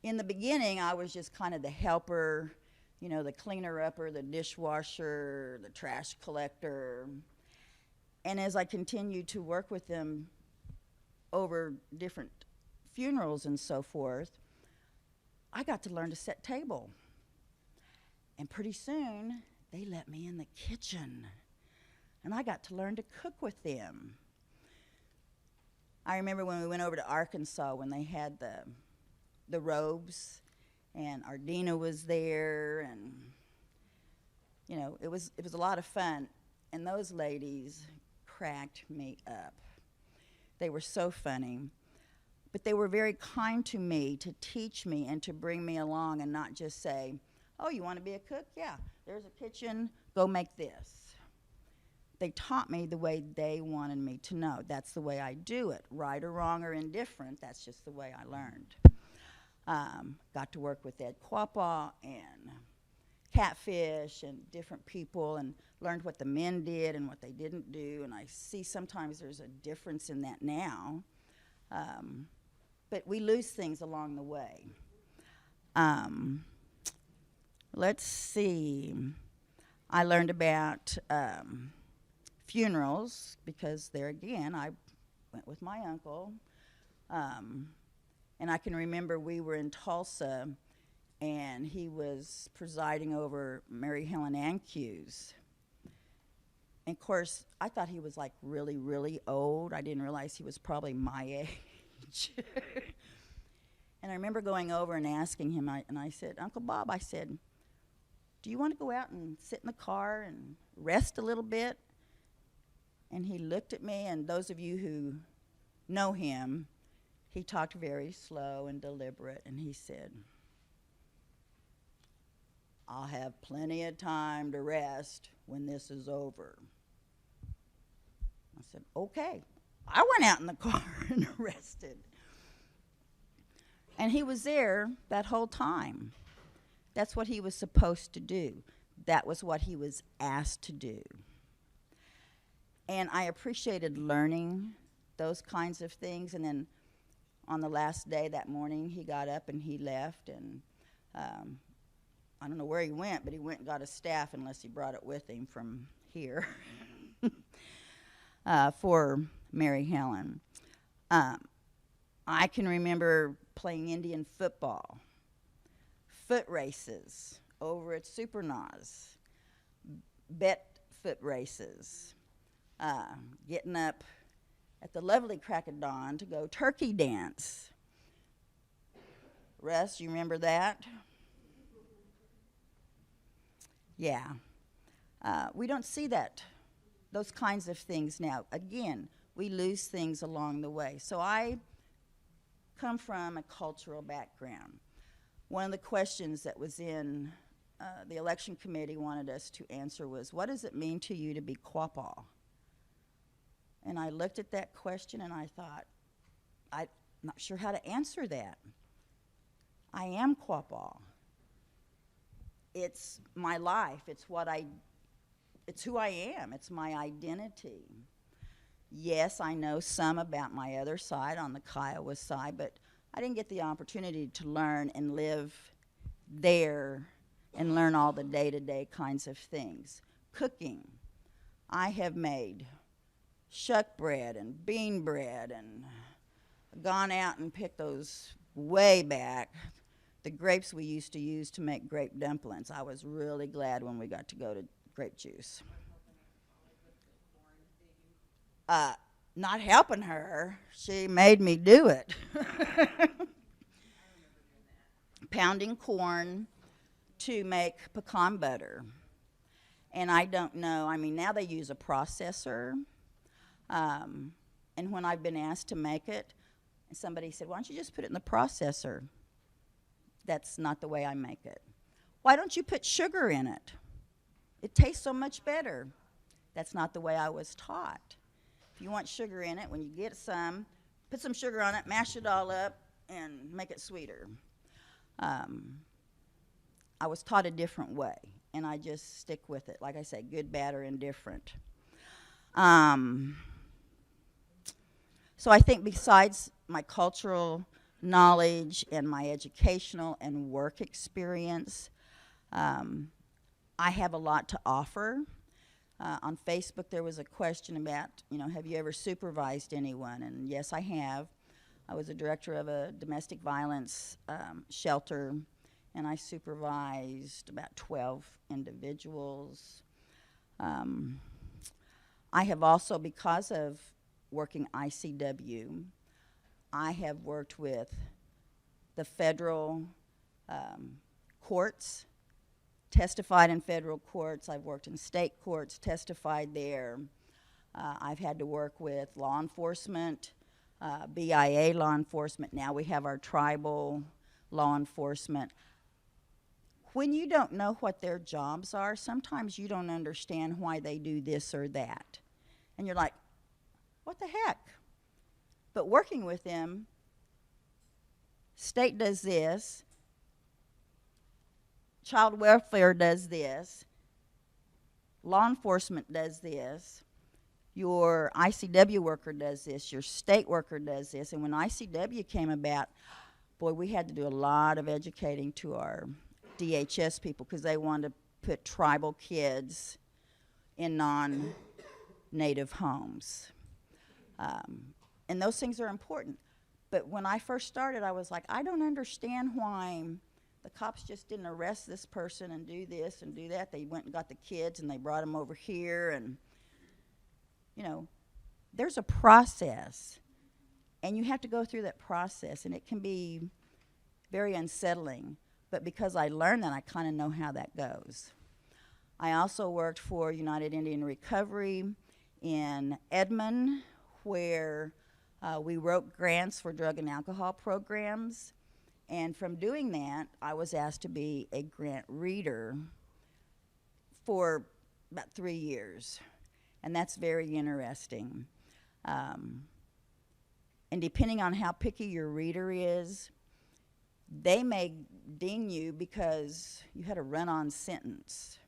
In the beginning, I was just kind of the helper, you know, the cleaner-upper, the dishwasher, the trash collector. And as I continued to work with them over different funerals and so forth, I got to learn to set table. And pretty soon, they let me in the kitchen, and I got to learn to cook with them. I remember when we went over to Arkansas when they had the robes, and Ardina was there, and you know, it was a lot of fun. And those ladies cracked me up. They were so funny, but they were very kind to me to teach me and to bring me along and not just say, oh, you want to be a cook? Yeah, there's a kitchen, go make this. They taught me the way they wanted me to know. That's the way I do it. Right or wrong or indifferent, that's just the way I learned. Got to work with Ed Quapaw and Catfish and different people, and learned what the men did and what they didn't do, and I see sometimes there's a difference in that now. but we lose things along the way. Let's see. I learned about funerals because there again, I went with my uncle. And I can remember we were in Tulsa, and he was presiding over Mary Helen Ancu's. And of course, I thought he was like really, really old. I didn't realize he was probably my age. And I remember going over and asking him, and I said, Uncle Bob, I said, do you want to go out and sit in the car and rest a little bit? And he looked at me, and those of you who know him, he talked very slow and deliberate, and he said, I'll have plenty of time to rest when this is over. I said, okay. I went out in the car and rested. And he was there that whole time. That's what he was supposed to do. That was what he was asked to do. And I appreciated learning those kinds of things. And then on the last day that morning, he got up and he left. And I don't know where he went, but he went and got a staff, unless he brought it with him from here, for Mary Helen. I can remember playing Indian football, foot races over at Supernaws, bet foot races, getting up at the lovely crack of dawn to go turkey dance. Russ, you remember that? Yeah. We don't see those kinds of things now. Again, we lose things along the way. So I come from a cultural background. One of the questions that was in the election committee wanted us to answer was, what does it mean to you to be Quapaw? And I looked at that question and I thought, I'm not sure how to answer that. I am Quapaw. It's my life. It's who I am. It's my identity. Yes, I know some about my other side, on the Kiowa side, but I didn't get the opportunity to learn and live there and learn all the day-to-day kinds of things. Cooking. I have made shuck bread and bean bread and gone out and picked those way back, the grapes we used to use to make grape dumplings. I was really glad when we got to go to grape juice. Not helping her, she made me do it. Pounding corn to make pecan butter. And I don't know, I mean, now they use a processor. And when I've been asked to make it, somebody said, why don't you just put it in the processor? That's not the way I make it. Why don't you put sugar in it? It tastes so much better. That's not the way I was taught. If you want sugar in it, when you get some, put some sugar on it, mash it all up, and make it sweeter. I was taught a different way, and I just stick with it. Like I say, good, bad, or indifferent. So I think besides my cultural knowledge and my educational and work experience, I have a lot to offer. On Facebook, there was a question about, have you ever supervised anyone? And yes, I have. I was a director of a domestic violence shelter, and I supervised about 12 individuals. I have also, because of working ICW, I have worked with the federal courts, testified in federal courts. I've worked in state courts, testified there. I've had to work with law enforcement, BIA law enforcement. Now we have our tribal law enforcement. When you don't know what their jobs are, sometimes you don't understand why they do this or that. And you're like, what the heck? But working with them, state does this, child welfare does this, law enforcement does this, your ICW worker does this, your state worker does this. And when ICW came about, boy, we had to do a lot of educating to our DHS people because they wanted to put tribal kids in non-native homes. And those things are important. But when I first started, I was like, I don't understand why the cops just didn't arrest this person and do this and do that. They went and got the kids and they brought them over here. And, you know, there's a process. And you have to go through that process. And it can be very unsettling. But because I learned that, I kind of know how that goes. I also worked for United Indian Recovery in Edmond, where we wrote grants for drug and alcohol programs. And from doing that, I was asked to be a grant reader for about 3 years. And that's very interesting. And depending on how picky your reader is, they may ding you because you had a run-on sentence.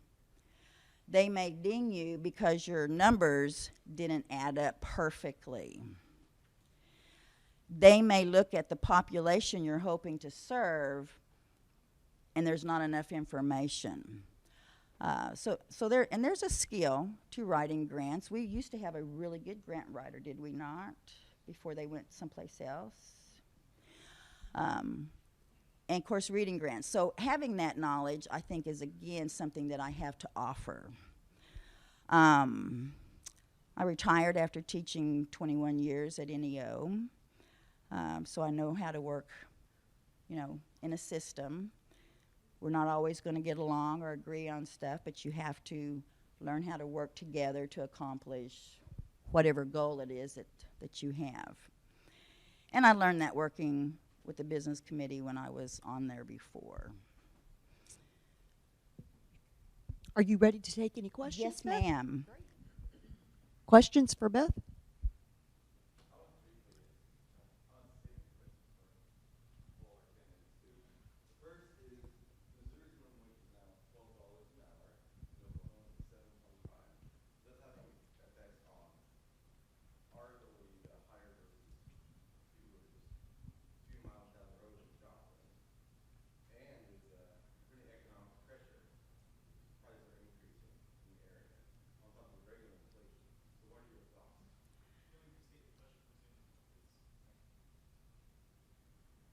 They may ding you because your numbers didn't add up perfectly. They may look at the population you're hoping to serve, and there's not enough information. There's a skill to writing grants. We used to have a really good grant writer, did we not, before they went someplace else? And of course, reading grants. So having that knowledge, I think, is again something that I have to offer. I retired after teaching 21 years at NEO. So I know how to work, you know, in a system. We're not always going to get along or agree on stuff, but you have to learn how to work together to accomplish whatever goal it is that you have. And I learned that working with the business committee when I was on there before. Are you ready to take any questions? Yes, Beth? ma'am. Questions for Beth?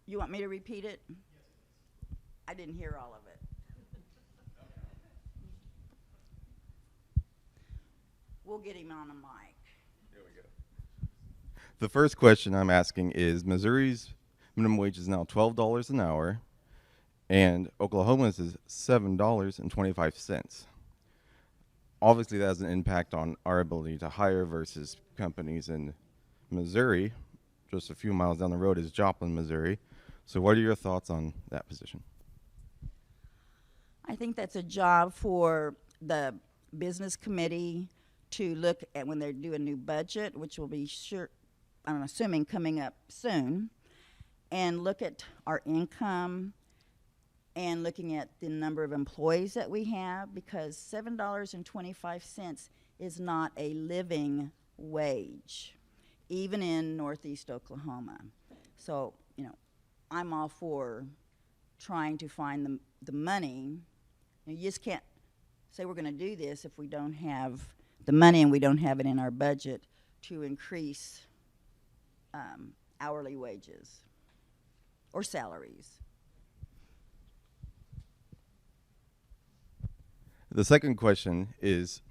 You want me to repeat it? Yes. I didn't hear all of it. We'll get him on a mic. There we go. The first question I'm asking is, Missouri's minimum wage is now $12 an hour, and Oklahoma's is $7.25. Obviously, that has an impact on our ability to hire versus companies in Missouri. Just a few miles down the road is Joplin, Missouri. So what are your thoughts on that position? I think that's a job for the business committee to look at when they do a new budget, which will be I'm assuming coming up soon, and look at our income and looking at the number of employees that we have, because $7.25 is not a living wage, even in Northeast Oklahoma. So, you know, I'm all for trying to find the money. You just can't say we're going to do this if we don't have the money and we don't have it in our budget to increase hourly wages or salaries. The second question is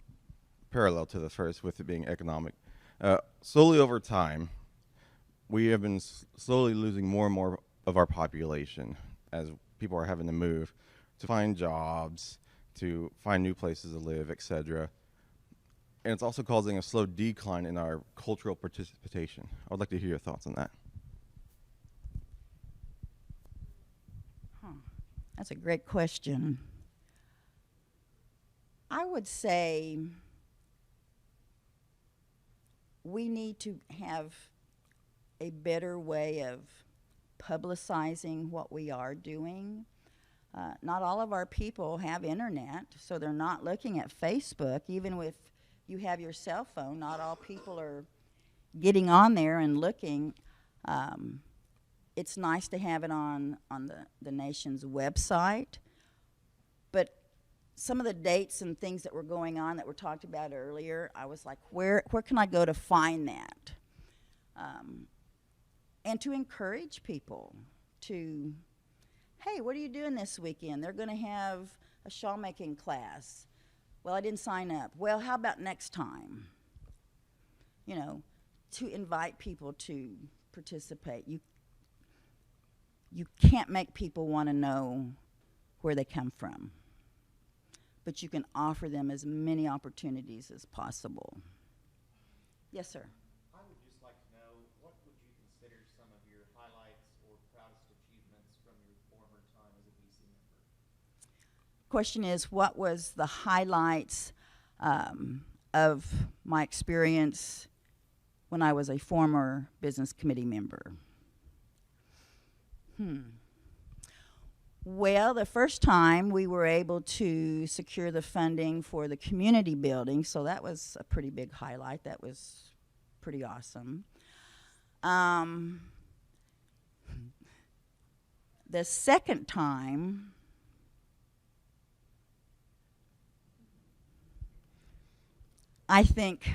parallel to the first, with it being economic. Slowly over time, we have been slowly losing more and more of our population as people are having to move to find jobs, to find new places to live, etc. And it's also causing a slow decline in our cultural participation. I would like to hear your thoughts on that. That's a great question. I would say we need to have a better way of publicizing what we are doing. Not all of our people have internet, so they're not looking at Facebook, even with you have your cell phone. Not all people are getting on there and looking. It's nice to have it on the nation's website. But some of the dates and things that were going on that were talked about earlier, I was like, where can I go to find that? And to encourage people to, hey, what are you doing this weekend? They're going to have a shawl making class. Well, I didn't sign up. Well, how about next time? You know, to invite people to participate. You can't make people want to know where they come from, but you can offer them as many opportunities as possible. Yes, sir. I would just like to know, what would you consider some of your highlights or proudest achievements from your former time as a BC member? Question is, what was the highlights of my experience when I was a former business committee member? Well, the first time we were able to secure the funding for the community building, so that was a pretty big highlight. That was pretty awesome. The second time, I think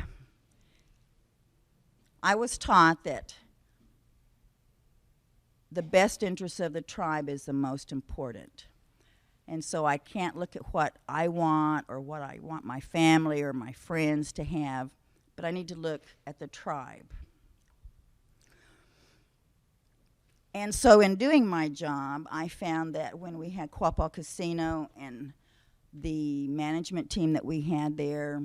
I was taught that the best interest of the tribe is the most important. And so I can't look at what I want or what I want my family or my friends to have, but I need to look at the tribe. And so in doing my job, I found that when we had Quapaw Casino and the management team that we had there,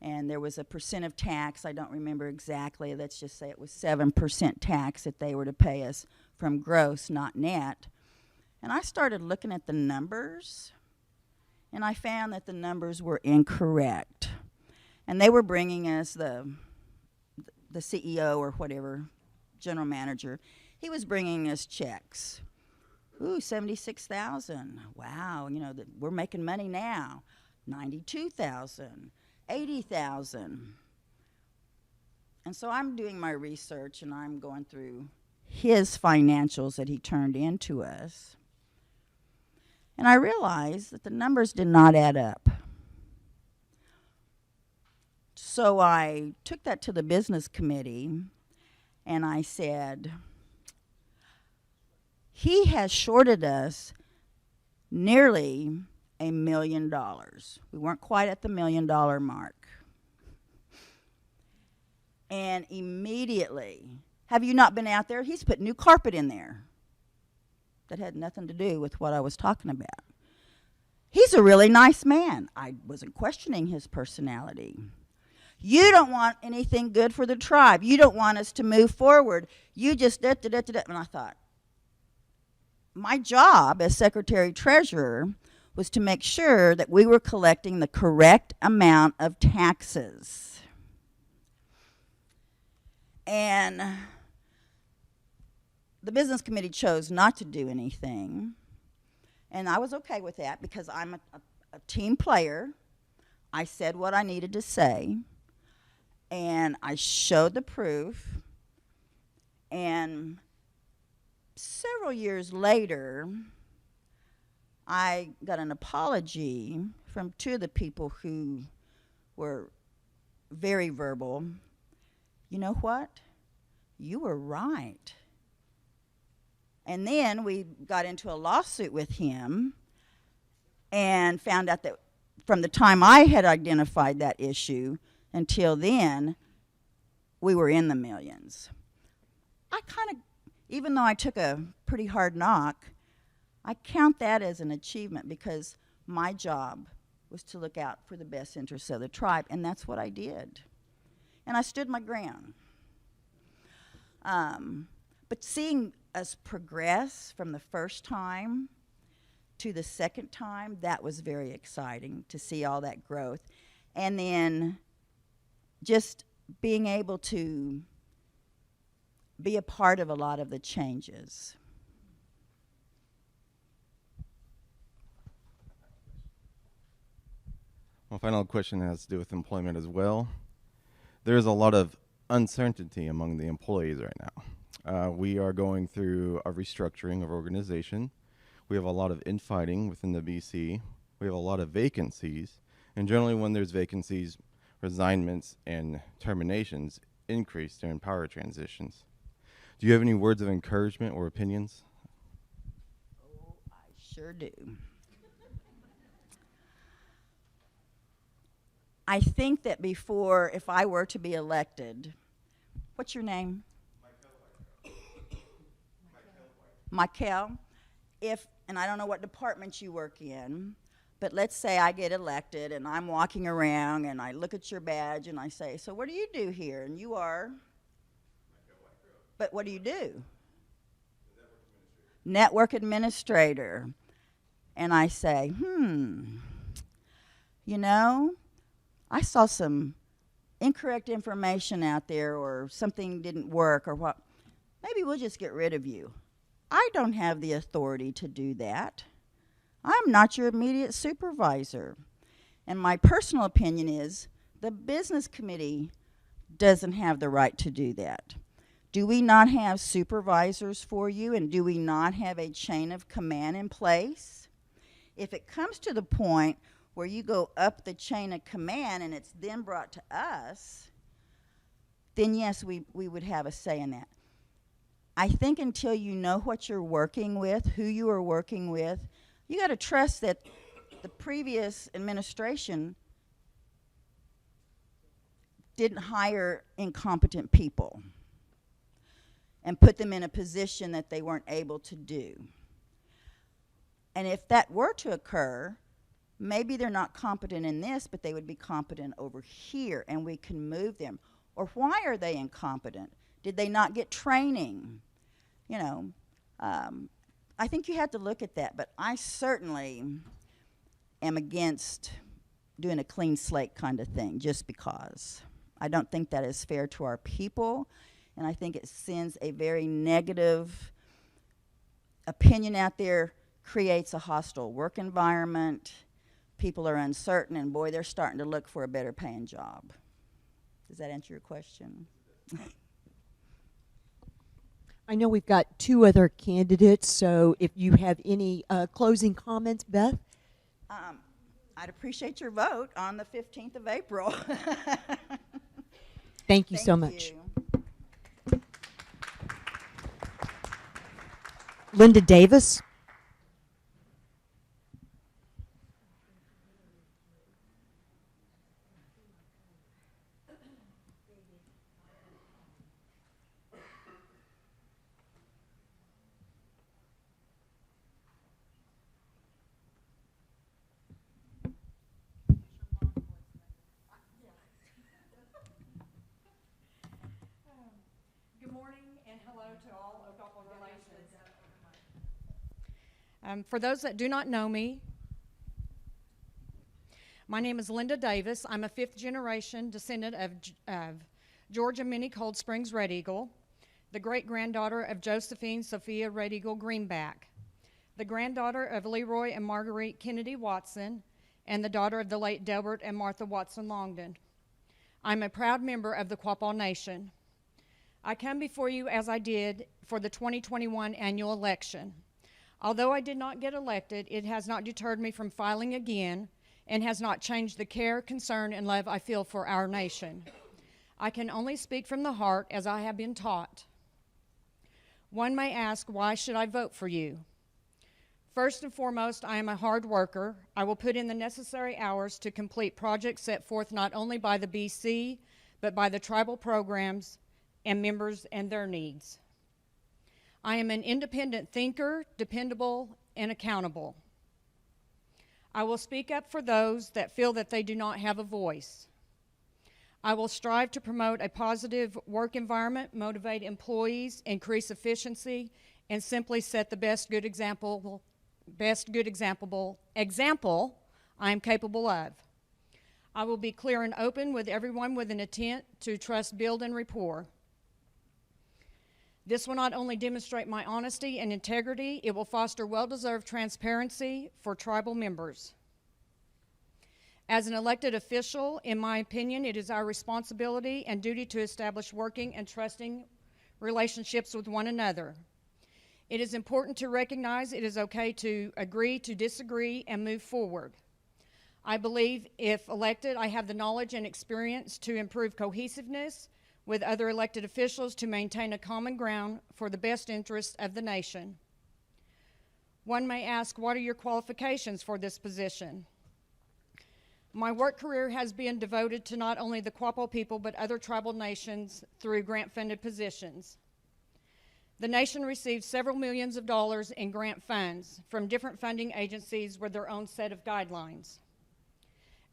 and there was a percent of tax, I don't remember exactly, let's just say it was 7% tax that they were to pay us from gross, not net. And I started looking at the numbers, and I found that the numbers were incorrect. And they were bringing us the CEO or whatever, general manager, he was bringing us checks. Ooh, $76,000. Wow, you know, we're making money now. $92,000, $80,000. And so I'm doing my research, and I'm going through his financials that he turned in to us. And I realized that the numbers did not add up. So I took that to the business committee, and I said, he has shorted us nearly $1 million. We weren't quite at the $1 million mark. And immediately, have you not been out there? He's put new carpet in there. That had nothing to do with what I was talking about. He's a really nice man. I wasn't questioning his personality. You don't want anything good for the tribe. You don't want us to move forward. You just da-da-da-da-da. And I thought, my job as secretary treasurer was to make sure that we were collecting the correct amount of taxes. And the business committee chose not to do anything. And I was okay with that because I'm a team player. I said what I needed to say. And I showed the proof. And several years later, I got an apology from two of the people who were very verbal. You know what? You were right. And then we got into a lawsuit with him and found out that from the time I had identified that issue until then, we were in the millions. I kind of, even though I took a pretty hard knock, I count that as an achievement because my job was to look out for the best interests of the tribe, and that's what I did. And I stood my ground. But seeing us progress from the first time to the second time, that was very exciting to see all that growth. And then just being able to be a part of a lot of the changes. My final question has to do with employment as well. There's a lot of uncertainty among the employees right now. We are going through a restructuring of organization. We have a lot of infighting within the BC. We have a lot of vacancies. And generally when there's vacancies, resignments and terminations increase during power transitions. Do you have any words of encouragement or opinions? Oh, I sure do. I think that before, if I were to be elected, what's your name? Michael. And I don't know what department you work in, but let's say I get elected and I'm walking around and I look at your badge and I say, so what do you do here? And you are? But what do you do? Network administrator. And I say, you know, I saw some incorrect information out there or something didn't work or what. Maybe we'll just get rid of you. I don't have the authority to do that. I'm not your immediate supervisor. And my personal opinion is the business committee doesn't have the right to do that. Do we not have supervisors for you, and do we not have a chain of command in place? If it comes to the point where you go up the chain of command and it's then brought to us, then yes, we would have a say in that. I think until you know what you're working with, who you are working with, you got to trust that the previous administration didn't hire incompetent people and put them in a position that they weren't able to do. And if that were to occur, maybe they're not competent in this, but they would be competent over here, and we can move them. Or why are they incompetent? Did they not get training? You know, I think you have to look at that, but I certainly am against doing a clean slate kind of thing just because. I don't think that is fair to our people, and I think it sends a very negative opinion out there, creates a hostile work environment. People are uncertain, and boy, they're starting to look for a better paying job. Does that answer your question? I know we've got two other candidates, so if you have any closing comments, Beth? I'd appreciate your vote on the 15th of April. Thank you so much. Linda Davis? Good morning and hello to all O-Guah-Pah relations. For those that do not know me, my name is Linda Davis. I'm a fifth-generation descendant of Georgia Minnie Cold Springs Red Eagle, the great-granddaughter of Josephine Sophia Red Eagle Greenback, the granddaughter of Leroy and Marguerite Kennedy Watson, and the daughter of the late Delbert and Martha Watson Longden. I'm a proud member of the Quapaw Nation. I come before you as I did for the 2021 annual election. Although I did not get elected, it has not deterred me from filing again and has not changed the care, concern, and love I feel for our nation. I can only speak from the heart as I have been taught. One may ask, why should I vote for you? First and foremost, I am a hard worker. I will put in the necessary hours to complete projects set forth not only by the BC, but by the tribal programs and members and their needs. I am an independent thinker, dependable, and accountable. I will speak up for those that feel that they do not have a voice. I will strive to promote a positive work environment, motivate employees, increase efficiency, and simply set the best good example I am capable of. I will be clear and open with everyone with an intent to trust, build, and rapport. This will not only demonstrate my honesty and integrity, it will foster well-deserved transparency for tribal members. As an elected official, in my opinion, it is our responsibility and duty to establish working and trusting relationships with one another. It is important to recognize it is okay to agree to disagree and move forward. I believe if elected, I have the knowledge and experience to improve cohesiveness with other elected officials to maintain a common ground for the best interest of the nation. One may ask, what are your qualifications for this position? My work career has been devoted to not only the Quapaw people, but other tribal nations through grant-funded positions. The nation receives several millions of dollars in grant funds from different funding agencies with their own set of guidelines.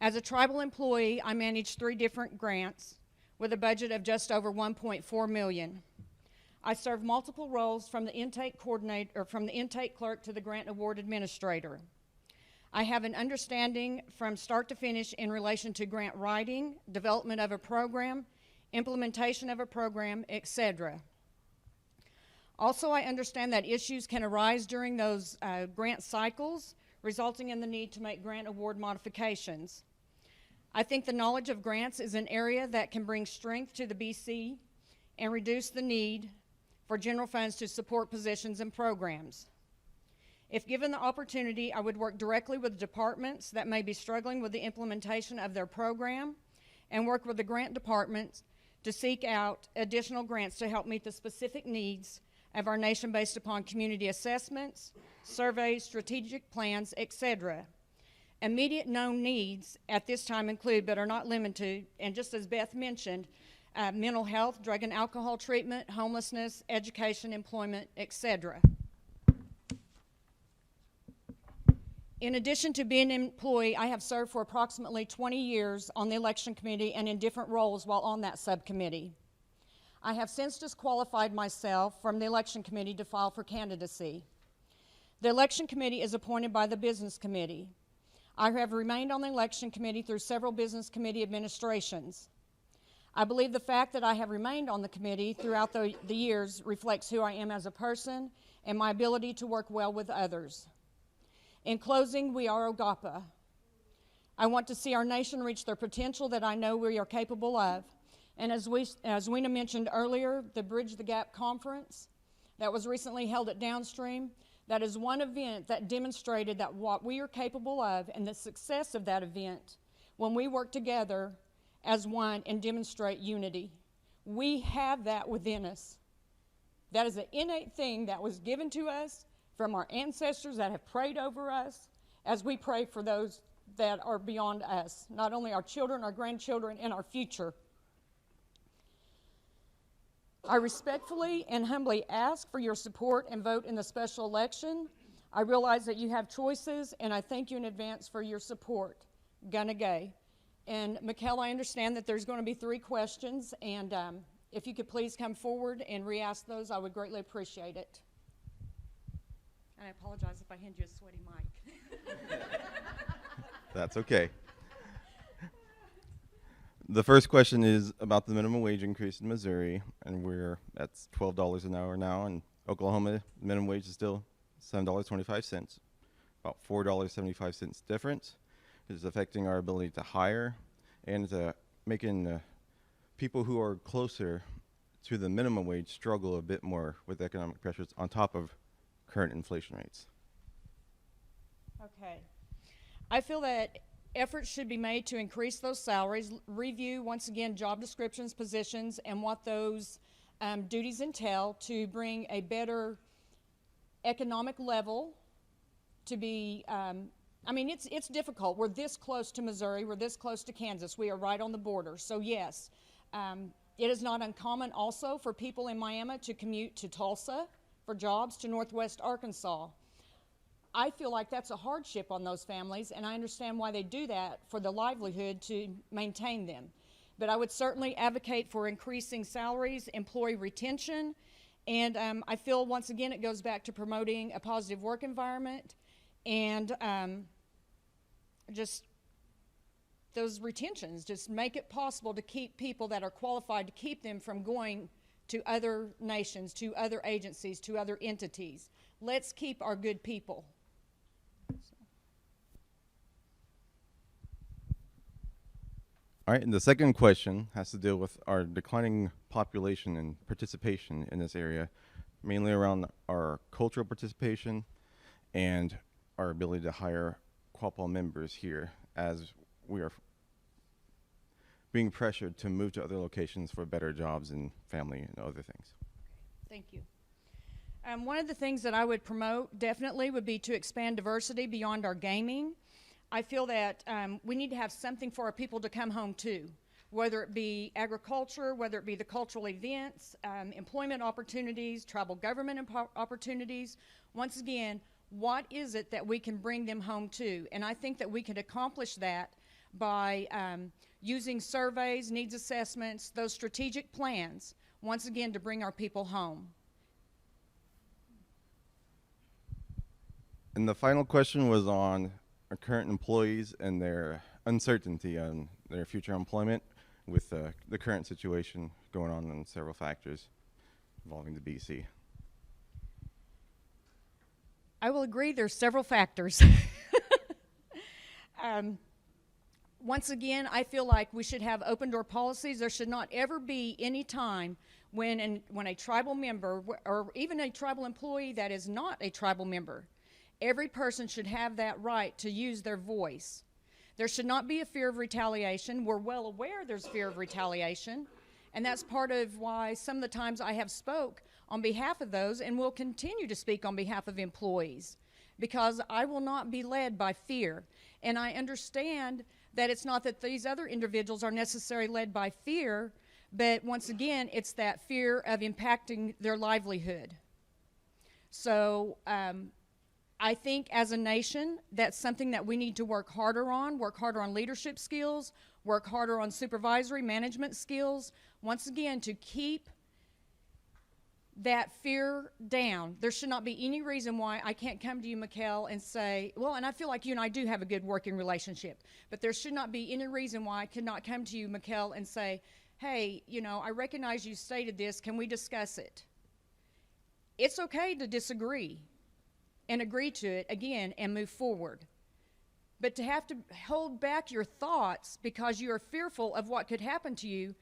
As a tribal employee, I manage 3 different grants with a budget of just over $1.4 million. I serve multiple roles from the intake coordinator, or from the intake clerk to the grant award administrator. I have an understanding from start to finish in relation to grant writing, development of a program, implementation of a program, etc. Also, I understand that issues can arise during those grant cycles, resulting in the need to make grant award modifications. I think the knowledge of grants is an area that can bring strength to the BC and reduce the need for general funds to support positions and programs. If given the opportunity, I would work directly with departments that may be struggling with the implementation of their program and work with the grant departments to seek out additional grants to help meet the specific needs of our nation based upon community assessments, surveys, strategic plans, etc. Immediate known needs at this time include, but are not limited to, and just as Beth mentioned, mental health, drug and alcohol treatment, homelessness, education, employment, etc. In addition to being an employee, I have served for approximately 20 years on the election committee and in different roles while on that subcommittee. I have since disqualified myself from the election committee to file for candidacy. The election committee is appointed by the business committee. I have remained on the election committee through several business committee administrations. I believe the fact that I have remained on the committee throughout the years reflects who I am as a person and my ability to work well with others. In closing, we are O-gah-pah. I want to see our nation reach their potential that I know we are capable of. And as Weena mentioned earlier, the Bridge the Gap conference that was recently held at Downstream, that is one event that demonstrated that what we are capable of and the success of that event when we work together as one and demonstrate unity. We have that within us. That is an innate thing that was given to us from our ancestors that have prayed over us as we pray for those that are beyond us, not only our children, our grandchildren, and our future. I respectfully and humbly ask for your support and vote in the special election. I realize that you have choices, and I thank you in advance for your support. Gonna gay. And Mikkel, I understand that there's going to be 3 questions, and if you could please come forward and re-ask those, I would greatly appreciate it. And I apologize if I hand you a sweaty mic. That's okay. The first question is about the minimum wage increase in Missouri, and we're at $12 an hour now. In Oklahoma, the minimum wage is still $7.25, about $4.75 difference. It is affecting our ability to hire, and it's making people who are closer to the minimum wage struggle a bit more with economic pressures on top of current inflation rates. Okay. I feel that efforts should be made to increase those salaries, review, once again, job descriptions, positions, and what those duties entail to bring a better economic level to be, I mean, it's difficult. We're this close to Missouri. We're this close to Kansas. We are right on the border. So, yes, it is not uncommon also for people in Miami to commute to Tulsa for jobs, to Northwest Arkansas. I feel like that's a hardship on those families, and I understand why they do that for the livelihood to maintain them. But I would certainly advocate for increasing salaries, employee retention, and I feel once again it goes back to promoting a positive work environment and just those retentions, just make it possible to keep people that are qualified, to keep them from going to other nations, to other agencies, to other entities. Let's keep our good people. All right, and the second question has to deal with our declining population and participation in this area, mainly around our cultural participation and our ability to hire Quapaw members here, as we are being pressured to move to other locations for better jobs and family and other things. Thank you. One of the things that I would promote definitely would be to expand diversity beyond our gaming. I feel that we need to have something for our people to come home to, whether it be agriculture, whether it be the cultural events, employment opportunities, tribal government opportunities. Once again, what is it that we can bring them home to? And I think that we can accomplish that by using surveys, needs assessments, those strategic plans, once again, to bring our people home. And the final question was on our current employees and their uncertainty on their future employment with the current situation going on and several factors involving the BC. I will agree there's several factors. Once again, I feel like we should have open door policies. There should not ever be any time when a tribal member or even a tribal employee that is not a tribal member, every person should have that right to use their voice. There should not be a fear of retaliation. We're well aware there's fear of retaliation, and that's part of why some of the times I have spoke on behalf of those and will continue to speak on behalf of employees, because I will not be led by fear. And I understand that it's not that these other individuals are necessarily led by fear, but once again, it's that fear of impacting their livelihood. So I think as a nation, that's something that we need to work harder on leadership skills, work harder on supervisory management skills, once again, to keep that fear down. There should not be any reason why I can't come to you, Mikkel, and say, well, and I feel like you and I do have a good working relationship, but there should not be any reason why I could not come to you, Mikkel, and say, hey, you know, I recognize you stated this, can we discuss it? It's okay to disagree and agree to it again and move forward. But to have to hold back your thoughts because you are fearful of what could happen to you,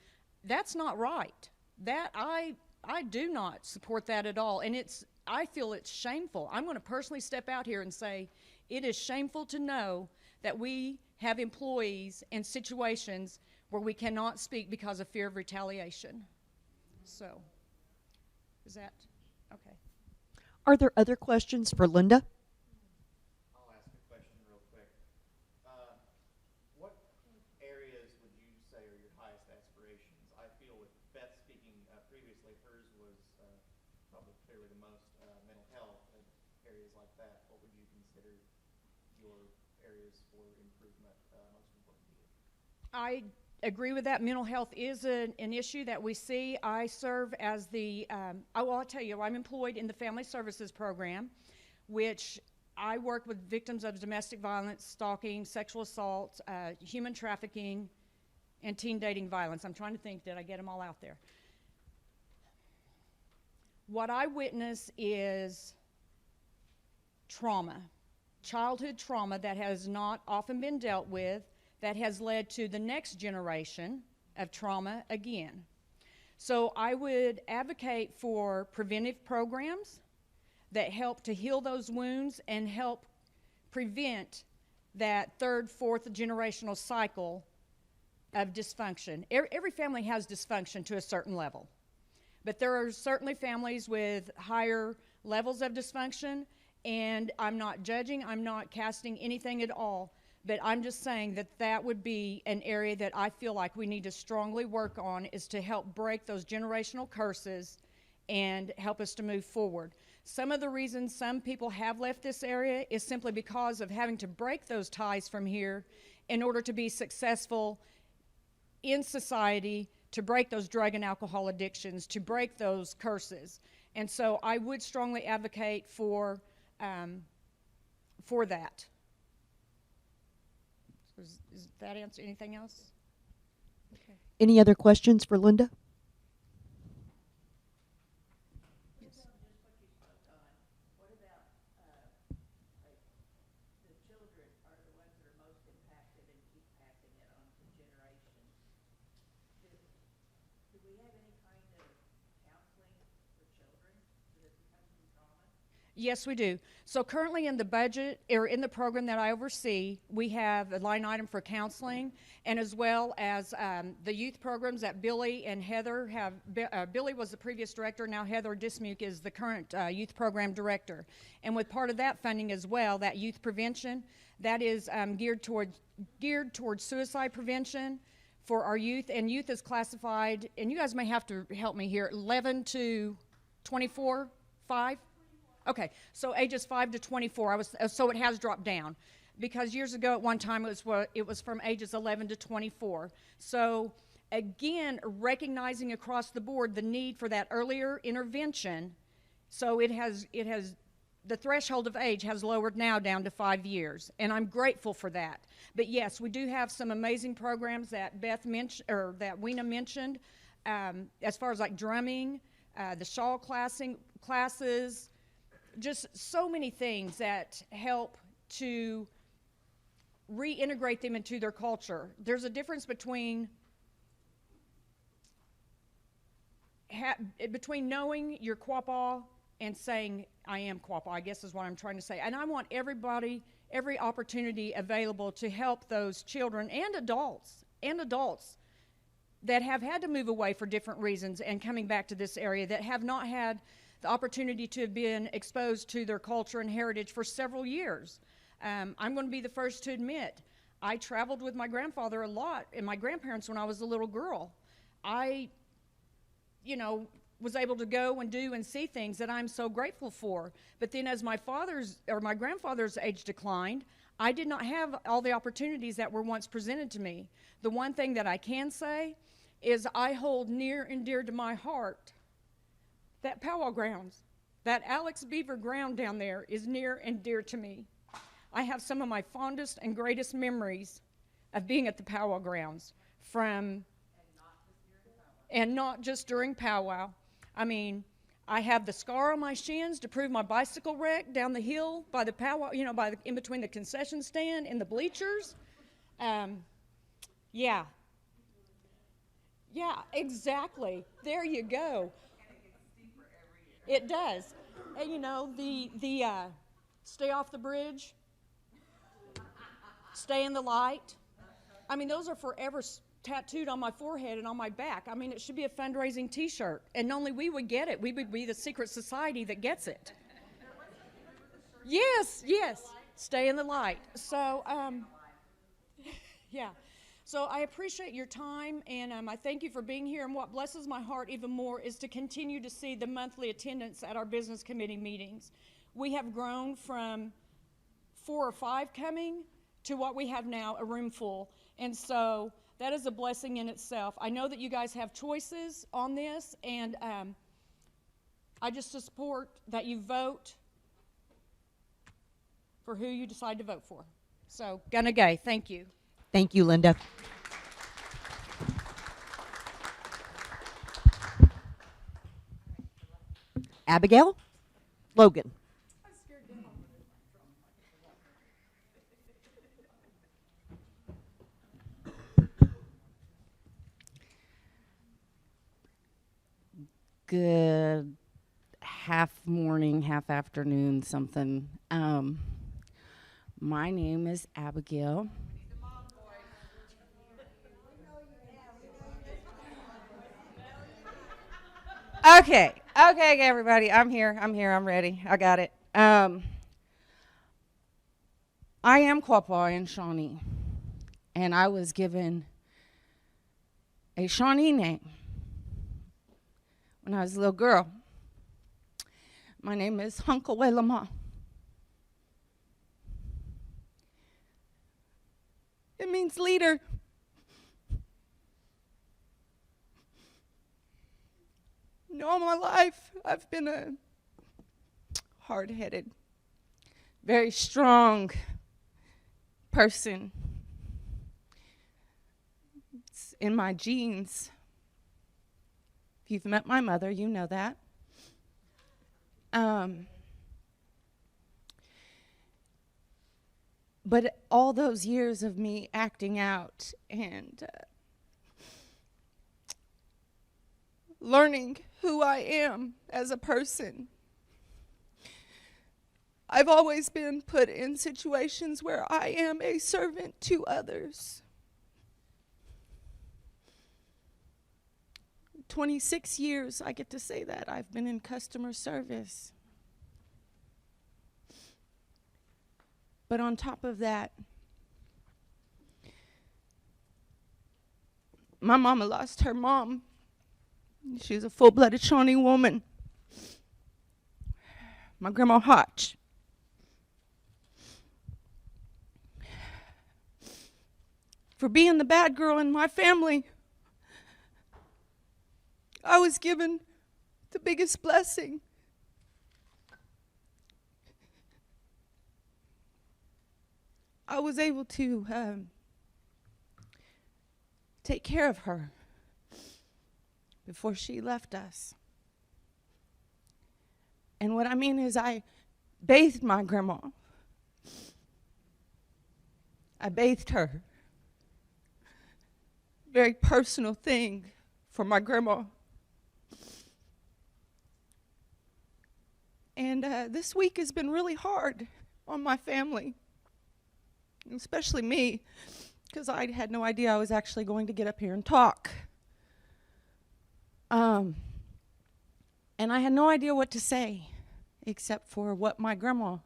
that's not right. That I do not support that at all, and I feel it's shameful. I'm going to personally step out here and say it is shameful to know that we have employees in situations where we cannot speak because of fear of retaliation. So, is that okay? Are there other questions for Linda? I'll ask a question real quick. What areas would you say are your highest aspirations? I feel with Beth speaking previously, hers was probably clearly the most mental health and areas like that. What would you consider your areas for improvement most important to you? I agree with that. Mental health is an issue that we see. I serve as I'll tell you, I'm employed in the Family Services Program, which I work with victims of domestic violence, stalking, sexual assault, human trafficking, and teen dating violence. I'm trying to think, did I get them all out there? What I witness is trauma, childhood trauma that has not often been dealt with, that has led to the next generation of trauma again. So I would advocate for preventive programs that help to heal those wounds and help prevent that third, fourth generational cycle of dysfunction. Every family has dysfunction to a certain level, but there are certainly families with higher levels of dysfunction, and I'm not judging, I'm not casting anything at all. But I'm just saying that that would be an area that I feel like we need to strongly work on, is to help break those generational curses and help us to move forward. Some of the reasons some people have left this area is simply because of having to break those ties from here in order to be successful in society, to break those drug and alcohol addictions, to break those curses. And so I would strongly advocate for that. Does that answer anything else? Okay. Any other questions for Linda? Yes. Just what you spoke on. What about like the children are the ones that are most impacted and keep passing it on to generations? Yes, we do. So currently in the budget, or in the program that I oversee, we have a line item for counseling, and as well as the youth programs that Billy and Heather have. Billy was the previous director, now Heather Dismuke is the current youth program director. And with part of that funding as well, that youth prevention, that is geared towards suicide prevention for our youth. And youth is classified, and you guys may have to help me here, 11 to 24, 5? Okay, so ages 5 to 24. So it has dropped down, because years ago at one time it was from ages 11 to 24. So again, recognizing across the board the need for that earlier intervention. So the threshold of age has lowered now down to 5 years, and I'm grateful for that. But yes, we do have some amazing programs that Beth mentioned, or that Weena mentioned, as far as like drumming, the shawl classes, just so many things that help to reintegrate them into their culture. There's a difference between knowing your Quapaw and saying, I am Quapaw, I guess is what I'm trying to say. And I want everybody, every opportunity available to help those children and adults that have had to move away for different reasons and coming back to this area, that have not had the opportunity to have been exposed to their culture and heritage for several years. I'm going to be the first to admit, I traveled with my grandfather a lot and my grandparents when I was a little girl. I, was able to go and do and see things that I'm so grateful for. But then as my grandfather's age declined, I did not have all the opportunities that were once presented to me. The one thing that I can say is I hold near and dear to my heart that powwow grounds. That Alex Beaver ground down there is near and dear to me. I have some of my fondest and greatest memories of being at the powwow grounds and not just during powwow. I mean, I have the scar on my shins to prove my bicycle wreck down the hill by the powwow, in between the concession stand and the bleachers. Yeah, exactly. There you go. It does. And the stay off the bridge, stay in the light. I mean, those are forever tattooed on my forehead and on my back. I mean, it should be a fundraising t-shirt, and only we would get it. We would be the secret society that gets it. Yes, stay in the light. So, yeah. So I appreciate your time, and I thank you for being here. And what blesses my heart even more is to continue to see the monthly attendance at our business committee meetings. We have grown from 4 or 5 coming to what we have now, a room full. And so that is a blessing in itself. I know that you guys have choices on this, and I just support that you vote for who you decide to vote for. So, gonna go. Thank you. Thank you, Linda. Abigail? Logan? Good half morning, half afternoon, something. My name is Abigail. Okay, everybody, I'm here, I'm ready, I got it. I am Quapaw and Shawnee, and I was given a Shawnee name when I was a little girl. My name is Hunkawelama. It means leader. All my life, I've been a hard-headed, very strong person. It's in my genes. If you've met my mother, you know that. But all those years of me acting out and learning who I am as a person, I've always been put in situations where I am a servant to others. 26 years, I get to say that. I've been in customer service. But on top of that, my mama lost her mom. She's a full-blooded Shawnee woman. My grandma Hotch. For being the bad girl in my family, I was given the biggest blessing. I was able to take care of her before she left us. And what I mean is I bathed my grandma. I bathed her. Very personal thing for my grandma. And this week has been really hard on my family, especially me, because I had no idea I was actually going to get up here and talk. And I had no idea what to say, except for what my grandma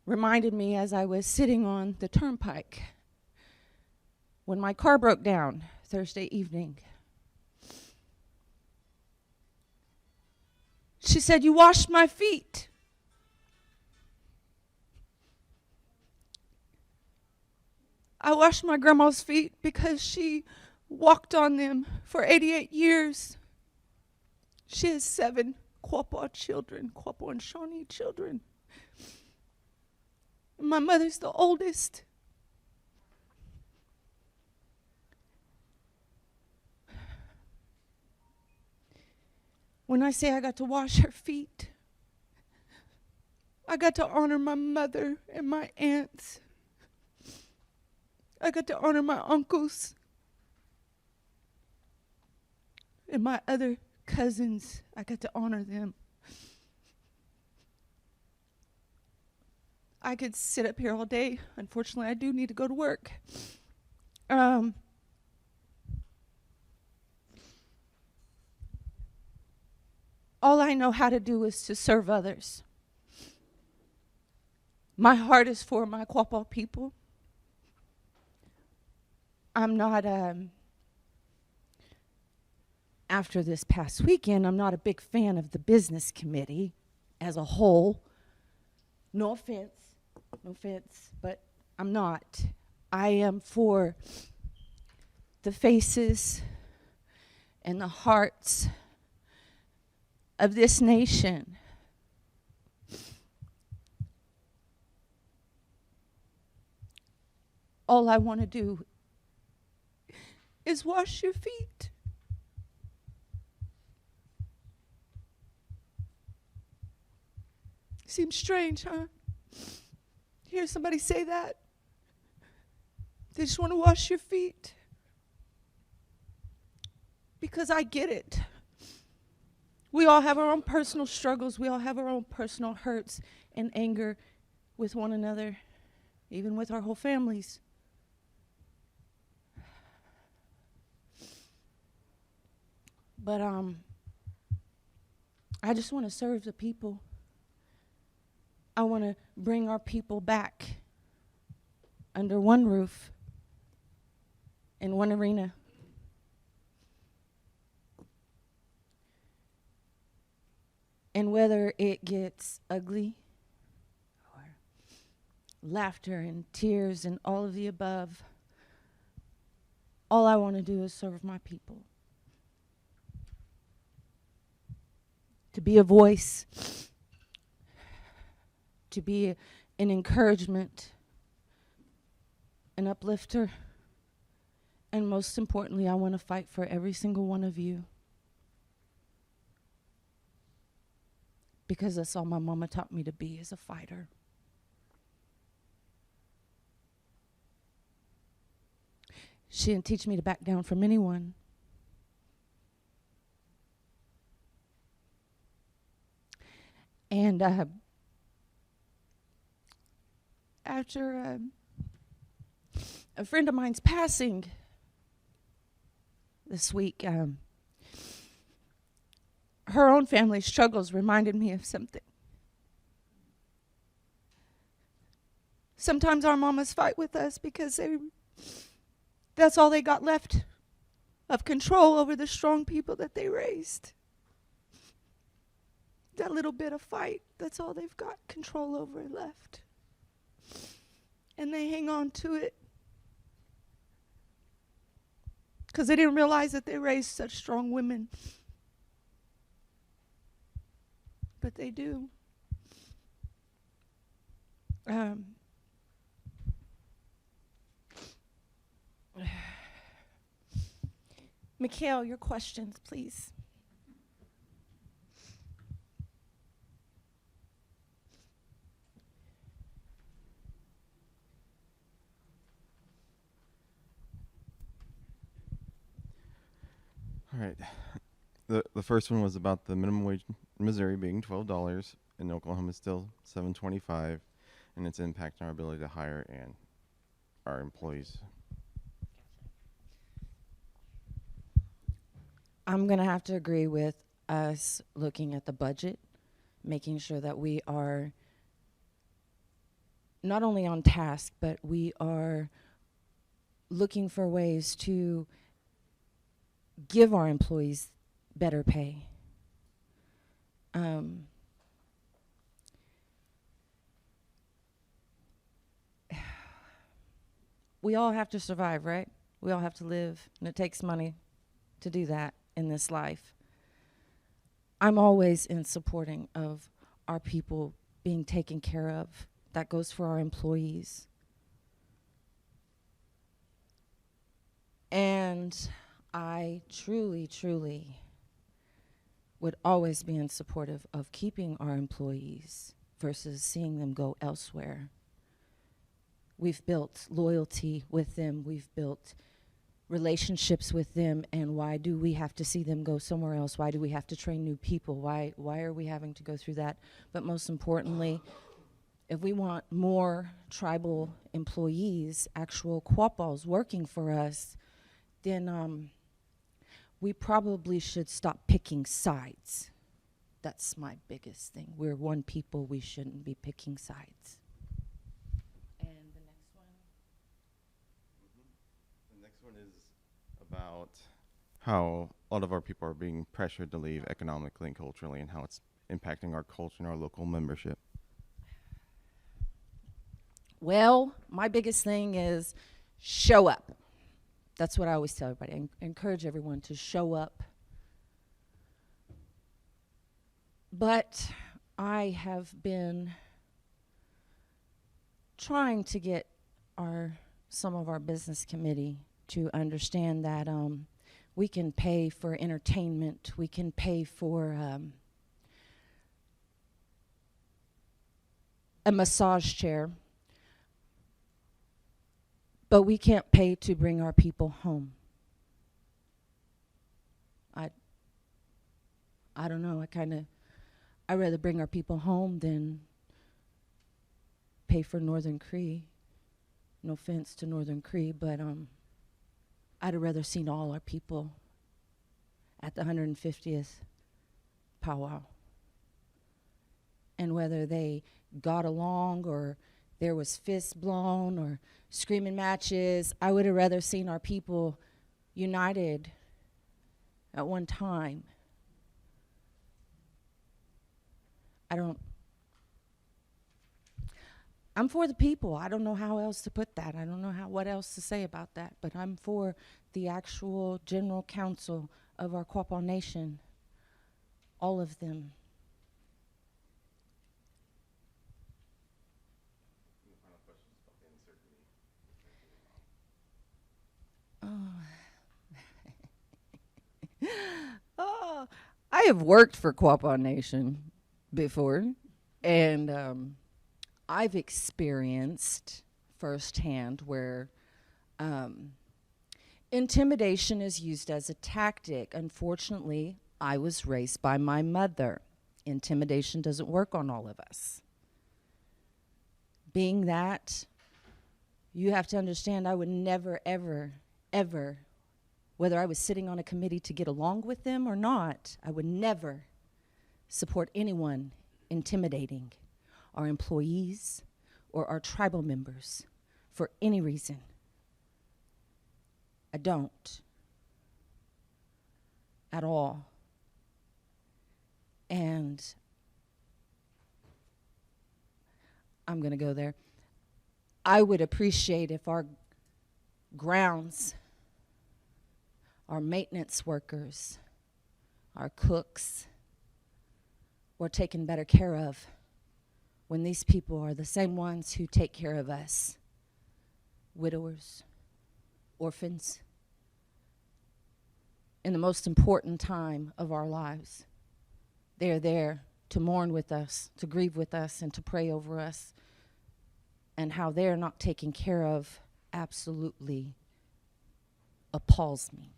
reminded me as I was sitting on the turnpike when my car broke down Thursday evening. She said, "You washed my feet." I washed my grandma's feet because she walked on them for 88 years. She has 7 Quapaw children, Quapaw and Shawnee children. My mother's the oldest. When I say I got to wash her feet, I got to honor my mother and my aunts. I got to honor my uncles and my other cousins. I got to honor them. I could sit up here all day. Unfortunately, I do need to go to work. All I know how to do is to serve others. My heart is for my Quapaw people. I'm not, after this past weekend, I'm not a big fan of the business committee as a whole. No offense, but I'm not. I am for the faces and the hearts of this nation. All I want to do is wash your feet. Seems strange, huh? Hear somebody say that? They just want to wash your feet. Because I get it. We all have our own personal struggles. We all have our own personal hurts and anger with one another, even with our whole families. But I just want to serve the people. I want to bring our people back under one roof in one arena. And whether it gets ugly or laughter and tears and all of the above, all I want to do is serve my people. To be a voice, to be an encouragement, an uplifter, and most importantly, I want to fight for every single one of you. Because that's all my mama taught me to be, as a fighter. She didn't teach me to back down from anyone. And after a friend of mine's passing this week, her own family struggles reminded me of something. Sometimes our mamas fight with us because that's all they got left of control over the strong people that they raised. That little bit of fight, that's all they've got control over left. And they hang on to it because they didn't realize that they raised such strong women. But they do. Mikhail, your questions, please. All right. The first one was about the minimum wage in Missouri being $12, and Oklahoma is still $7.25, and its impact on our ability to hire and our employees. I'm going to have to agree with us looking at the budget, making sure that we are not only on task, but we are looking for ways to give our employees better pay. We all have to survive, right? We all have to live, and it takes money to do that in this life. I'm always in supporting of our people being taken care of. That goes for our employees. And I truly, truly would always be in supportive of keeping our employees versus seeing them go elsewhere. We've built loyalty with them. We've built relationships with them, and why do we have to see them go somewhere else? Why do we have to train new people? Why are we having to go through that? But most importantly, if we want more tribal employees, actual Quapaws working for us, then we probably should stop picking sides. That's my biggest thing. We're one people. We shouldn't be picking sides. And the next one? The next one is about how a lot of our people are being pressured to leave economically and culturally, and how it's impacting our culture and our local membership. Well, my biggest thing is show up. That's what I always tell everybody. I encourage everyone to show up. But I have been trying to get some of our business committee to understand that we can pay for entertainment. We can pay for a massage chair. But we can't pay to bring our people home. I don't know. I'd rather bring our people home than pay for Northern Cree. No offense to Northern Cree, but I'd have rather seen all our people at the 150th powwow. And whether they got along or there was fists blown or screaming matches, I would have rather seen our people united at one time. I'm for the people. I don't know how else to put that. I don't know what else to say about that, but I'm for the actual general council of our Quapaw Nation, all of them. Oh, I have worked for Quapaw Nation before, and I've experienced firsthand where intimidation is used as a tactic. Unfortunately, I was raised by my mother. Intimidation doesn't work on all of us. being that, you have to understand I would never, ever, ever, whether I was sitting on a committee to get along with them or not, I would never support anyone intimidating our employees or our tribal members for any reason. I don't. At all. And I'm going to go there. I would appreciate if our grounds, our maintenance workers, our cooks were taken better care of when these people are the same ones who take care of us, widowers, orphans, in the most important time of our lives. They are there to mourn with us, to grieve with us, and to pray over us. And how they're not taken care of absolutely appalls me.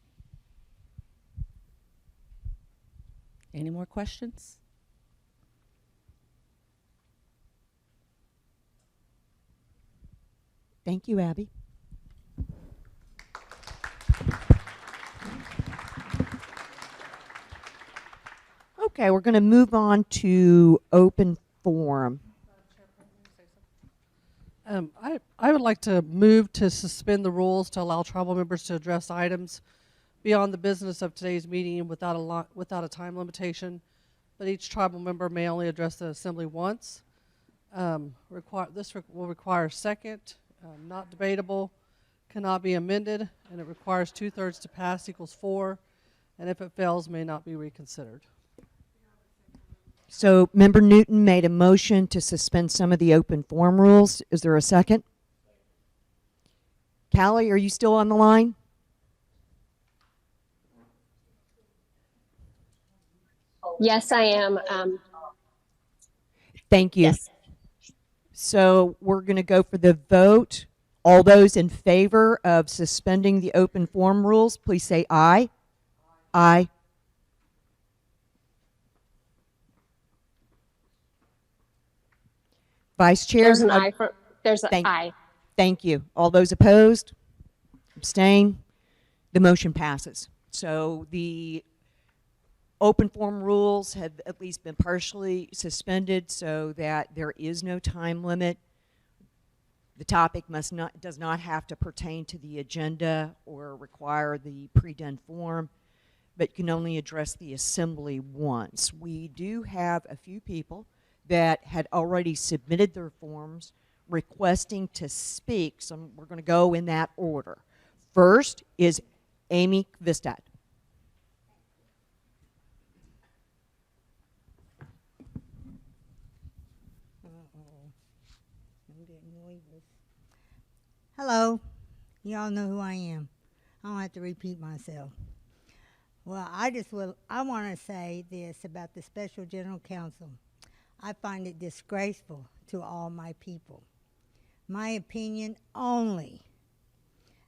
Any more questions? Thank you, Abby. Okay, we're going to move on to open forum. I would like to move to suspend the rules to allow tribal members to address items beyond the business of today's meeting without a time limitation, but each tribal member may only address the assembly once. This will require a second, not debatable, cannot be amended, and it requires 2/3 to pass equals 4, and if it fails, may not be reconsidered. So Member Newton made a motion to suspend some of the open forum rules. Is there a second? Callie, are you still on the line? Yes, I am. Thank you. Yes. So we're going to go for the vote. All those in favor of suspending the open forum rules, please say aye. Aye. Vice Chair? There's an aye. There's an aye. Thank you. All those opposed? Abstain? The motion passes. So the open forum rules have at least been partially suspended so that there is no time limit. The topic does not have to pertain to the agenda or require the pre-done form, but can only address the assembly once. We do have a few people that had already submitted their forms requesting to speak, so we're going to go in that order. First is Amy Kvistad. Hello. You all know who I am. I don't have to repeat myself. Well, I want to say this about the Special General Counsel. I find it disgraceful to all my people. My opinion only.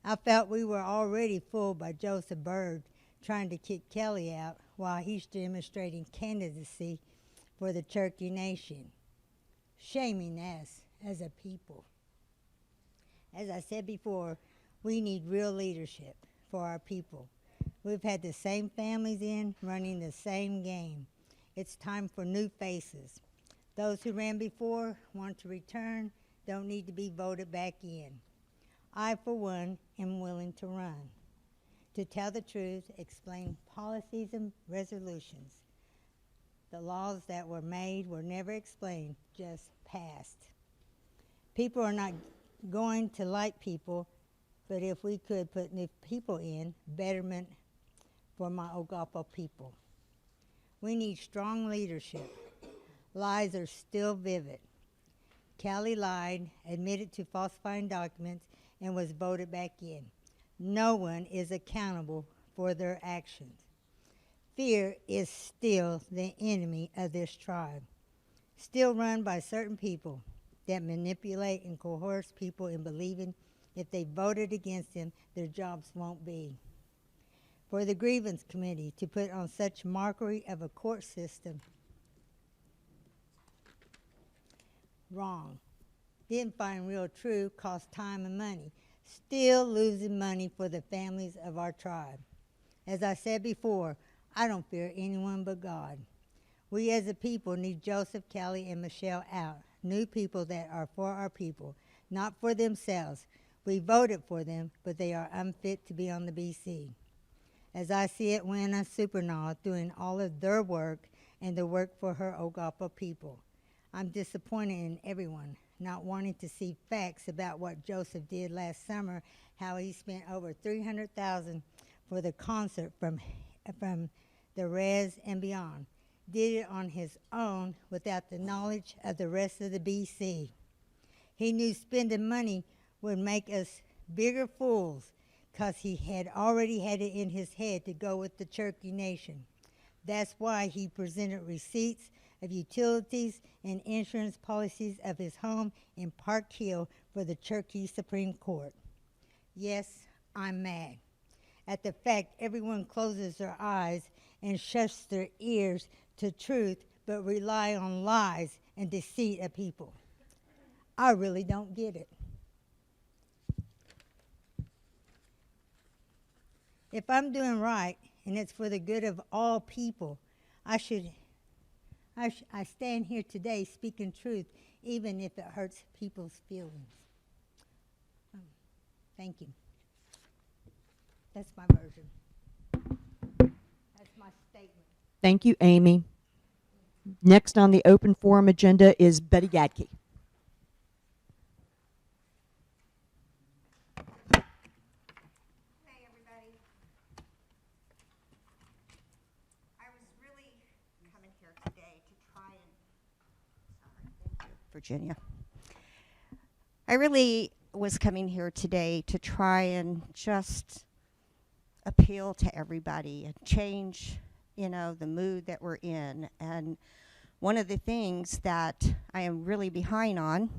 I felt we were already fooled by Joseph Byrd trying to kick Kelly out while he's demonstrating candidacy for the Cherokee Nation, shaming us as a people. As I said before, we need real leadership for our people. We've had the same families in running the same game. It's time for new faces. Those who ran before want to return, don't need to be voted back in. I, for one, am willing to run. To tell the truth, explain policies and resolutions. The laws that were made were never explained, just passed. People are not going to like people, but if we could put new people in, betterment for my O-Guah-Pah people. We need strong leadership. Lies are still vivid. Callie lied, admitted to falsifying documents, and was voted back in. No one is accountable for their actions. Fear is still the enemy of this tribe, still run by certain people that manipulate and coerce people in believing if they voted against them, their jobs won't be. For the grievance committee to put on such mockery of a court system, wrong. Didn't find real true, cost time and money. Still losing money for the families of our tribe. As I said before, I don't fear anyone but God. We as a people need Joseph, Callie, and Michelle out. New people that are for our people, not for themselves. We voted for them, but they are unfit to be on the BC. As I see it, Winna Supernaw doing all of their work and the work for her O-Guah-Pah people. I'm disappointed in everyone, not wanting to see facts about what Joseph did last summer, how he spent over $300,000 for the concert from the Res and beyond. Did it on his own without the knowledge of the rest of the BC. He knew spending money would make us bigger fools because he had already had it in his head to go with the Cherokee Nation. That's why he presented receipts of utilities and insurance policies of his home in Park Hill for the Cherokee Supreme Court. Yes, I'm mad at the fact everyone closes their eyes and shuts their ears to truth, but rely on lies and deceit of people. I really don't get it. If I'm doing right and it's for the good of all people, I stand here today speaking truth, even if it hurts people's feelings. Thank you. That's my version. That's my statement. Thank you, Amy. Next on the open forum agenda is Betty Gadke. Hey, everybody. I was really coming here today to try and, thank you, Virginia. I really was coming here today to try and just appeal to everybody and change, the mood that we're in. And one of the things that I am really behind on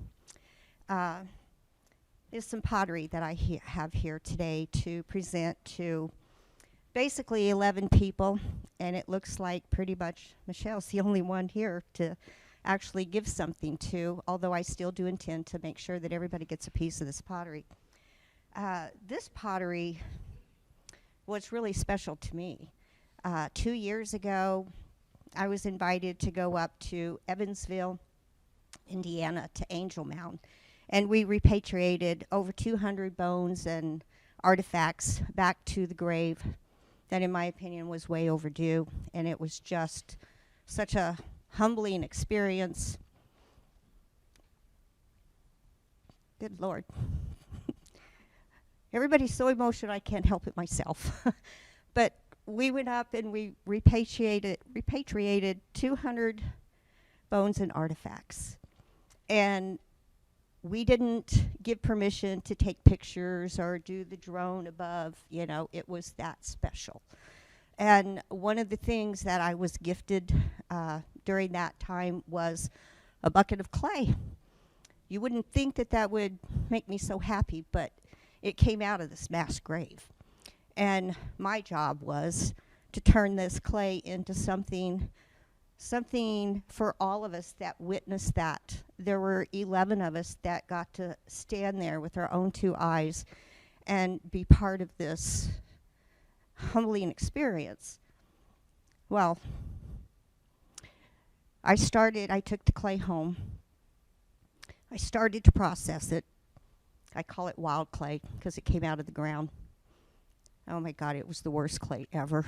is some pottery that I have here today to present to basically 11 people. And it looks like pretty much Michelle's the only one here to actually give something to, although I still do intend to make sure that everybody gets a piece of this pottery. This pottery was really special to me. 2 years ago, I was invited to go up to Evansville, Indiana, to Angel Mound, and we repatriated over 200 bones and artifacts back to the grave that, in my opinion, was way overdue, and it was just such a humbling experience. Good Lord. Everybody's so emotional, I can't help it myself. But we went up and we repatriated 200 bones and artifacts. And we didn't give permission to take pictures or do the drone above, it was that special. And one of the things that I was gifted during that time was a bucket of clay. You wouldn't think that that would make me so happy, but it came out of this mass grave. And my job was to turn this clay into something for all of us that witnessed that. There were 11 of us that got to stand there with our own two eyes and be part of this humbling experience. Well, I took the clay home. I started to process it. I call it wild clay because it came out of the ground. Oh my God, it was the worst clay ever.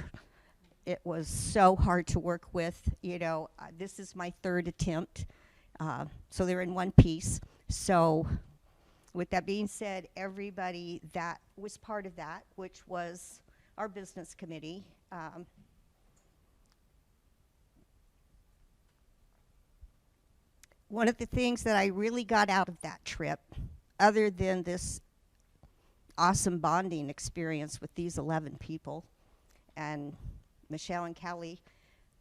It was so hard to work with. This is my third attempt. So they're in one piece. So with that being said, everybody that was part of that, which was our business committee, one of the things that I really got out of that trip, other than this awesome bonding experience with these 11 people, and Michelle and Callie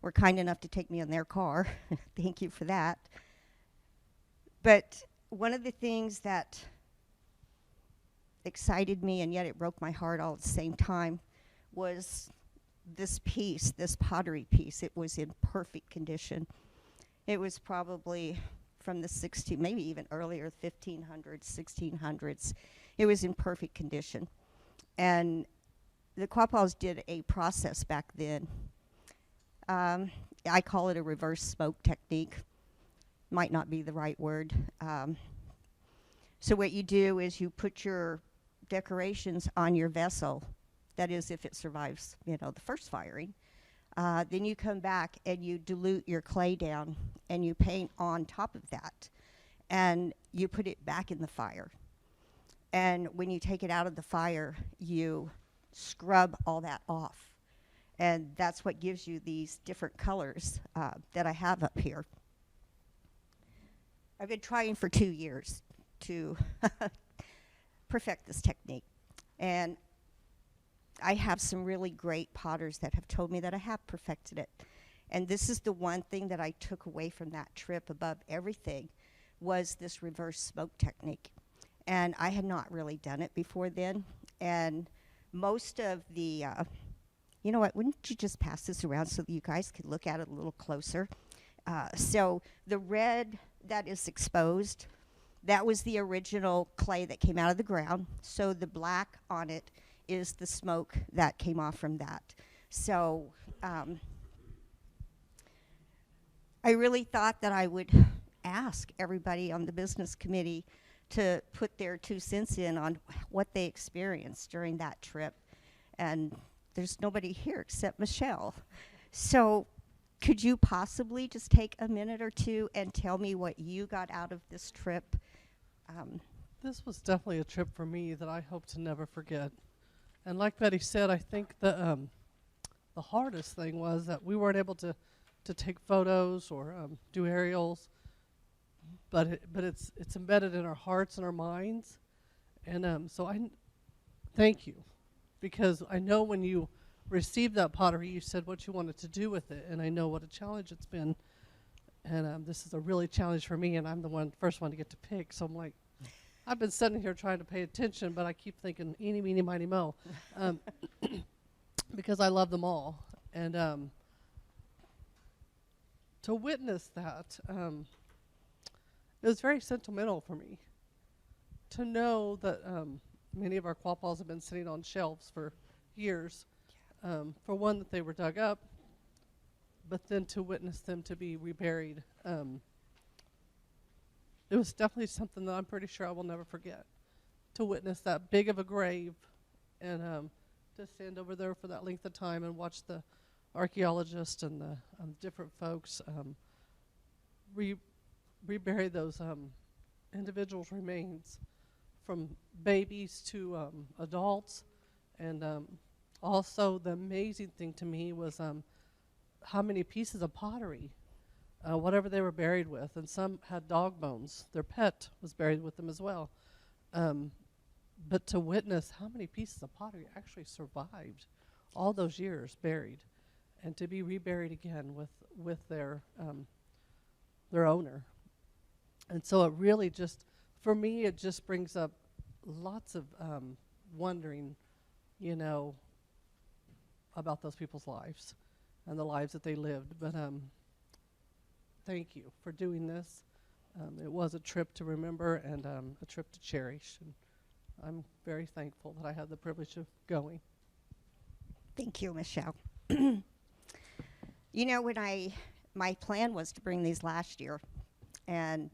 were kind enough to take me in their car. Thank you for that. But one of the things that excited me, and yet it broke my heart all at the same time, was this piece, this pottery piece. It was in perfect condition. It was probably from the 16, maybe even earlier, 1500s, 1600s. It was in perfect condition. And the Quapaws did a process back then. I call it a reverse smoke technique. Might not be the right word. So what you do is you put your decorations on your vessel. That is, if it survives, the first firing. Then you come back and you dilute your clay down and you paint on top of that. And you put it back in the fire. And when you take it out of the fire, you scrub all that off. And that's what gives you these different colors that I have up here. I've been trying for 2 years to perfect this technique. And I have some really great potters that have told me that I have perfected it. And this is the one thing that I took away from that trip above everything, was this reverse smoke technique. And I had not really done it before then. And most of the, you know what, wouldn't you just pass this around so that you guys could look at it a little closer? So the red that is exposed, that was the original clay that came out of the ground. So the black on it is the smoke that came off from that. So I really thought that I would ask everybody on the business committee to put their 2 cents in on what they experienced during that trip. And there's nobody here except Michelle. So could you possibly just take a minute or two and tell me what you got out of this trip? This was definitely a trip for me that I hope to never forget. And like Betty said, I think the hardest thing was that we weren't able to take photos or do aerials, but it's embedded in our hearts and our minds. And so I thank you, because I know when you received that pottery, you said what you wanted to do with it, and I know what a challenge it's been. And this is a really challenge for me, and I'm the first one to get to pick. So I'm like, I've been sitting here trying to pay attention, but I keep thinking eeny, meeny, miny, mo, because I love them all. And to witness that, it was very sentimental for me to know that many of our quapaws have been sitting on shelves for years. For one, that they were dug up, but then to witness them to be reburied. It was definitely something that I'm pretty sure I will never forget. To witness that big of a grave and to stand over there for that length of time and watch the archaeologists and the different folks rebury those individuals' remains, from babies to adults. And also the amazing thing to me was how many pieces of pottery, whatever they were buried with, and some had dog bones. Their pet was buried with them as well. But to witness how many pieces of pottery actually survived all those years buried, and to be reburied again with their owner. And so it really just, for me, it just brings up lots of wondering, about those people's lives and the lives that they lived. But thank you for doing this. It was a trip to remember and a trip to cherish. And I'm very thankful that I had the privilege of going. Thank you, Michelle. When my plan was to bring these last year, and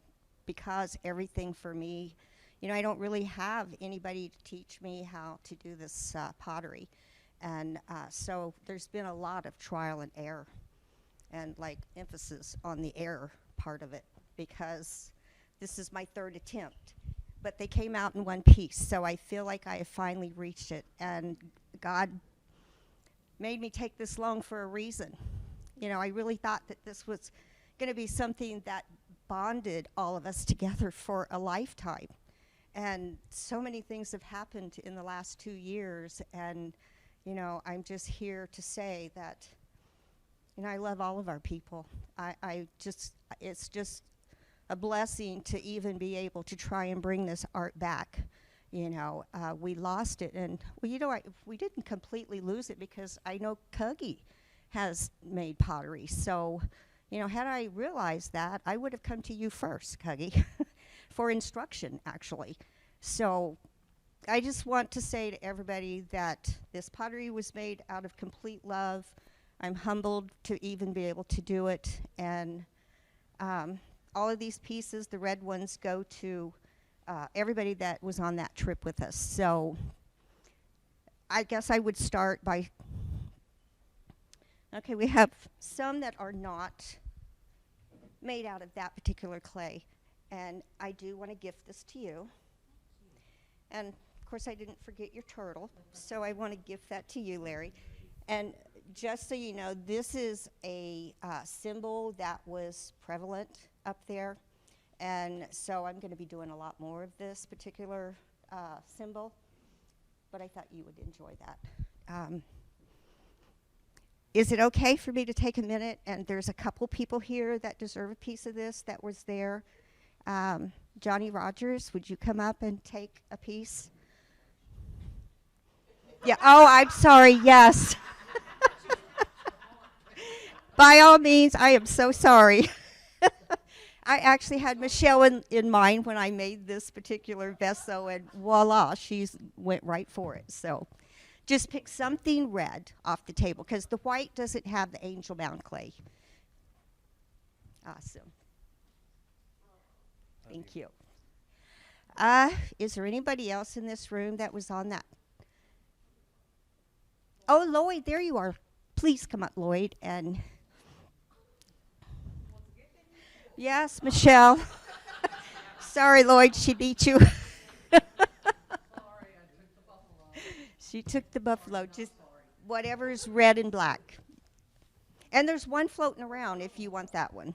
because everything for me, I don't really have anybody to teach me how to do this pottery. And so there's been a lot of trial and error, and emphasis on the error part of it, because this is my 3rd attempt. But they came out in one piece, so I feel like I have finally reached it. And God made me take this long for a reason. I really thought that this was going to be something that bonded all of us together for a lifetime. And so many things have happened in the last 2 years, and I'm just here to say that I love all of our people. It's just a blessing to even be able to try and bring this art back. We lost it, and we didn't completely lose it, because I know Cuggy has made pottery. So, You know, had I realized that, I would have come to you first, Huggy, for instruction, actually. So I just want to say to everybody that this pottery was made out of complete love. I'm humbled to even be able to do it. And all of these pieces, the red ones, go to everybody that was on that trip with us. So I guess I would start by, okay, we have some that are not made out of that particular clay. And I do want to gift this to you. And of course, I didn't forget your turtle, so I want to gift that to you, Larry. And just so you know, this is a symbol that was prevalent up there. And so I'm going to be doing a lot more of this particular symbol. But I thought you would enjoy that. Is it okay for me to take a minute? And there's a couple people here that deserve a piece of this that was there. Johnny Rogers, would you come up and take a piece? Yeah, oh, I'm sorry, yes. By all means, I am so sorry. I actually had Michelle in mind when I made this particular vessel, and voila, she went right for it. So just pick something red off the table, because the white doesn't have the angel mound clay. Awesome. Thank you. Is there anybody else in this room that was on that? Oh, Lloyd, there you are. Please come up, Lloyd. And yes, Michelle. Sorry, Lloyd, she beat you. She took the buffalo, just whatever is red and black. And there's one floating around if you want that one.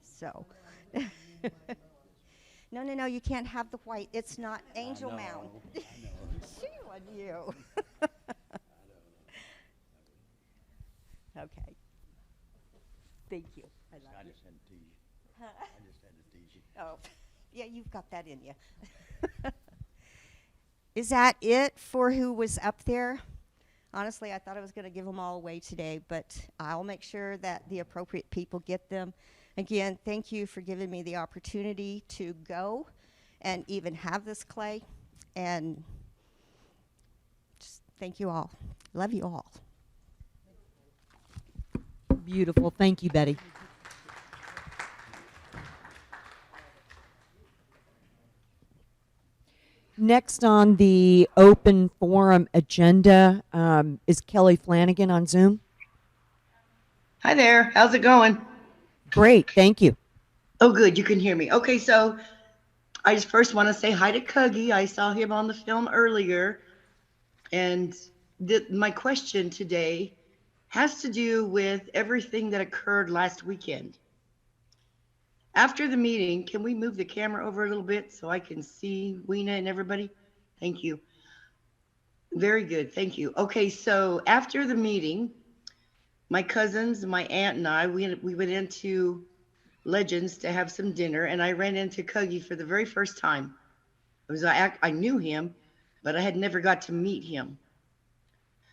So. No, you can't have the white. It's not angel mound. Shame on you. Okay. Thank you. I just had to tease you. Huh? I just had to tease you. Oh, yeah, you've got that in you. Is that it for who was up there? Honestly, I thought I was going to give them all away today, but I'll make sure that the appropriate people get them. Again, thank you for giving me the opportunity to go and even have this clay. And just thank you all. Love you all. Beautiful. Thank you, Betty. Next on the open forum agenda is Kelly Flanagan on Zoom. Hi there. How's it going? Great. Thank you. Oh, good. You can hear me. Okay, so I just first want to say hi to Cuggy. I saw him on the film earlier. And my question today has to do with everything that occurred last weekend. After the meeting, can we move the camera over a little bit so I can see Weena and everybody? Thank you. Very good. Thank you. Okay, so after the meeting, my cousins, my aunt, and I, we went into Legends to have some dinner, and I ran into Cuggy for the very first time. I knew him, but I had never got to meet him.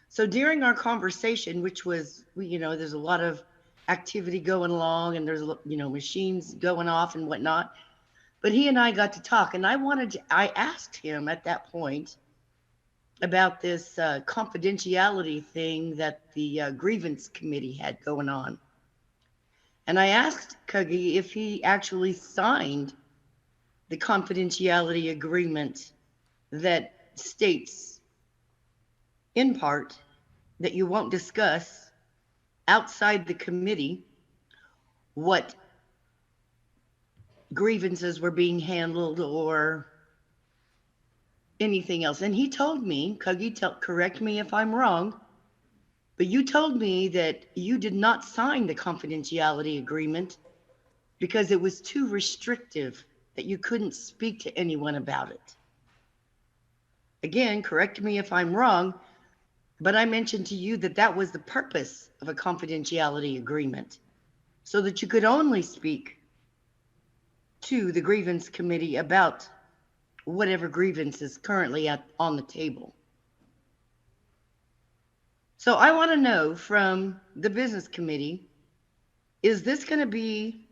So during our conversation, which was, there's a lot of activity going along, and there's, machines going off and whatnot. But he and I got to talk, and I asked him at that point about this confidentiality thing that the grievance committee had going on. And I asked Cuggy if he actually signed the confidentiality agreement that states, in part, that you won't discuss outside the committee what grievances were being handled or anything else. And he told me, Cuggy, correct me if I'm wrong, but you told me that you did not sign the confidentiality agreement because it was too restrictive, that you couldn't speak to anyone about it. Again, correct me if I'm wrong, but I mentioned to you that that was the purpose of a confidentiality agreement, so that you could only speak to the grievance committee about whatever grievance is currently on the table. So I want to know from the business committee, is this going to be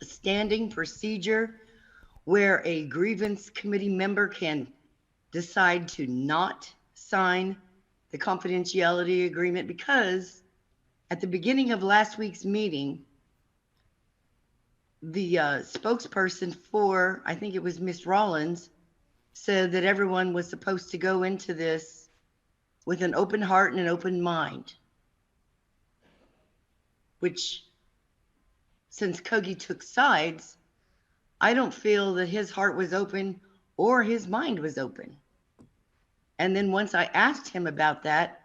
a standing procedure where a grievance committee member can decide to not sign the confidentiality agreement? Because at the beginning of last week's meeting, the spokesperson for, I think it was Miss Rollins, said that everyone was supposed to go into this with an open heart and an open mind, which, since Kogi took sides, I don't feel that his heart was open or his mind was open. And then once I asked him about that,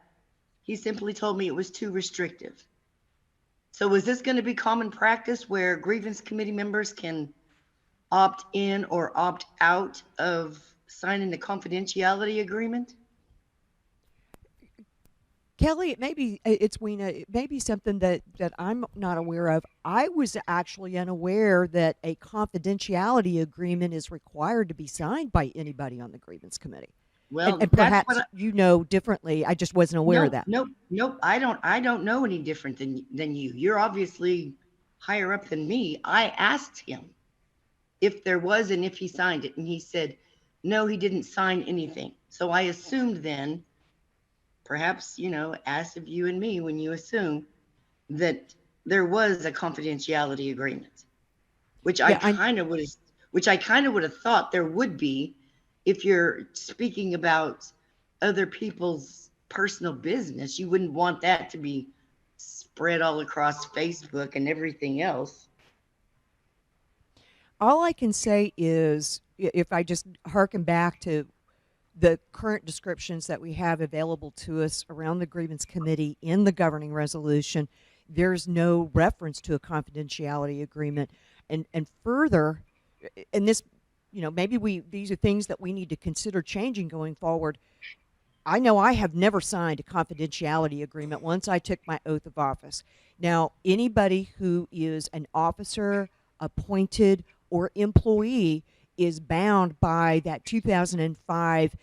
he simply told me it was too restrictive. So is this going to be common practice where grievance committee members can opt in or opt out of signing the confidentiality agreement? Kelly, it's Weena, it may be something that I'm not aware of. I was actually unaware that a confidentiality agreement is required to be signed by anybody on the grievance committee. Well, and perhaps you know differently. I just wasn't aware of that. Nope. I don't know any different than you. You're obviously higher up than me. I asked him if there was and if he signed it, and he said, no, he didn't sign anything. So I assumed then, perhaps, as of you and me, when you assume that there was a confidentiality agreement, which I kind of would have thought there would be if you're speaking about other people's personal business. You wouldn't want that to be spread all across Facebook and everything else. All I can say is, if I just hearken back to the current descriptions that we have available to us around the grievance committee in the governing resolution, there's no reference to a confidentiality agreement. And further, and this, maybe these are things that we need to consider changing going forward. I know I have never signed a confidentiality agreement once I took my oath of office. Now, anybody who is an officer, appointed, or employee is bound by that 2005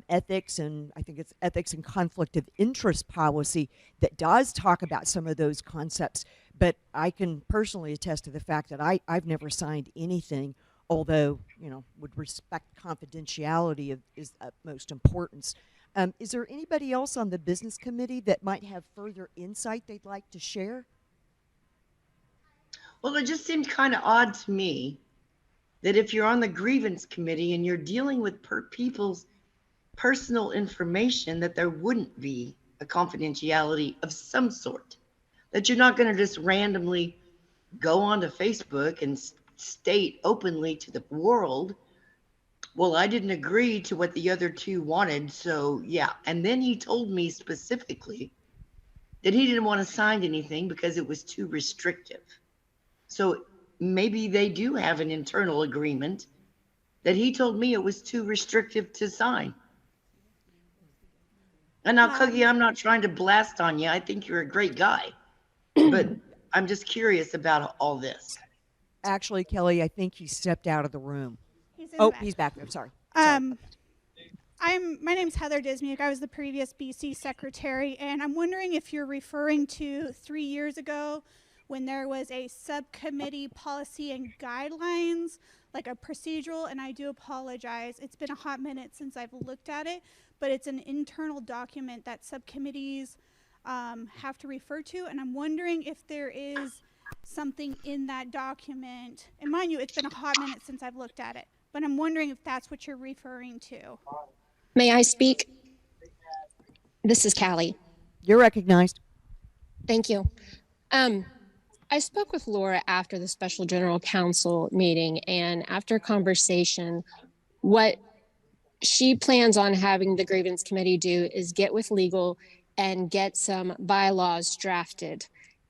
ethics, and I think it's ethics and conflict of interest policy that does talk about some of those concepts. But I can personally attest to the fact that I've never signed anything, although, would respect confidentiality is of utmost importance. Is there anybody else on the business committee that might have further insight they'd like to share? Well, it just seemed kind of odd to me that if you're on the grievance committee and you're dealing with people's personal information, that there wouldn't be a confidentiality of some sort, that you're not going to just randomly go onto Facebook and state openly to the world, well, I didn't agree to what the other two wanted, so yeah. And then he told me specifically that he didn't want to sign anything because it was too restrictive. So maybe they do have an internal agreement that he told me it was too restrictive to sign. And now, Cookie, I'm not trying to blast on you. I think you're a great guy, but I'm just curious about all this. Actually, Kelly, I think he stepped out of the room. He's back. I'm sorry. My name's Heather Dismuke. I was the previous BC secretary, and I'm wondering if you're referring to 3 years ago when there was a subcommittee policy and guidelines, like a procedural, and I do apologize. It's been a hot minute since I've looked at it, but it's an internal document that subcommittees have to refer to, and I'm wondering if there is something in that document, and mind you, it's been a hot minute since I've looked at it, but I'm wondering if that's what you're referring to. May I speak? This is Callie. You're recognized. Thank you. I spoke with Laura after the special general council meeting, and after conversation, what she plans on having the grievance committee do is get with legal and get some bylaws drafted.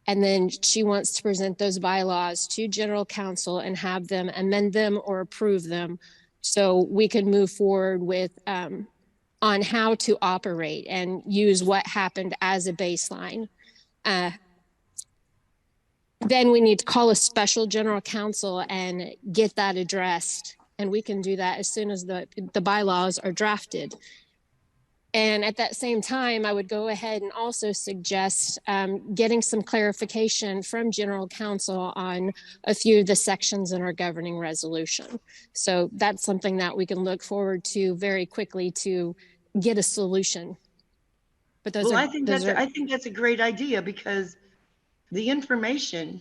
And then she wants to present those bylaws to general council and have them amend them or approve them so we can move forward with on how to operate and use what happened as a baseline. Then we need to call a special general council and get that addressed. And we can do that as soon as the bylaws are drafted. And at that same time, I would go ahead and also suggest getting some clarification from General Counsel on a few of the sections in our governing resolution. So that's something that we can look forward to very quickly to get a solution. But those Well, are, I think that's a great idea, because the information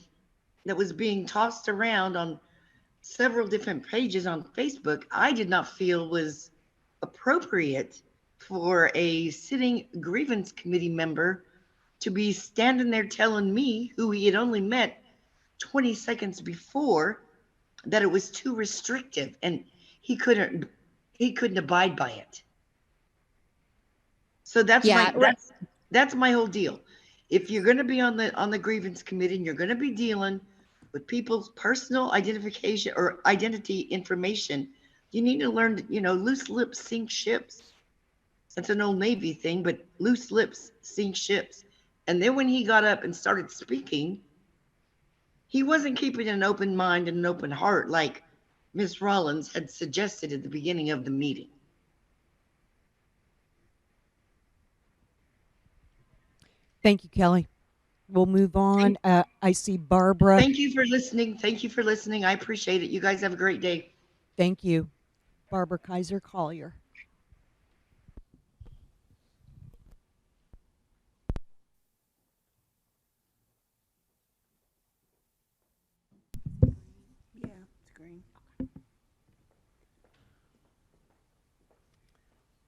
that was being tossed around on several different pages on Facebook, I did not feel was appropriate for a sitting grievance committee member to be standing there telling me, who he had only met 20 seconds before, that it was too restrictive and he couldn't abide by it. So that's that's my whole deal. If you're going to be on the grievance committee and you're going to be dealing with people's personal identification or identity information, you need to learn, loose lips sink ships. That's an old Navy thing, but loose lips sink ships. And then when he got up and started speaking, he wasn't keeping an open mind and an open heart like Miss Rollins had suggested at the beginning of the meeting. Thank you, Kelly. We'll move on. I see Barbara. Thank you for listening. I appreciate it. You guys have a great day. Thank you. Barbara Kaiser Collier. Yeah, it's green.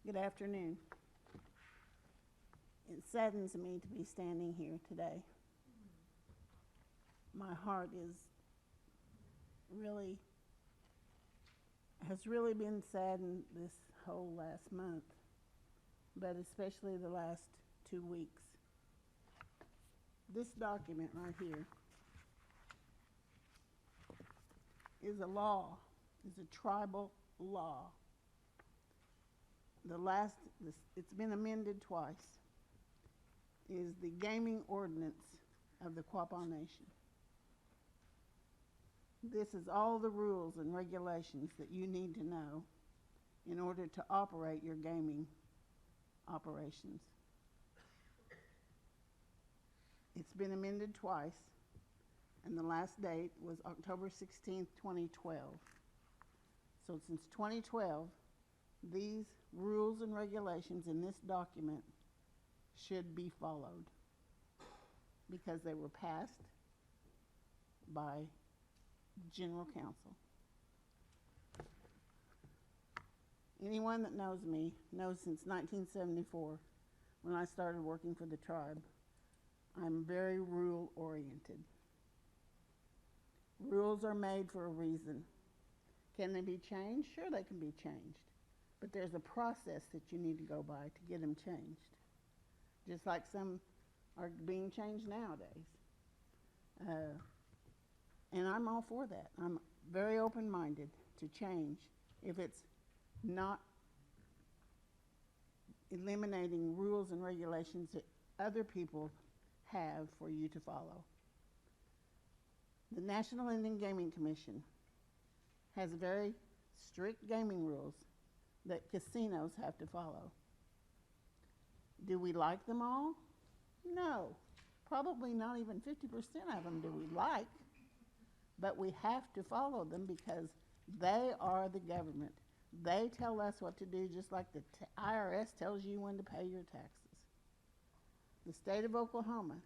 Good afternoon. It saddens me to be standing here today. My heart has really been saddened this whole last month, but especially the last 2 weeks. This document right here is a law, is a tribal law. It's been amended twice, is the gaming ordinance of the Quapaw Nation. This is all the rules and regulations that you need to know in order to operate your gaming operations. It's been amended twice, and the last date was October 16th, 2012. So since 2012, these rules and regulations in this document should be followed because they were passed by General Counsel. Anyone that knows me knows since 1974, when I started working for the tribe, I'm very rule oriented. Rules are made for a reason. Can they be changed? Sure, they can be changed. But there's a process that you need to go by to get them changed. Just like some are being changed nowadays. And I'm all for that. I'm very open-minded to change if it's not eliminating rules and regulations that other people have for you to follow. The National Indian Gaming Commission has very strict gaming rules that casinos have to follow. Do we like them all? No. Probably not even 50% of them do we like. But we have to follow them because they are the government. They tell us what to do, just like the IRS tells you when to pay your taxes. The state of Oklahoma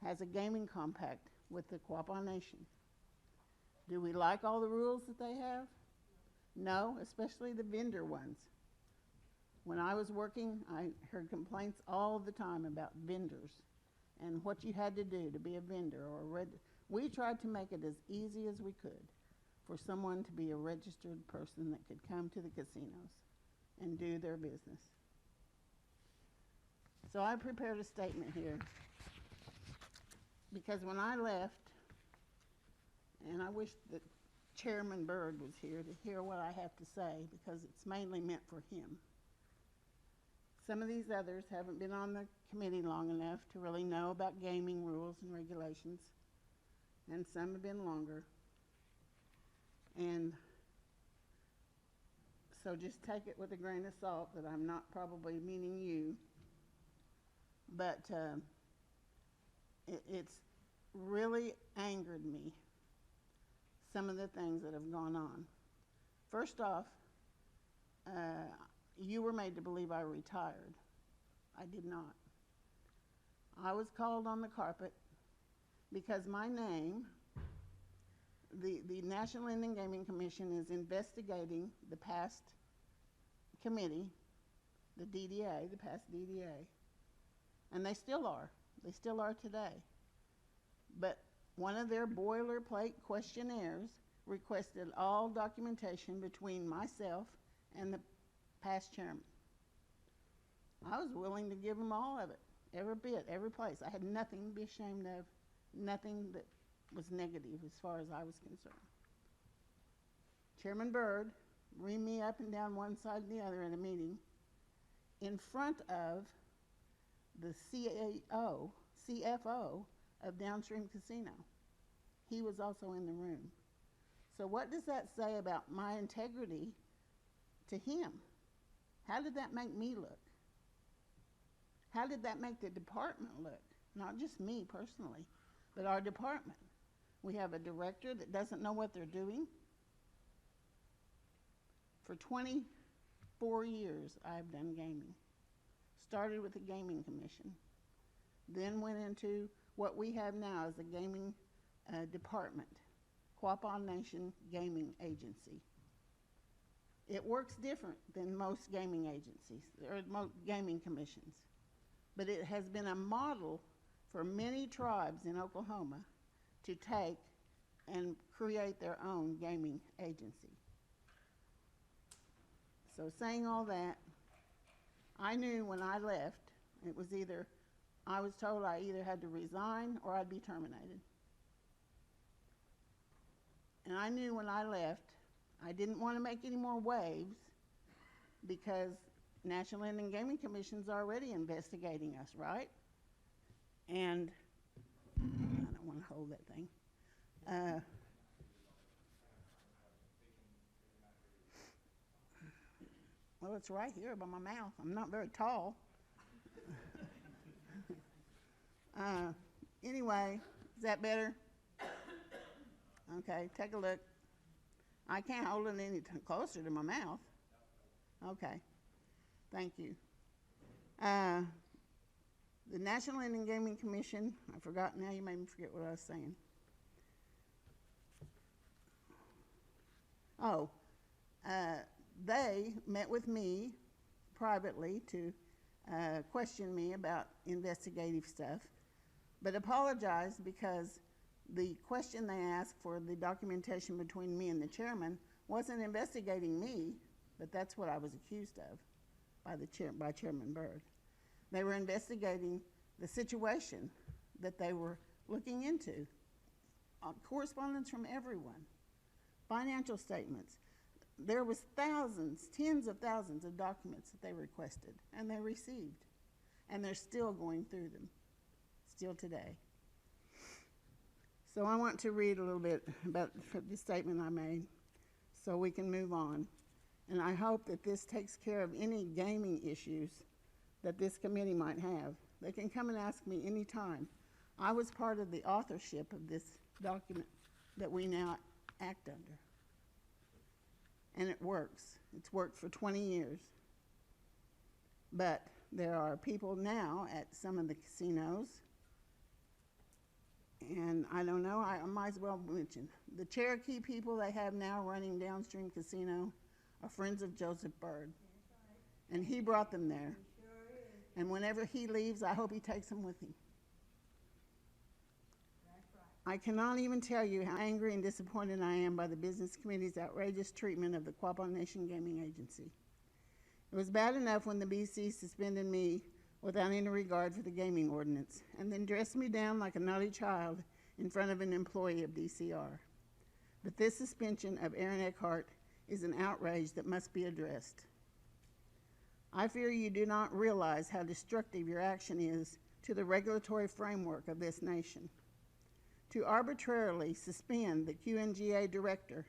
has a gaming compact with the Quapaw Nation. Do we like all the rules that they have? No, especially the vendor ones. When I was working, I heard complaints all the time about vendors and what you had to do to be a vendor or we tried to make it as easy as we could for someone to be a registered person that could come to the casinos and do their business. So I prepared a statement here because when I left, and I wish that Chairman Byrd was here to hear what I have to say because it's mainly meant for him. Some of these others haven't been on the committee long enough to really know about gaming rules and regulations, and some have been longer. And So just take it with a grain of salt that I'm not probably meaning you. But it's really angered me, some of the things that have gone on. First off, you were made to believe I retired. I did not. I was called on the carpet because my name, the National Indian Gaming Commission is investigating the past committee, the DDA, the past DDA, and they still are. They still are today. But one of their boilerplate questionnaires requested all documentation between myself and the past chairman. I was willing to give them all of it, every bit, every place. I had nothing to be ashamed of, nothing that was negative as far as I was concerned. Chairman Byrd reamed me up and down one side and the other in a meeting in front of the CFO of Downstream Casino. He was also in the room. So what does that say about my integrity to him? How did that make me look? How did that make the department look? Not just me personally, but our department. We have a director that doesn't know what they're doing. For 24 years, I've done gaming. Started with the Gaming Commission, then went into what we have now as a gaming department, Quapaw Nation Gaming Agency. It works different than most gaming agencies or most gaming commissions, but it has been a model for many tribes in Oklahoma to take and create their own gaming agency. So saying all that, I knew when I left, it was either, I was told I either had to resign or I'd be terminated. And I knew when I left, I didn't want to make any more waves because National Indian Gaming Commission's already investigating us, right? And I don't want to hold that thing. Well, it's right here by my mouth. I'm not very tall. Anyway, is that better? Okay, take a look. I can't hold it any closer to my mouth. Okay, thank you. The National Indian Gaming Commission, I forgot now, you made me forget what I was saying. Oh, they met with me privately to question me about investigative stuff, but apologized because the question they asked for the documentation between me and the chairman wasn't investigating me, but that's what I was accused of by Chairman Byrd. They were investigating the situation that they were looking into. Correspondence from everyone, financial statements. There was thousands, tens of thousands of documents that they requested and they received, and they're still going through them, still today. So I want to read a little bit about the statement I made so we can move on. And I hope that this takes care of any gaming issues that this committee might have. They can come and ask me anytime. I was part of the authorship of this document that we now act under. And it works. It's worked for 20 years. But there are people now at some of the casinos, and I don't know, I might as well mention, the Cherokee people they have now running Downstream Casino are friends of Joseph Byrd. And he brought them there. And whenever he leaves, I hope he takes them with him. I cannot even tell you how angry and disappointed I am by the Business Committee's outrageous treatment of the Quapaw Nation Gaming Agency. It was bad enough when the BC suspended me without any regard for the gaming ordinance, and then dressed me down like a naughty child in front of an employee of DCR. But this suspension of Aaron Eckhart is an outrage that must be addressed. I fear you do not realize how destructive your action is to the regulatory framework of this nation. To arbitrarily suspend the QNGA director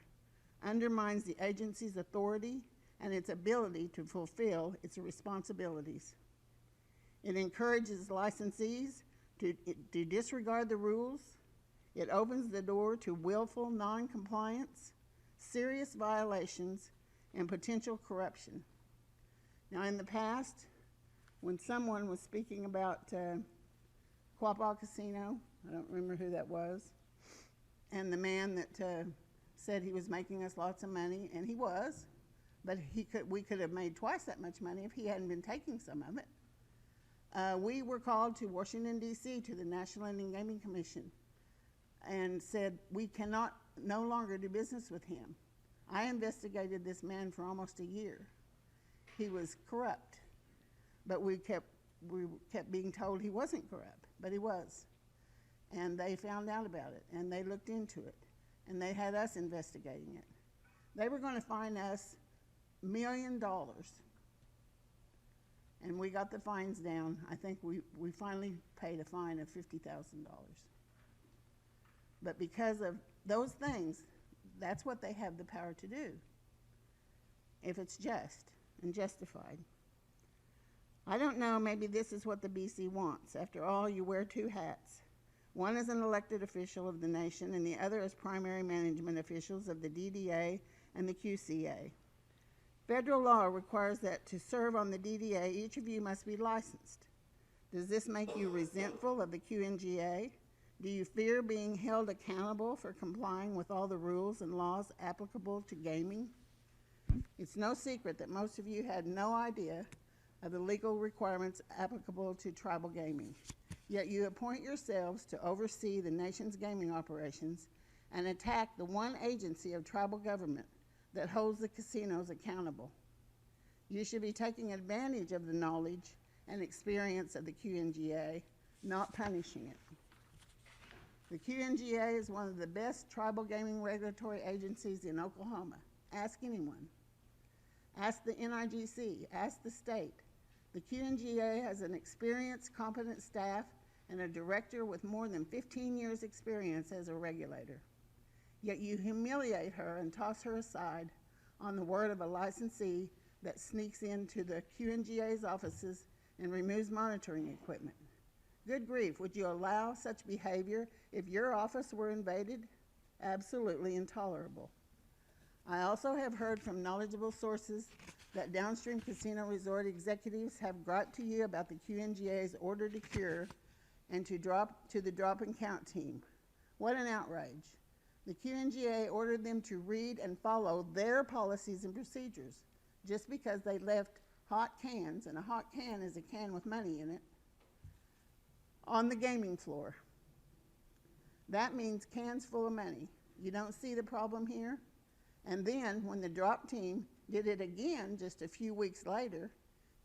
undermines the agency's authority and its ability to fulfill its responsibilities. It encourages licensees to disregard the rules. It opens the door to willful non-compliance, serious violations, and potential corruption. Now, in the past, when someone was speaking about Quapaw Casino, I don't remember who that was, and the man that said he was making us lots of money, and he was, but we could have made twice that much money if he hadn't been taking some of it. We were called to Washington, D.C., to the National Indian Gaming Commission, and said we cannot no longer do business with him. I investigated this man for almost a year. He was corrupt, but we kept being told he wasn't corrupt, but he was. And they found out about it, and they looked into it, and they had us investigating it. They were going to fine us $1 million, and we got the fines down. I think we finally paid a fine of $50,000. But because of those things, that's what they have the power to do, if it's just and justified. I don't know, maybe this is what the BC wants. After all, you wear two hats. One is an elected official of the nation, and the other is primary management officials of the DDA and the QCA. Federal law requires that to serve on the DDA, each of you must be licensed. Does this make you resentful of the QNGA? Do you fear being held accountable for complying with all the rules and laws applicable to gaming? It's no secret that most of you had no idea of the legal requirements applicable to tribal gaming. Yet you appoint yourselves to oversee the nation's gaming operations and attack the one agency of tribal government that holds the casinos accountable. You should be taking advantage of the knowledge and experience of the QNGA, not punishing it. The QNGA is one of the best tribal gaming regulatory agencies in Oklahoma. Ask anyone. Ask the NIGC, ask the state. The QNGA has an experienced, competent staff and a director with more than 15 years' experience as a regulator. Yet you humiliate her and toss her aside on the word of a licensee that sneaks into the QNGA's offices and removes monitoring equipment. Good grief, would you allow such behavior if your office were invaded? Absolutely intolerable. I also have heard from knowledgeable sources that downstream casino resort executives have griped to you about the QNGA's order to cure and to the drop and count team. What an outrage. The QNGA ordered them to read and follow their policies and procedures just because they left hot cans, and a hot can is a can with money in it, on the gaming floor. That means cans full of money. You don't see the problem here? And then when the drop team did it again just a few weeks later,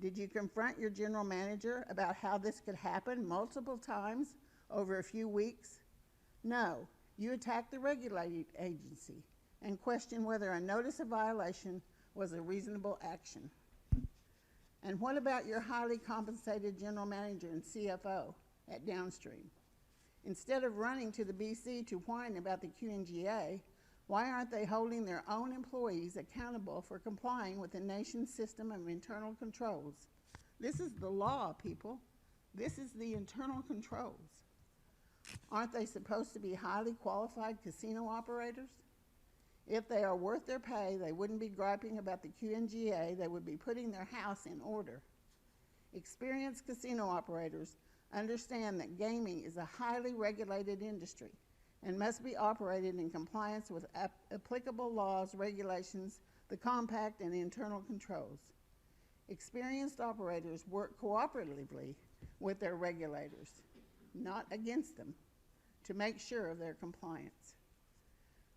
did you confront your general manager about how this could happen multiple times over a few weeks? No, you attacked the regulating agency and questioned whether a notice of violation was a reasonable action. And what about your highly compensated general manager and CFO at Downstream? Instead of running to the BC to whine about the QNGA, why aren't they holding their own employees accountable for complying with the nation's system of internal controls? This is the law, people. This is the internal controls. Aren't they supposed to be highly qualified casino operators? If they are worth their pay, they wouldn't be griping about the QNGA. They would be putting their house in order. Experienced casino operators understand that gaming is a highly regulated industry and must be operated in compliance with applicable laws, regulations, the compact, and internal controls. Experienced operators work cooperatively with their regulators, not against them, to make sure of their compliance.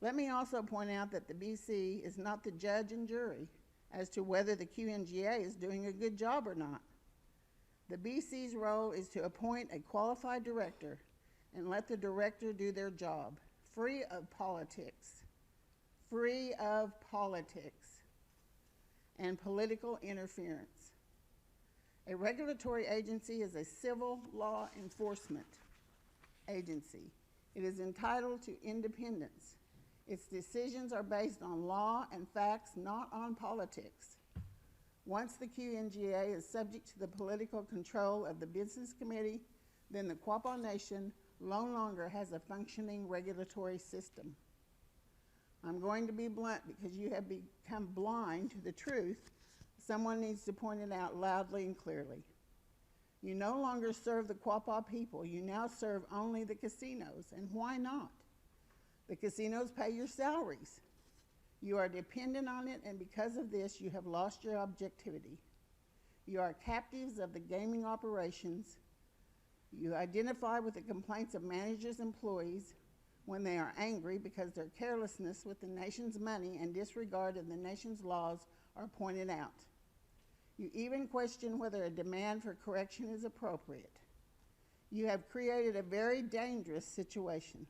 Let me also point out that the BC is not the judge and jury as to whether the QNGA is doing a good job or not. The BC's role is to appoint a qualified director and let the director do their job, free of politics and political interference. A regulatory agency is a civil law enforcement agency. It is entitled to independence. Its decisions are based on law and facts, not on politics. Once the QNGA is subject to the political control of the Business Committee, then the Quapaw Nation no longer has a functioning regulatory system. I'm going to be blunt because you have become blind to the truth. Someone needs to point it out loudly and clearly. You no longer serve the Quapaw people. You now serve only the casinos. And why not? The casinos pay your salaries. You are dependent on it, and because of this, you have lost your objectivity. You are captives of the gaming operations. You identify with the complaints of managers and employees when they are angry because their carelessness with the nation's money and disregard of the nation's laws are pointed out. You even question whether a demand for correction is appropriate. You have created a very dangerous situation.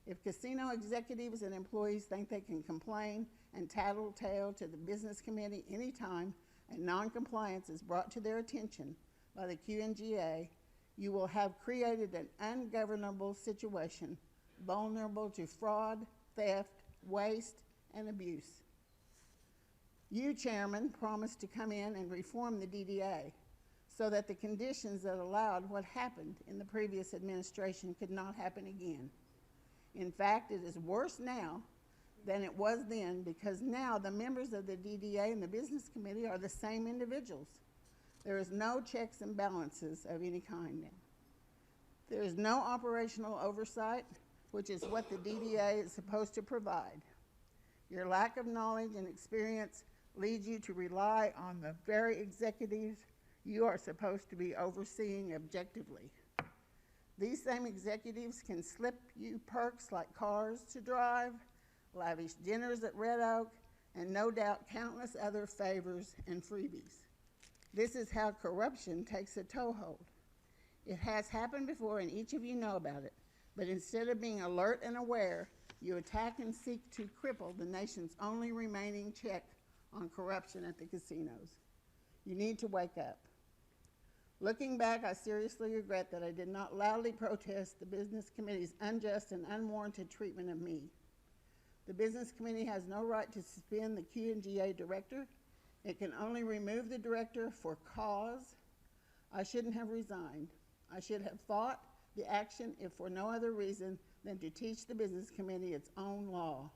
If casino executives and employees think they can complain and tattletale to the Business Committee anytime a non-compliance is brought to their attention by the QNGA, you will have created an ungovernable situation vulnerable to fraud, theft, waste, and abuse. You, Chairman, promised to come in and reform the DDA so that the conditions that allowed what happened in the previous administration could not happen again. In fact, it is worse now than it was then because now the members of the DDA and the Business Committee are the same individuals. There is no checks and balances of any kind now. There is no operational oversight, which is what the DDA is supposed to provide. Your lack of knowledge and experience leads you to rely on the very executives you are supposed to be overseeing objectively. These same executives can slip you perks like cars to drive, lavish dinners at Red Oak, and no doubt countless other favors and freebies. This is how corruption takes a toehold. It has happened before and each of you know about it, but instead of being alert and aware, you attack and seek to cripple the nation's only remaining check on corruption at the casinos. You need to wake up. Looking back, I seriously regret that I did not loudly protest the Business Committee's unjust and unwarranted treatment of me. The Business Committee has no right to suspend the QNGA director. It can only remove the director for cause. I shouldn't have resigned. I should have fought the action if for no other reason than to teach the Business Committee its own law.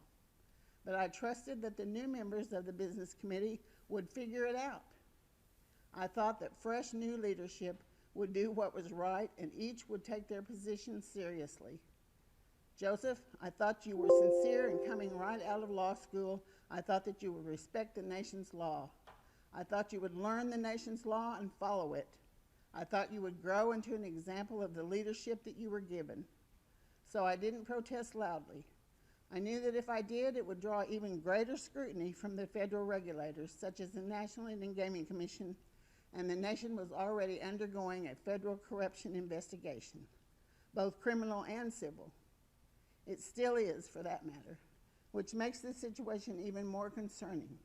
But I trusted that the new members of the Business Committee would figure it out. I thought that fresh new leadership would do what was right and each would take their position seriously. Joseph, I thought you were sincere in coming right out of law school. I thought that you would respect the nation's law. I thought you would learn the nation's law and follow it. I thought you would grow into an example of the leadership that you were given. So I didn't protest loudly. I knew that if I did, it would draw even greater scrutiny from the federal regulators, such as the National Indian Gaming Commission, and the nation was already undergoing a federal corruption investigation, both criminal and civil. It still is, for that matter, which makes this situation even more concerning.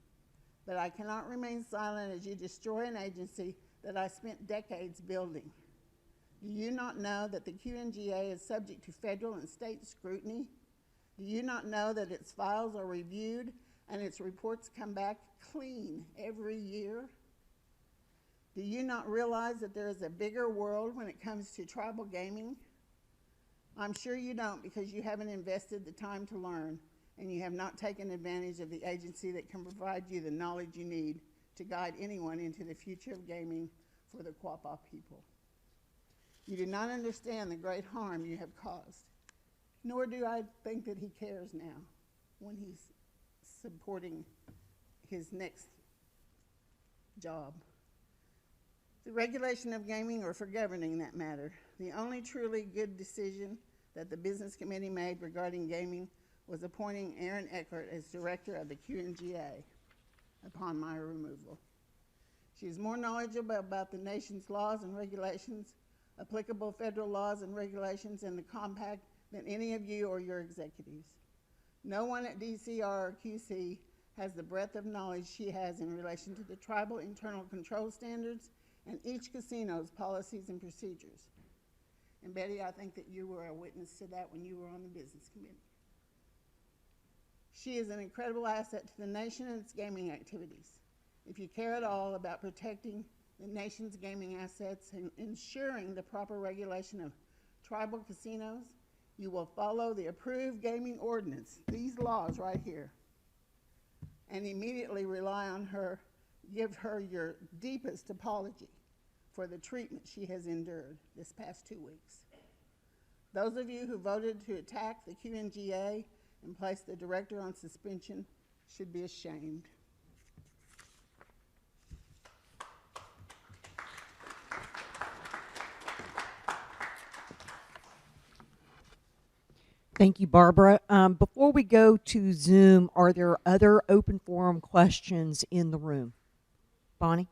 But I cannot remain silent as you destroy an agency that I spent decades building. Do you not know that the QNGA is subject to federal and state scrutiny? Do you not know that its files are reviewed and its reports come back clean every year? Do you not realize that there is a bigger world when it comes to tribal gaming? I'm sure you don't because you haven't invested the time to learn and you have not taken advantage of the agency that can provide you the knowledge you need to guide anyone into the future of gaming for the Quapaw people. You do not understand the great harm you have caused, nor do I think that he cares now when he's supporting his next job. The regulation of gaming or for governing that matter, the only truly good decision that the Business Committee made regarding gaming was appointing Erin Eckert as director of the QNGA upon my removal. She is more knowledgeable about the nation's laws and regulations, applicable federal laws and regulations, and the compact than any of you or your executives. No one at DCR or QC has the breadth of knowledge she has in relation to the tribal internal control standards and each casino's policies and procedures. And Betty, I think that you were a witness to that when you were on the Business Committee. She is an incredible asset to the nation and its gaming activities. If you care at all about protecting the nation's gaming assets and ensuring the proper regulation of tribal casinos, you will follow the approved gaming ordinance, these laws right here, and immediately rely on her, give her your deepest apology for the treatment she has endured this past 2 weeks. Those of you who voted to attack the QNGA and place the director on suspension should be ashamed. Thank you, Barbara. Before we go to Zoom, are there other open forum questions in the room? Bonnie?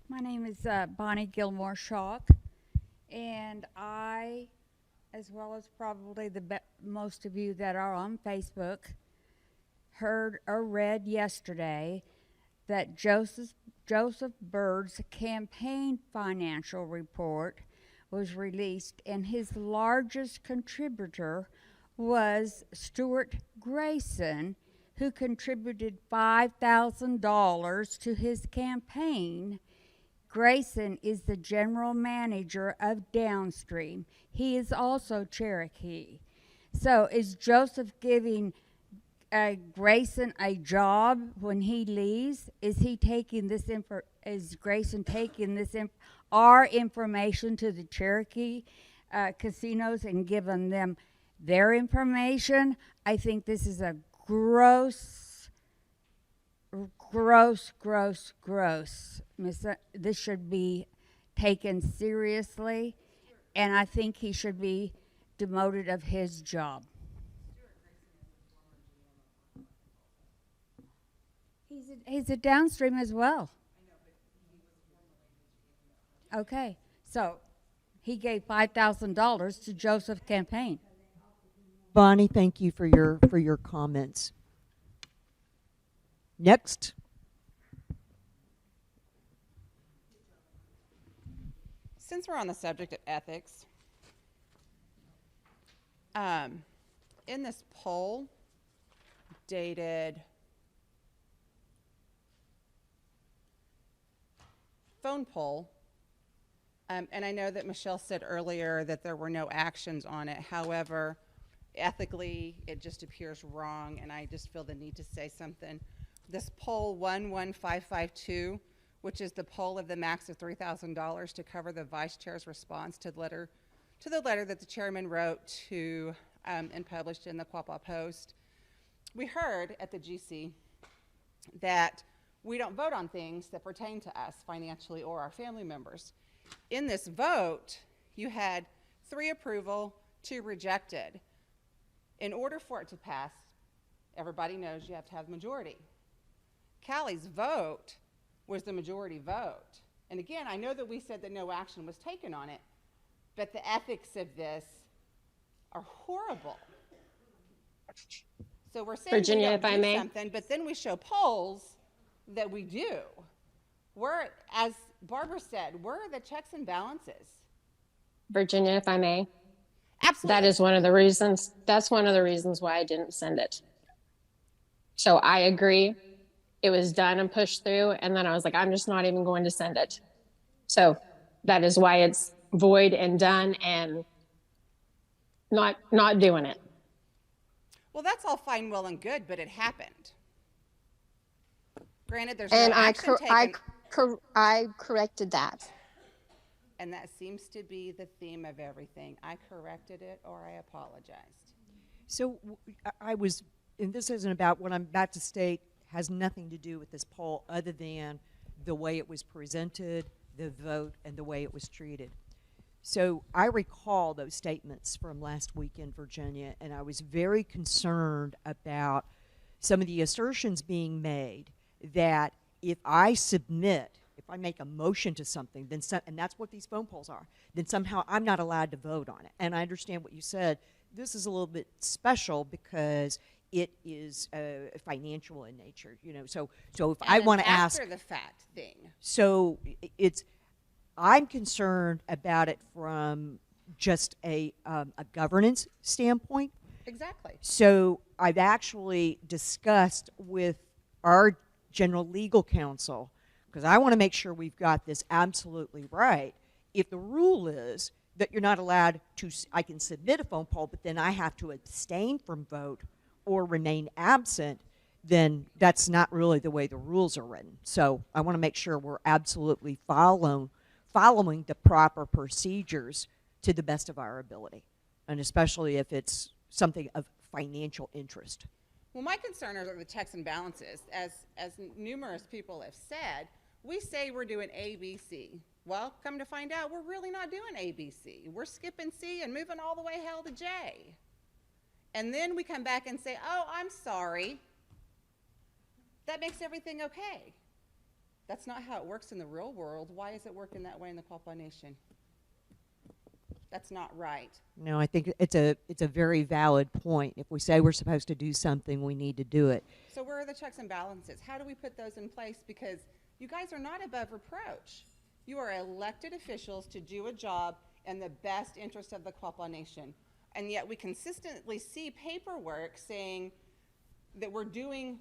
My name is Bonnie Gilmore Shock, and I, as well as probably most of you that are on Facebook, heard or read yesterday that Joseph Byrd's campaign financial report was released, and his largest contributor was Stuart Grayson, who contributed $5,000 to his campaign. Grayson is the general manager of Downstream. He is also Cherokee. So is Joseph giving Grayson a job when he leaves? Is he taking this is Grayson taking this our information to the Cherokee casinos and giving them their information? I think this is a gross. This should be taken seriously, and I think he should be demoted of his job. He's a Downstream as well. Okay, so he gave $5,000 to Joseph's campaign. Bonnie, thank you for your comments. Next. Since we're on the subject of ethics, in this poll dated phone poll, and I know that Michelle said earlier that there were no actions on it. However, ethically, it just appears wrong, and I just feel the need to say something. This poll 11552, which is the poll of the max of $3,000 to cover the vice chair's response to the letter that the chairman wrote to and published in the Quapaw Post. We heard at the GC that we don't vote on things that pertain to us financially or our family members. In this vote, you had 3 approval, 2 rejected. In order for it to pass, everybody knows you have to have a majority. Callie's vote was the majority vote. And again, I know that we said that no action was taken on it, but the ethics of this are horrible. So we're saying Virginia, we if don't I do may. something, but then we show polls that we do. We're, as Barbara said, where are the checks and balances? Virginia, if I may. Absolutely. That is one of the reasons. That's one of the reasons why I didn't send it. So I agree. It was done and pushed through, and then I was like, I'm just not even going to send it. So that is why it's void and done and not doing it. Well, that's all fine, well, and good, but it happened. Granted, there's And no action taken. I corrected that. And that seems to be the theme of everything. I corrected it or I apologized. So I was, and this isn't about what I'm about to state, has nothing to do with this poll other than the way it was presented, the vote, and the way it was treated. So I recall those statements from last week in Virginia, and I was very concerned about some of the assertions being made that if I submit, if I make a motion to something, then and that's what these phone polls are, then somehow I'm not allowed to vote on it. And I understand what you said. This is a little bit special because it is financial in nature, you know. So if I want to ask, after the fact thing. so it's I'm concerned about it from just a governance standpoint. Exactly. So I've actually discussed with our general legal counsel, because I want to make sure we've got this absolutely right. If the rule is that you're not allowed to, I can submit a phone poll, but then I have to abstain from vote or remain absent, then that's not really the way the rules are written. So I want to make sure we're absolutely following the proper procedures to the best of our ability, and especially if it's something of financial interest. Well, my concern are the checks and balances. As numerous people have said, we say we're doing A, B, C. Well, come to find out, we're really not doing A, B, C. We're skipping C and moving all the way hell to J. And then we come back and say, oh, I'm sorry. That makes everything okay. That's not how it works in the real world. Why is it working that way in the Quapaw Nation? That's not right. No, I think it's a very valid point. If we say we're supposed to do something, we need to do it. So where are the checks and balances? How do we put those in place? Because you guys are not above reproach. You are elected officials to do a job in the best interest of the Quapaw Nation. And yet we consistently see paperwork saying that we're doing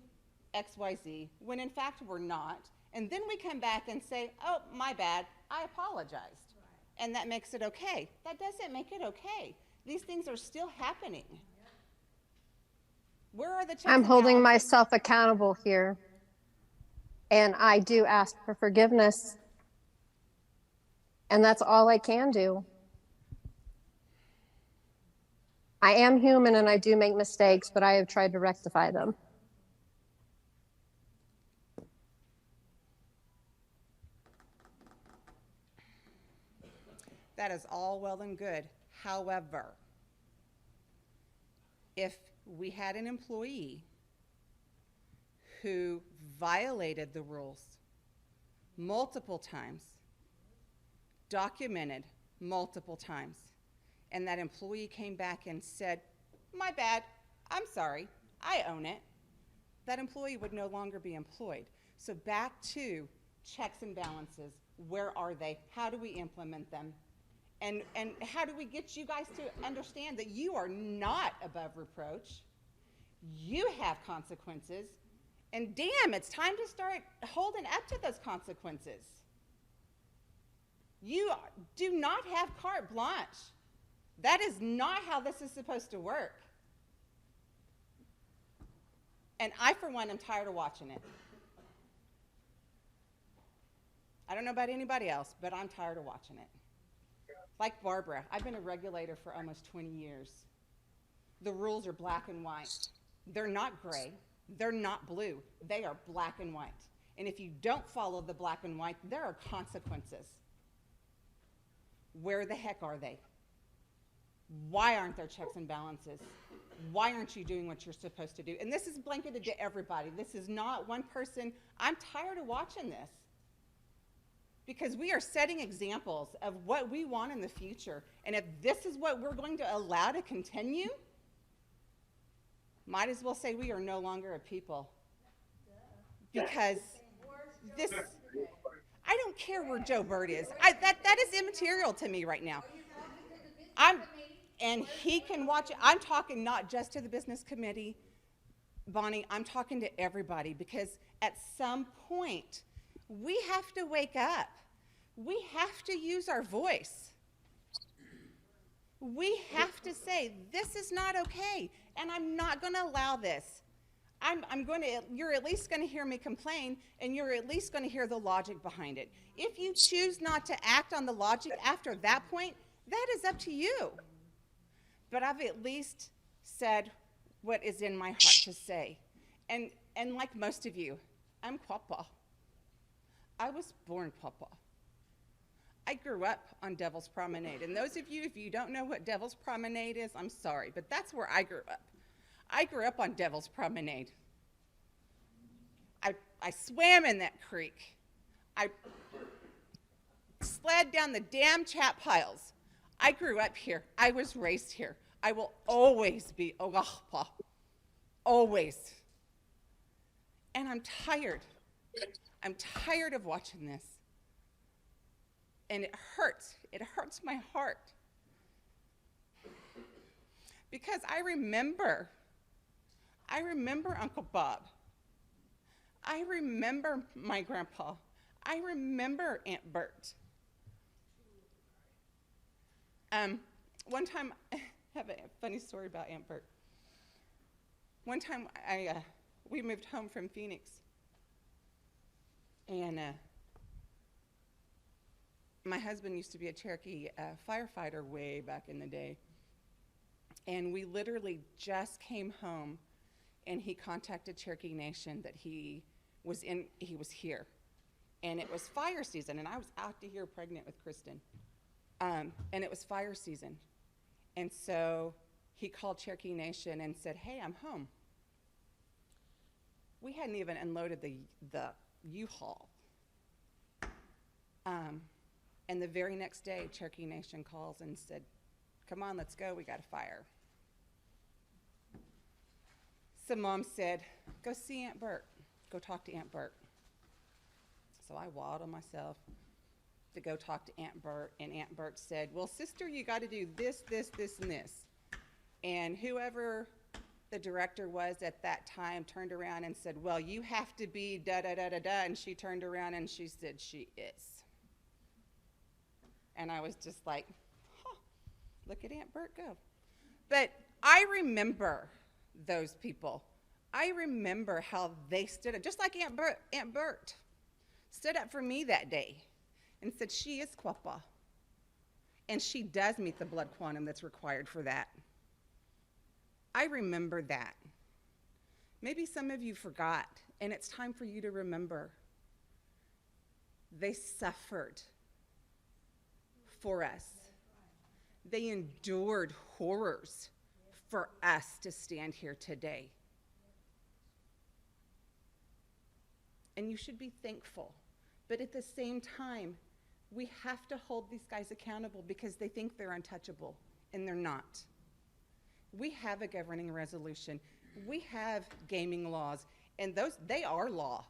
X, Y, Z, when in fact we're not. And then we come back and say, oh, my bad, I apologized. And that makes it okay. That doesn't make it okay. These things are still happening. Where are the checks I'm and holding balances? myself accountable here. And I do ask for forgiveness. And that's all I can do. I am human and I do make mistakes, but I have tried to rectify them. That is all well and good. However, if we had an employee who violated the rules multiple times, documented multiple times, and that employee came back and said, my bad, I'm sorry, I own it, that employee would no longer be employed. So back to checks and balances. Where are they? How do we implement them? And how do we get you guys to understand that you are not above reproach? You have consequences. And damn, it's time to start holding up to those consequences. You do not have carte blanche. That is not how this is supposed to work. And I, for one, am tired of watching it. I don't know about anybody else, but I'm tired of watching it. Like Barbara, I've been a regulator for almost 20 years. The rules are black and white. They're not gray. They're not blue. They are black and white. And if you don't follow the black and white, there are consequences. Where the heck are they? Why aren't there checks and balances? Why aren't you doing what you're supposed to do? And this is blanketed to everybody. This is not one person. I'm tired of watching this. Because we are setting examples of what we want in the future. And if this is what we're going to allow to continue, might as well say we are no longer a people. Because this, I don't care where Joe Bird is. That is immaterial to me right now. And he can watch it. I'm talking not just to the business committee, Bonnie, I'm talking to everybody, because at some point, we have to wake up. We have to use our voice. We have to say, this is not okay, and I'm not going to allow this. You're at least going to hear me complain, and you're at least going to hear the logic behind it. If you choose not to act on the logic after that point, that is up to you. But I've at least said what is in my heart to say. And like most of you, I'm Quapaw. I was born Quapaw. I grew up on Devil's Promenade. And those of you, if you don't know what Devil's Promenade is, I'm sorry, but that's where I grew up. I grew up on Devil's Promenade. I swam in that creek. I slid down the damn chat piles. I grew up here. I was raised here. I will always be O-gah-pah. Always. And I'm tired. I'm tired of watching this. And it hurts. It hurts my heart. Because I remember Uncle Bob. I remember my grandpa. I remember Aunt Bert. One time, I have a funny story about Aunt Bert. One time, we moved home from Phoenix, and my husband used to be a Cherokee firefighter way back in the day, and we literally just came home, and he contacted Cherokee Nation that he was here, and it was fire season, and I was out to here pregnant with Kristen, and it was fire season, and so he called Cherokee Nation and said, "Hey, I'm home." We hadn't even unloaded the U-Haul. And the very next day, Cherokee Nation calls and said, "Come on, let's go, we got a fire." So Mom said, "Go see Aunt Bert, go talk to Aunt Bert." So I waddled myself to go talk to Aunt Bert, and Aunt Bert said, "Well, sister, you got to do this, this, this, and this." And whoever the director was at that time turned around and said, "Well, you have to be da-da-da-da-da," and she turned around and she said, "She is." And I was just like, huh, look at Aunt Bert go. But I remember those people. I remember how they stood up, just like Aunt Bert stood up for me that day and said, "She is Quapaw." And she does meet the blood quantum that's required for that. I remember that. Maybe some of you forgot, and it's time for you to remember. They suffered for us. They endured horrors for us to stand here today. And you should be thankful. But at the same time, we have to hold these guys accountable because they think they're untouchable, and they're not. We have a governing resolution. We have gaming laws, and they are law.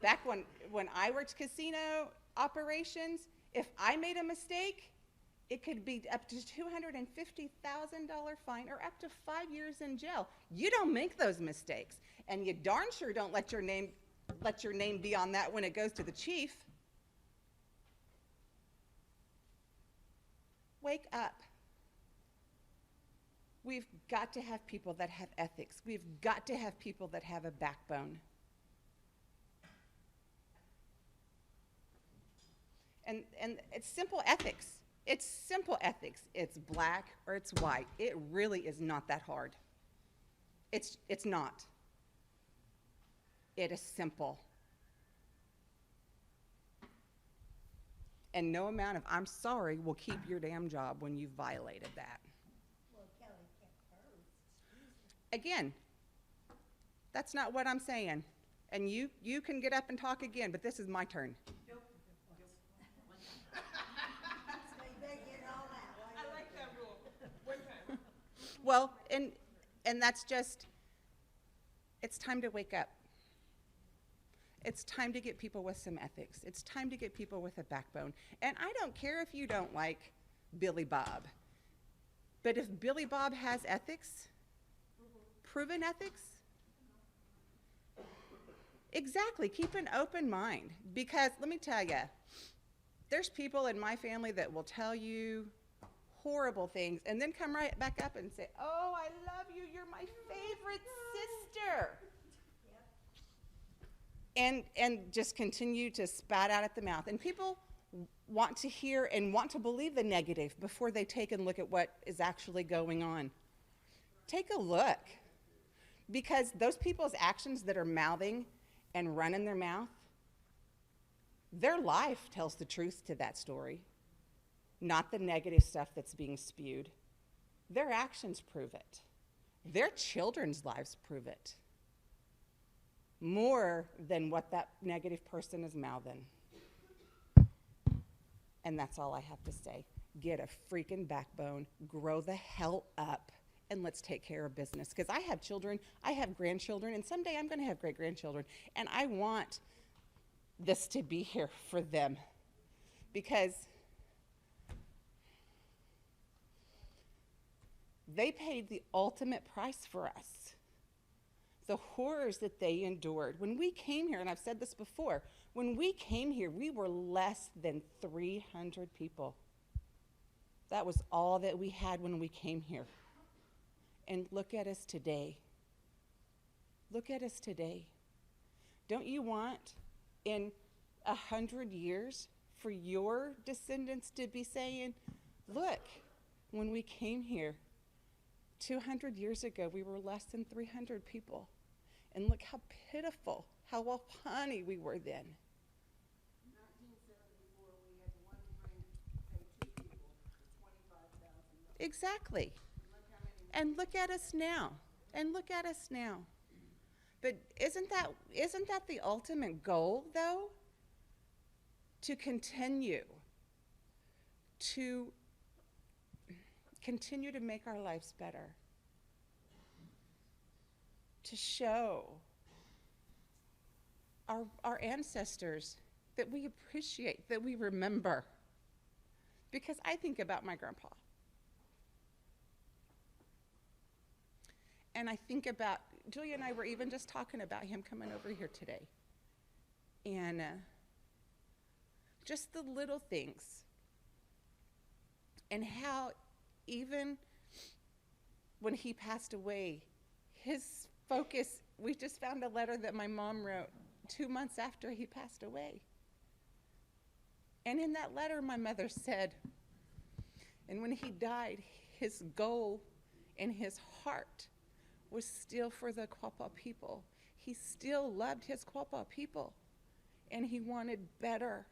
Back when I worked casino operations, if I made a mistake, it could be up to $250,000 fine or up to 5 years in jail. You don't make those mistakes, and you darn sure don't let your name be on that when it goes to the chief. Wake up. We've got to have people that have ethics. We've got to have people that have a backbone. And it's simple ethics. It's simple ethics. It's black or it's white. It really is not that hard. It's not. It is simple. And no amount of "I'm sorry" will keep your damn job when you've violated that. Well, Kelly kept hers. Again, that's not what I'm saying. And you can get up and talk again, but this is my turn. I like that rule. Well, and that's just, it's time to wake up. It's time to get people with some ethics. It's time to get people with a backbone. And I don't care if you don't like Billy Bob. But if Billy Bob has ethics, proven ethics, exactly, keep an open mind. Because let me tell you, there's people in my family that will tell you horrible things and then come right back up and say, "Oh, I love you, you're my favorite sister." And just continue to spat out at the mouth. And people want to hear and want to believe the negative before they take and look at what is actually going on. Take a look. Because those people's actions that are mouthing and running their mouth, their life tells the truth to that story, not the negative stuff that's being spewed. Their actions prove it. Their children's lives prove it. More than what that negative person is mouthing. And that's all I have to say. Get a freaking backbone, grow the hell up, and let's take care of business. Because I have children, I have grandchildren, and someday I'm going to have great-grandchildren. And I want this to be here for them. because they paid the ultimate price for us. The horrors that they endured. When we came here, and I've said this before, when we came here, we were less than 300 people. That was all that we had when we came here. And look at us today. Look at us today. Don't you want in 100 years for your descendants to be saying, look, when we came here 200 years ago, we were less than 300 people. And look how pitiful, how Wapani we were then. In 1974, we had one train pay 2 people for $25,000. Exactly. And look at us now. And look at us now. But isn't that the ultimate goal, though? To continue to make our lives better. To show our ancestors that we appreciate, that we remember. Because I think about my grandpa. And I think about, Julia and I were even just talking about him coming over here today. And just the little things. And how even when he passed away, his focus, we just found a letter that my mom wrote 2 months after he passed away. And in that letter, my mother said, and when he died, his goal and his heart was still for the Quapaw people. He still loved his Quapaw people, and he wanted better.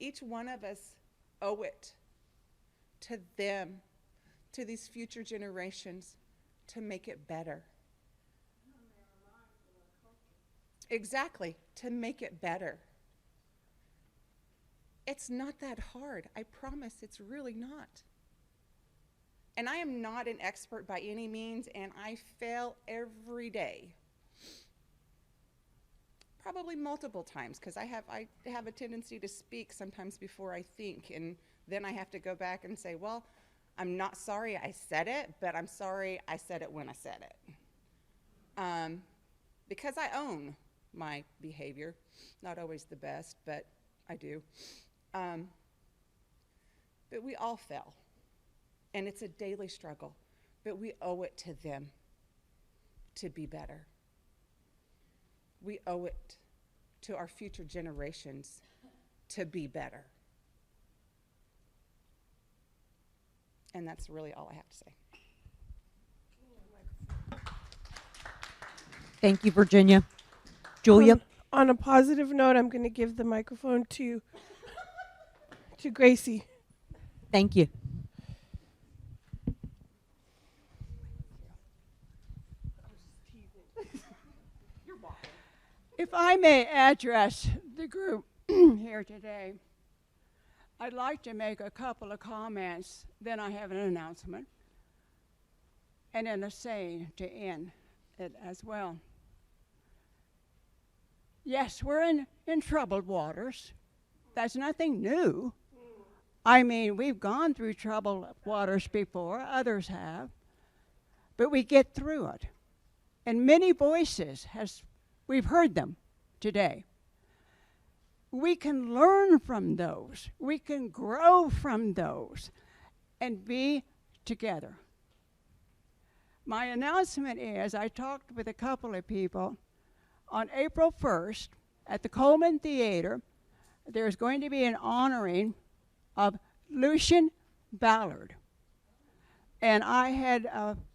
Each one of us owe it to them, to these future generations, to make it better. Exactly, to make it better. It's not that hard. I promise it's really not. And I am not an expert by any means, and I fail every day. Probably multiple times, because I have a tendency to speak sometimes before I think, and then I have to go back and say, well, I'm not sorry I said it, but I'm sorry I said it when I said it. Because I own my behavior. Not always the best, but I do. But we all fail. And it's a daily struggle, but we owe it to them to be better. We owe it to our future generations to be better. And that's really all I have to say. Thank you, Virginia. Julia? On a positive note, I'm going to give the microphone to Gracie. Thank you. If I may address the group here today, I'd like to make a couple of comments, then I have an announcement, and then a saying to end it as well. Yes, we're in troubled waters. That's nothing new. I mean, we've gone through troubled waters before, others have, but we get through it. And many voices we've heard them today. We can learn from those. We can grow from those and be together. My announcement is I talked with a couple of people. On April 1st at the Coleman Theater, there's going to be an honoring of Lucian Ballard. And I had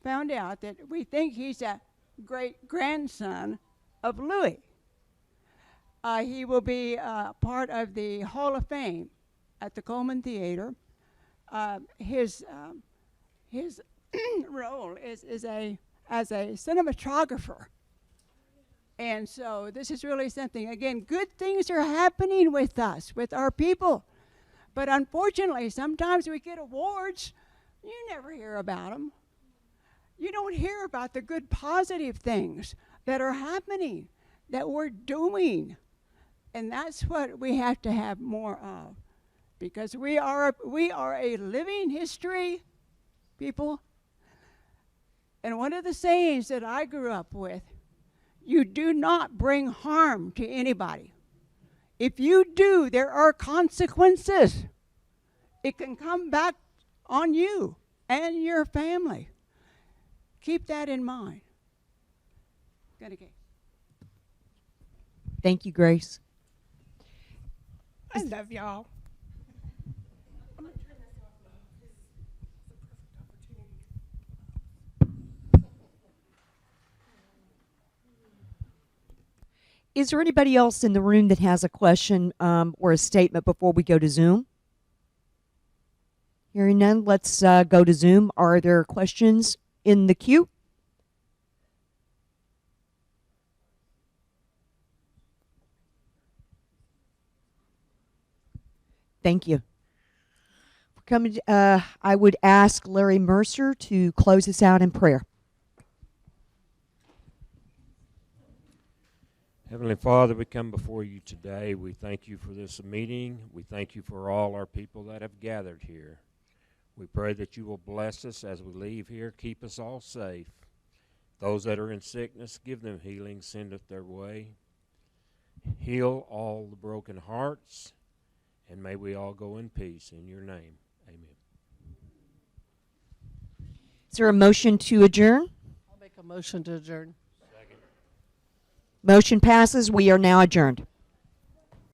found out that we think he's a great-grandson of Louis. He will be part of the Hall of Fame at the Coleman Theater. His role is as a cinematographer. And so this is really something, again, good things are happening with us, with our people. But unfortunately, sometimes we get awards, you never hear about them. You don't hear about the good positive things that are happening, that we're doing. And that's what we have to have more of, because we are a living history people. And one of the sayings that I grew up with, you do not bring harm to anybody. If you do, there are consequences. It can come back on you and your family. Keep that in mind. Thank you, Grace. I love y'all. Is there anybody else in the room that has a question or a statement before we go to Zoom? Hearing none, let's go to Zoom. Are there questions in the queue? Thank you. I would ask Larry Mercer to close us out in prayer. Heavenly Father, we come before you today. We thank you for this meeting. We thank you for all our people that have gathered here. We pray that you will bless us as we leave here. Keep us all safe. Those that are in sickness, give them healing. Send it their way. Heal all the broken hearts. And may we all go in peace. In your name, amen. Is there a motion to adjourn? I'll make a motion to adjourn. Motion passes. We are now adjourned.